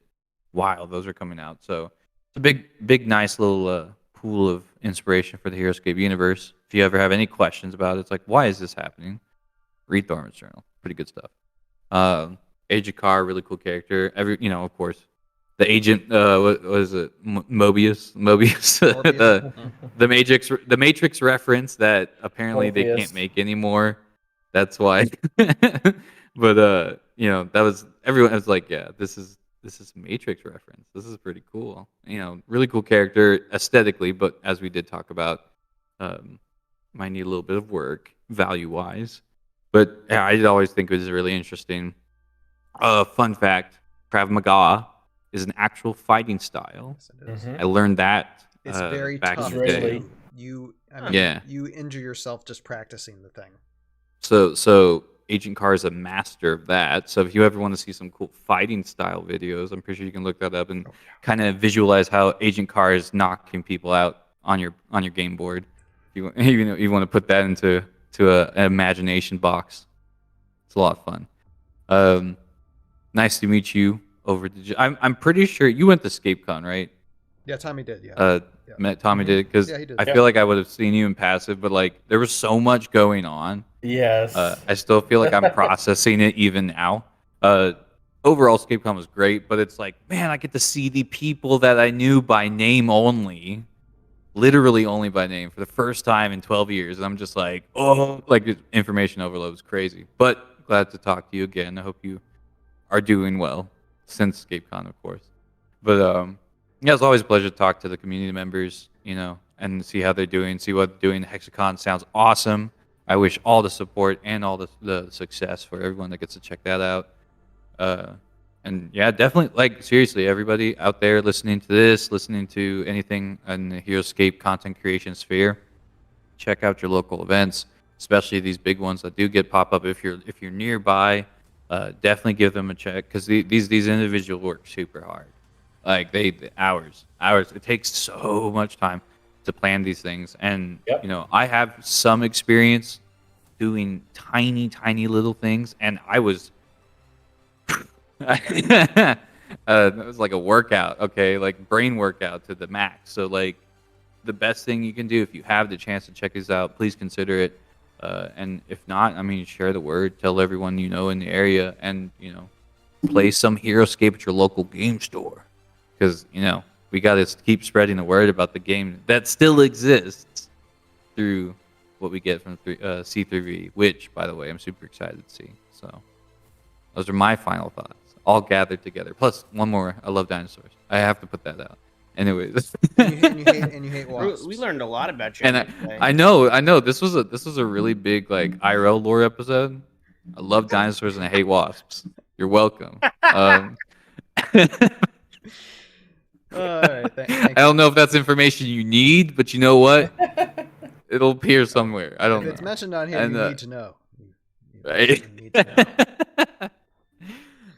Speaker 4: while those are coming out. So it's a big, nice little pool of inspiration for the Heroscape universe. If you ever have any questions about it, it's like, why is this happening? Read Thormun's journal. Pretty good stuff. Agent Carr, really cool character. Of course, the agent. What is it? Mobius. the Matrix reference that apparently they can't make anymore. That's why. But that was everyone was like, yeah, this is Matrix reference. This is pretty cool. Really cool character aesthetically, but as we did talk about, might need a little bit of work value-wise. But yeah, I did always think it was really interesting. Fun fact: Krav Maga is an actual fighting style.
Speaker 1: Yes, it is.
Speaker 2: Mhm.
Speaker 4: I learned that
Speaker 1: It's very
Speaker 4: back
Speaker 1: tough.
Speaker 4: in the day.
Speaker 2: Really?
Speaker 1: You injure yourself just practicing the thing.
Speaker 4: So Agent Carr is a master of that. So if you ever want to see some cool fighting style videos, I'm pretty sure you can look that up and kind of visualize how Agent Carr is knocking people out on your game board. You want to put that into an imagination box. It's a lot of fun. Nice to meet you over the. I'm pretty sure you went to ScapeCon, right?
Speaker 1: Yeah, Tommy did. Yeah.
Speaker 4: Met Tommy did, because
Speaker 1: Yeah, he did.
Speaker 4: I feel like I would have seen you in passive, but like there was so much going on.
Speaker 2: Yes.
Speaker 4: I still feel like I'm processing it even now. Overall, ScapeCon was great, but it's like, man, I get to see the people that I knew by name only, literally only by name, for the first time in 12 years. And I'm just like, oh, like information overload was crazy. But glad to talk to you again. I hope you are doing well since ScapeCon, of course. But yeah, it's always a pleasure to talk to the community members, and see how they're doing, see what they're doing. HexiCon sounds awesome. I wish all the support and all the success for everyone that gets to check that out. And yeah, definitely, like, seriously, everybody out there listening to this, listening to anything in the Heroscape content creation sphere, check out your local events, especially these big ones that do get pop up. If you're nearby, definitely give them a check, because these individuals work super hard. Like hours. It takes so much time to plan these things, and
Speaker 2: Yep.
Speaker 4: I have some experience doing tiny little things, and I was it was like a workout, okay, like brain workout to the max. So like the best thing you can do, if you have the chance to check these out, please consider it. And if not, I mean, share the word, tell everyone you know in the area, and play some Heroscape at your local game store, because we got to keep spreading the word about the game that still exists through what we get from C3V, which, by the way, I'm super excited to see. So those are my final thoughts, all gathered together. Plus, one more. I love dinosaurs. I have to put that out. Anyways,
Speaker 1: and you hate wasps.
Speaker 3: We learned a lot about you.
Speaker 4: and I know this was a really big like IRL lore episode. I love dinosaurs and I hate wasps. You're welcome.
Speaker 1: All right, thank
Speaker 4: I don't know if that's information you need, but you know what? It'll appear somewhere. I don't
Speaker 1: If
Speaker 4: know.
Speaker 1: it's mentioned on here,
Speaker 4: And,
Speaker 1: you need to know. You
Speaker 4: Right.
Speaker 1: need to know.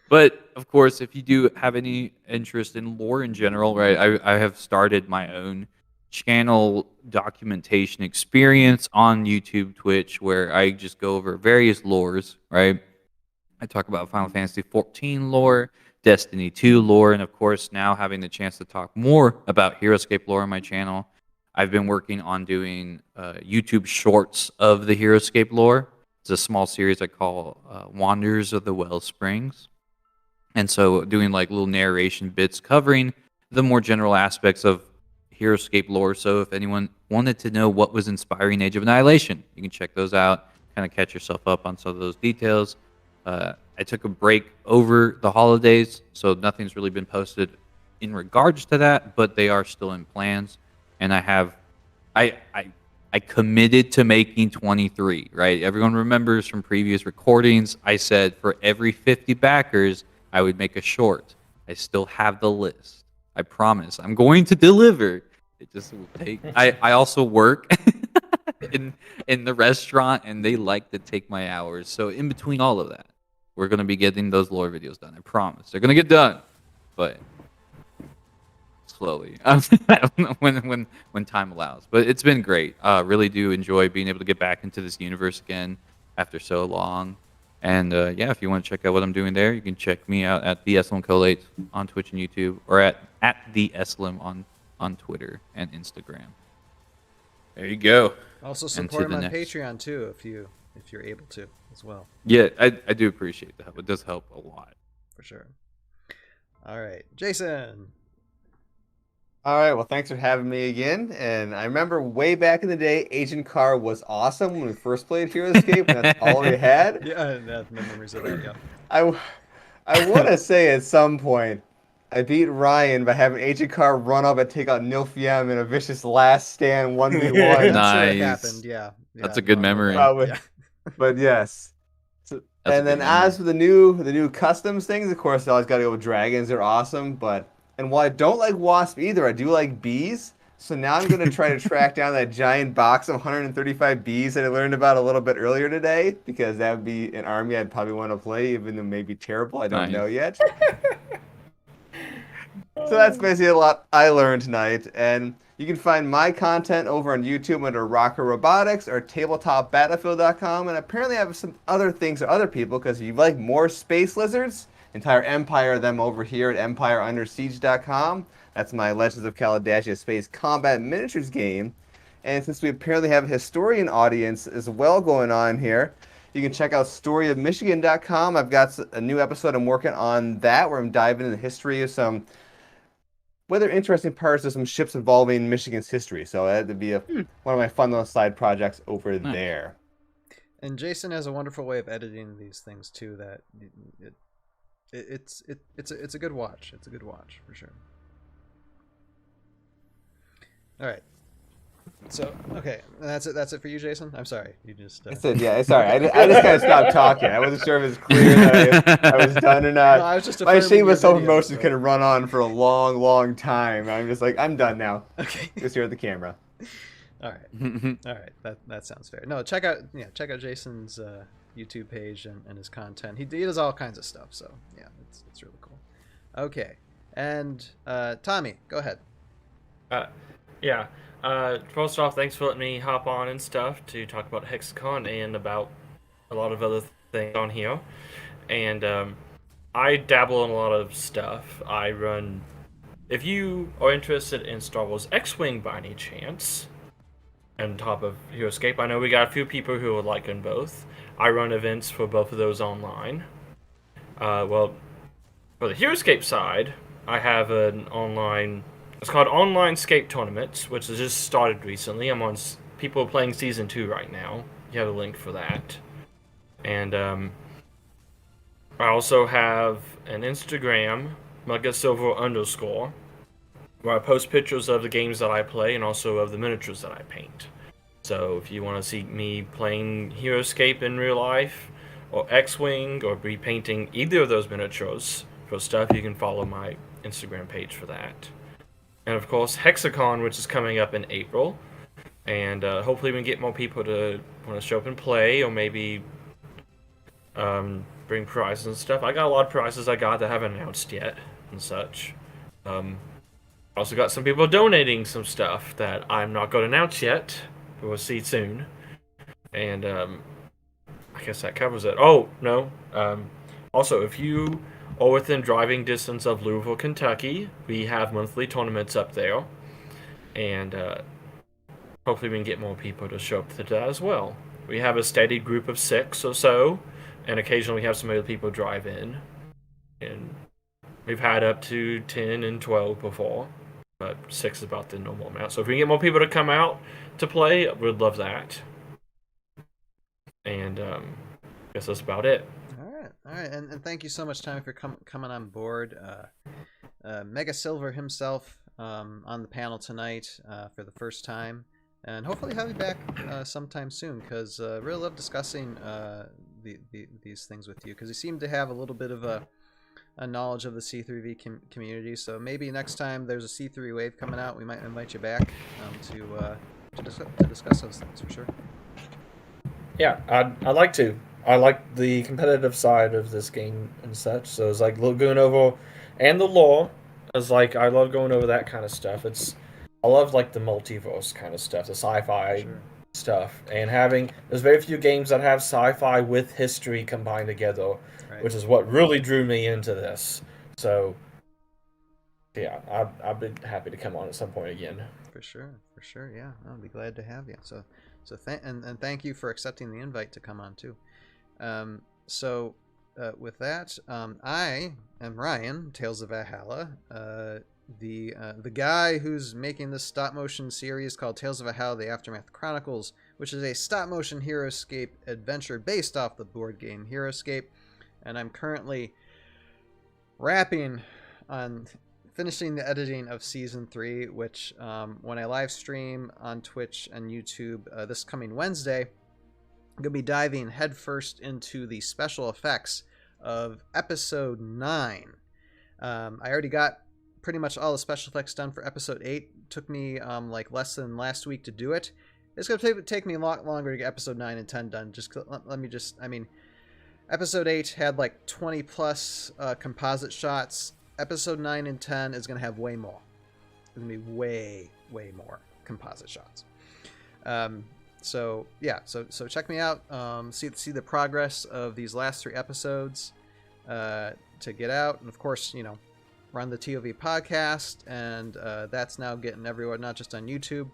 Speaker 4: But of course, if you do have any interest in lore in general, right? I have started my own channel documentation experience on YouTube, Twitch, where I just go over various lores, right? I talk about Final Fantasy 14 lore, Destiny 2 lore, and of course, now having the chance to talk more about Heroscape lore on my channel. I've been working on doing YouTube shorts of the Heroscape lore. It's a small series I call Wanders of the Well Springs. And so doing like little narration bits covering the more general aspects of Heroscape lore. So if anyone wanted to know what was inspiring Age of Annihilation, you can check those out, kind of catch yourself up on some of those details. I took a break over the holidays, so nothing's really been posted in regards to that, but they are still in plans. And I committed to making 23, right? Everyone remembers from previous recordings, I said for every 50 backers, I would make a short. I still have the list. I promise. I'm going to deliver. It just will take. I also work in the restaurant, and they like to take my hours. So in between all of that, we're going to be getting those lore videos done. I promise. They're going to get done, but slowly. I don't know when time allows. But it's been great. Really do enjoy being able to get back into this universe again after so long. And yeah, if you want to check out what I'm doing there, you can check me out at the Eslim Collate on Twitch and YouTube, or at the Eslim on Twitter and Instagram. There you go.
Speaker 1: Also
Speaker 4: And to
Speaker 1: support him
Speaker 4: the
Speaker 1: on
Speaker 4: next.
Speaker 1: Patreon too, if you're able to as well,
Speaker 4: Yeah, I do appreciate the help. It does help a lot.
Speaker 1: for sure. All right, Jason.
Speaker 5: All right, well, thanks for having me again. And I remember way back in the day, Agent Car was awesome when we first played Heroscape, and that's all we had.
Speaker 1: Yeah, that's memories of that. Yeah.
Speaker 5: I want to say at some point, I beat Ryan by having Agent Car run up and take out Nilfiem in a vicious last stand 1v1.
Speaker 1: I'm sure it
Speaker 4: Nice.
Speaker 1: happened. Yeah.
Speaker 4: That's
Speaker 1: Yeah,
Speaker 4: a good
Speaker 1: no,
Speaker 4: memory.
Speaker 5: Probably.
Speaker 1: Yeah.
Speaker 5: But yes.
Speaker 4: That's a
Speaker 5: And then
Speaker 4: good memory.
Speaker 5: as for the new customs things, of course, I always got to go with dragons. They're awesome. And while I don't like wasp either, I do like bees. So now I'm going to try to track down that giant box of 135 bees that I learned about a little bit earlier today, because that would be an army I'd probably want to play, even though it may be terrible. I don't
Speaker 4: Nice.
Speaker 5: know yet. So that's basically a lot I learned tonight. And you can find my content over on YouTube under Rocker Robotics or tabletopbattlefield.com. And apparently I have some other things for other people, because if you like more space lizards, entire empire of them over here at EmpireUnderSiege.com. That's my Legends of Kaladesh Space Combat Miniatures game. And since we apparently have a historian audience as well going on here, you can check out StoryOfMichigan.com. I've got a new episode I'm working on that, where I'm diving into the history of some rather interesting parts of some ships involving Michigan's history. So that'd be one of my fun little side projects over
Speaker 4: Nice.
Speaker 5: there.
Speaker 1: And Jason has a wonderful way of editing these things too. That it's a good watch. It's a good watch for sure. All right. So okay, that's it. That's it for you, Jason. I'm sorry. You just.
Speaker 5: I said, yeah, sorry. I just kind of stopped talking. I wasn't sure if it was clear that I was done or not.
Speaker 1: No, I was just
Speaker 5: My
Speaker 1: affirming
Speaker 5: shameless
Speaker 1: your video,
Speaker 5: self-promotion
Speaker 1: so-
Speaker 5: could have run on for a long, long time. I'm just like, I'm done now.
Speaker 1: Okay.
Speaker 5: Just here at the camera.
Speaker 1: All right. That sounds fair. No, check out Jason's YouTube page and his content. He does all kinds of stuff. So yeah, it's really cool. Okay, and Tommy, go ahead.
Speaker 6: Yeah. First off, thanks for letting me hop on and stuff to talk about HexiCon and about a lot of other things on here. And I dabble in a lot of stuff. I run. If you are interested in Star Wars X-Wing by any chance, on top of Heroscape, I know we got a few people who would like them both. I run events for both of those online. Well, for the Heroscape side, I have an online. It's called Online Scape Tournaments, which has just started recently. I'm on people playing Season 2 right now. You have a link for that. And I also have an Instagram, MegaSilver_, where I post pictures of the games that I play and also of the miniatures that I paint. So if you want to see me playing Heroscape in real life, or X-Wing, or repainting either of those miniatures for stuff, you can follow my Instagram page for that. And of course, HexiCon, which is coming up in April. And hopefully we can get more people to want to show up and play, or maybe bring prizes and stuff. I got a lot of prizes that haven't announced yet and such. Also got some people donating some stuff that I'm not going to announce yet, but we'll see soon. And I guess that covers it. Oh, no. Also, if you are within driving distance of Louisville, Kentucky, we have monthly tournaments up there. And hopefully we can get more people to show up to that as well. We have a steady group of 6 or so, and occasionally we have some other people drive in. And we've had up to 10 and 12 before, but 6 is about the normal amount. So if we can get more people to come out to play, we'd love that. And I guess that's about it.
Speaker 1: All right, and thank you so much, Tommy, for coming on board. MegaSilver himself on the panel tonight for the first time, and hopefully have you back sometime soon, because I really love discussing these things with you, because you seem to have a little bit of a knowledge of the C3V community. So maybe next time there's a C3 wave coming out, we might invite you back to discuss those things for sure.
Speaker 2: Yeah, I'd like to. I like the competitive side of this game and such. So it's like going over, and the lore is like, I love going over that kind of stuff. I love like the multiverse kind of stuff, the sci-fi stuff, and there's very few games that have sci-fi with history combined together, right, which is what really drew me into this. So yeah, I'd be happy to come on at some point again.
Speaker 1: For sure, yeah. I'll be glad to have you. So thank you for accepting the invite to come on too. With that, I am Ryan, Tales of Valhalla, the guy who's making this stop motion series called Tales of Valhalla: The Aftermath Chronicles, which is a stop motion Heroscape adventure based off the board game Heroscape, and I'm currently finishing the editing of Season 3, which when I live stream on Twitch and YouTube this coming Wednesday, I'm going to be diving headfirst into the special effects of Episode 9. I already got pretty much all the special effects done for Episode 8. It took me like less than last week to do it. It's going to take me a lot longer to get Episode 9 and 10 done. Episode 8 had like 20 plus composite shots. Episode 9 and 10 is going to have way more. It's going to be way more composite shots. So check me out. See the progress of these last 3 episodes to get out, and of course, run the ToV podcast, and that's now getting everywhere, not just on YouTube,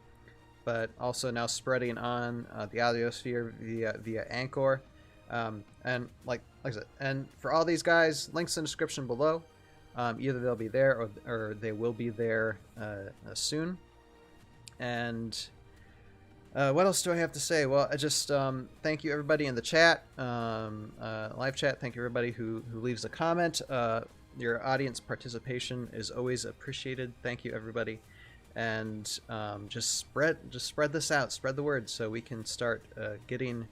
Speaker 1: but also now spreading on the audiosphere via Anchor. And like I said, and for all these guys, links in the description below. Either they'll be there or they will be there soon. And what else do I have to say? Well, I just thank you everybody in the chat, live chat. Thank you everybody who leaves a comment. Your audience participation is always appreciated. Thank you everybody, and just spread this out, spread the word, so we can start getting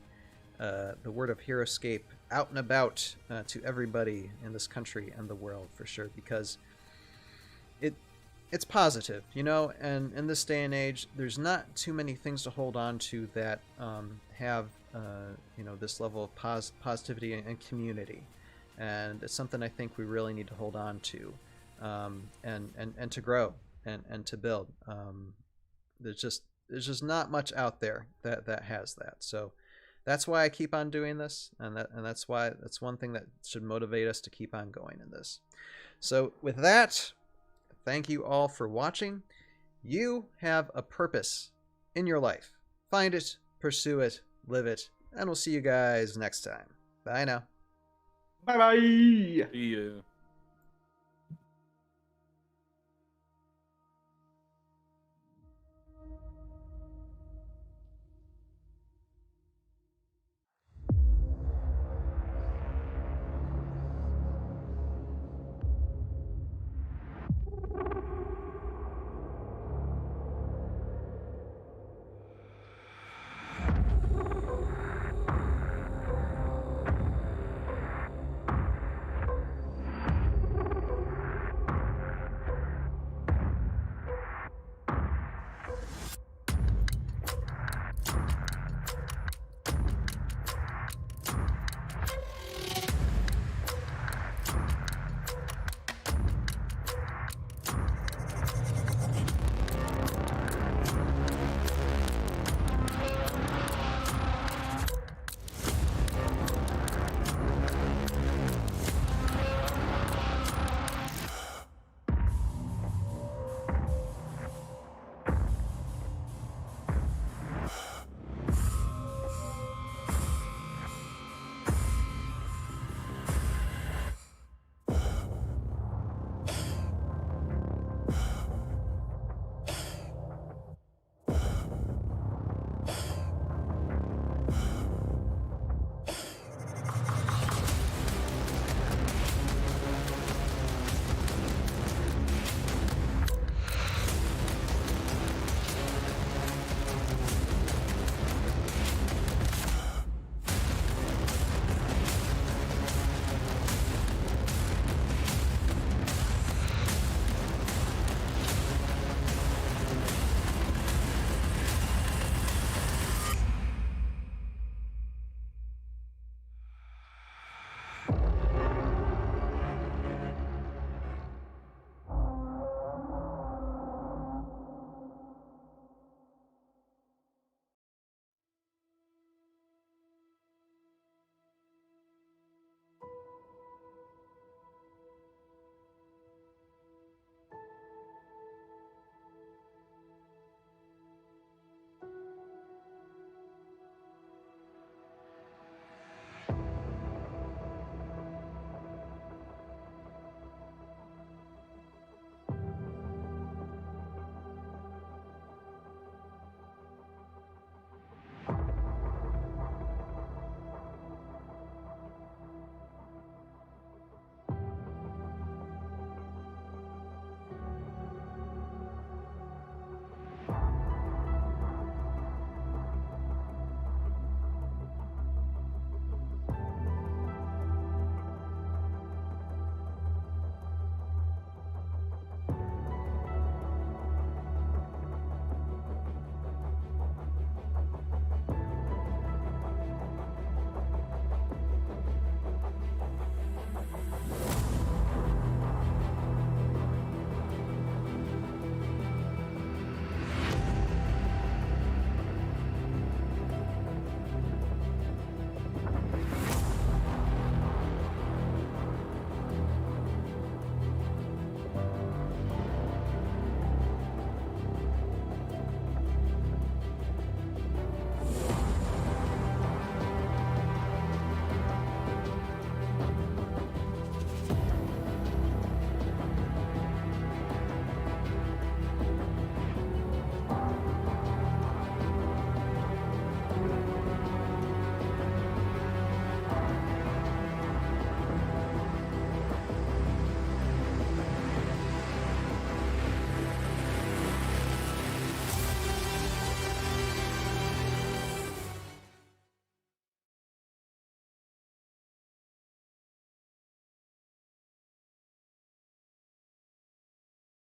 Speaker 1: the word of Heroscape out and about to everybody in this country and the world for sure, because it's positive, you know, and in this day and age, there's not too many things to hold on to that have, you know, this level of positivity and community. And it's something I think we really need to hold on to, and to grow and to build. There's just not much out there that has that. So that's why I keep on doing this, and that's why that's one thing that should motivate us to keep on going in this. So with that, thank you all for watching. You have a purpose in your life. Find it, pursue it, live it, and we'll see you guys next time. Bye now.
Speaker 3: Bye bye.
Speaker 4: See ya.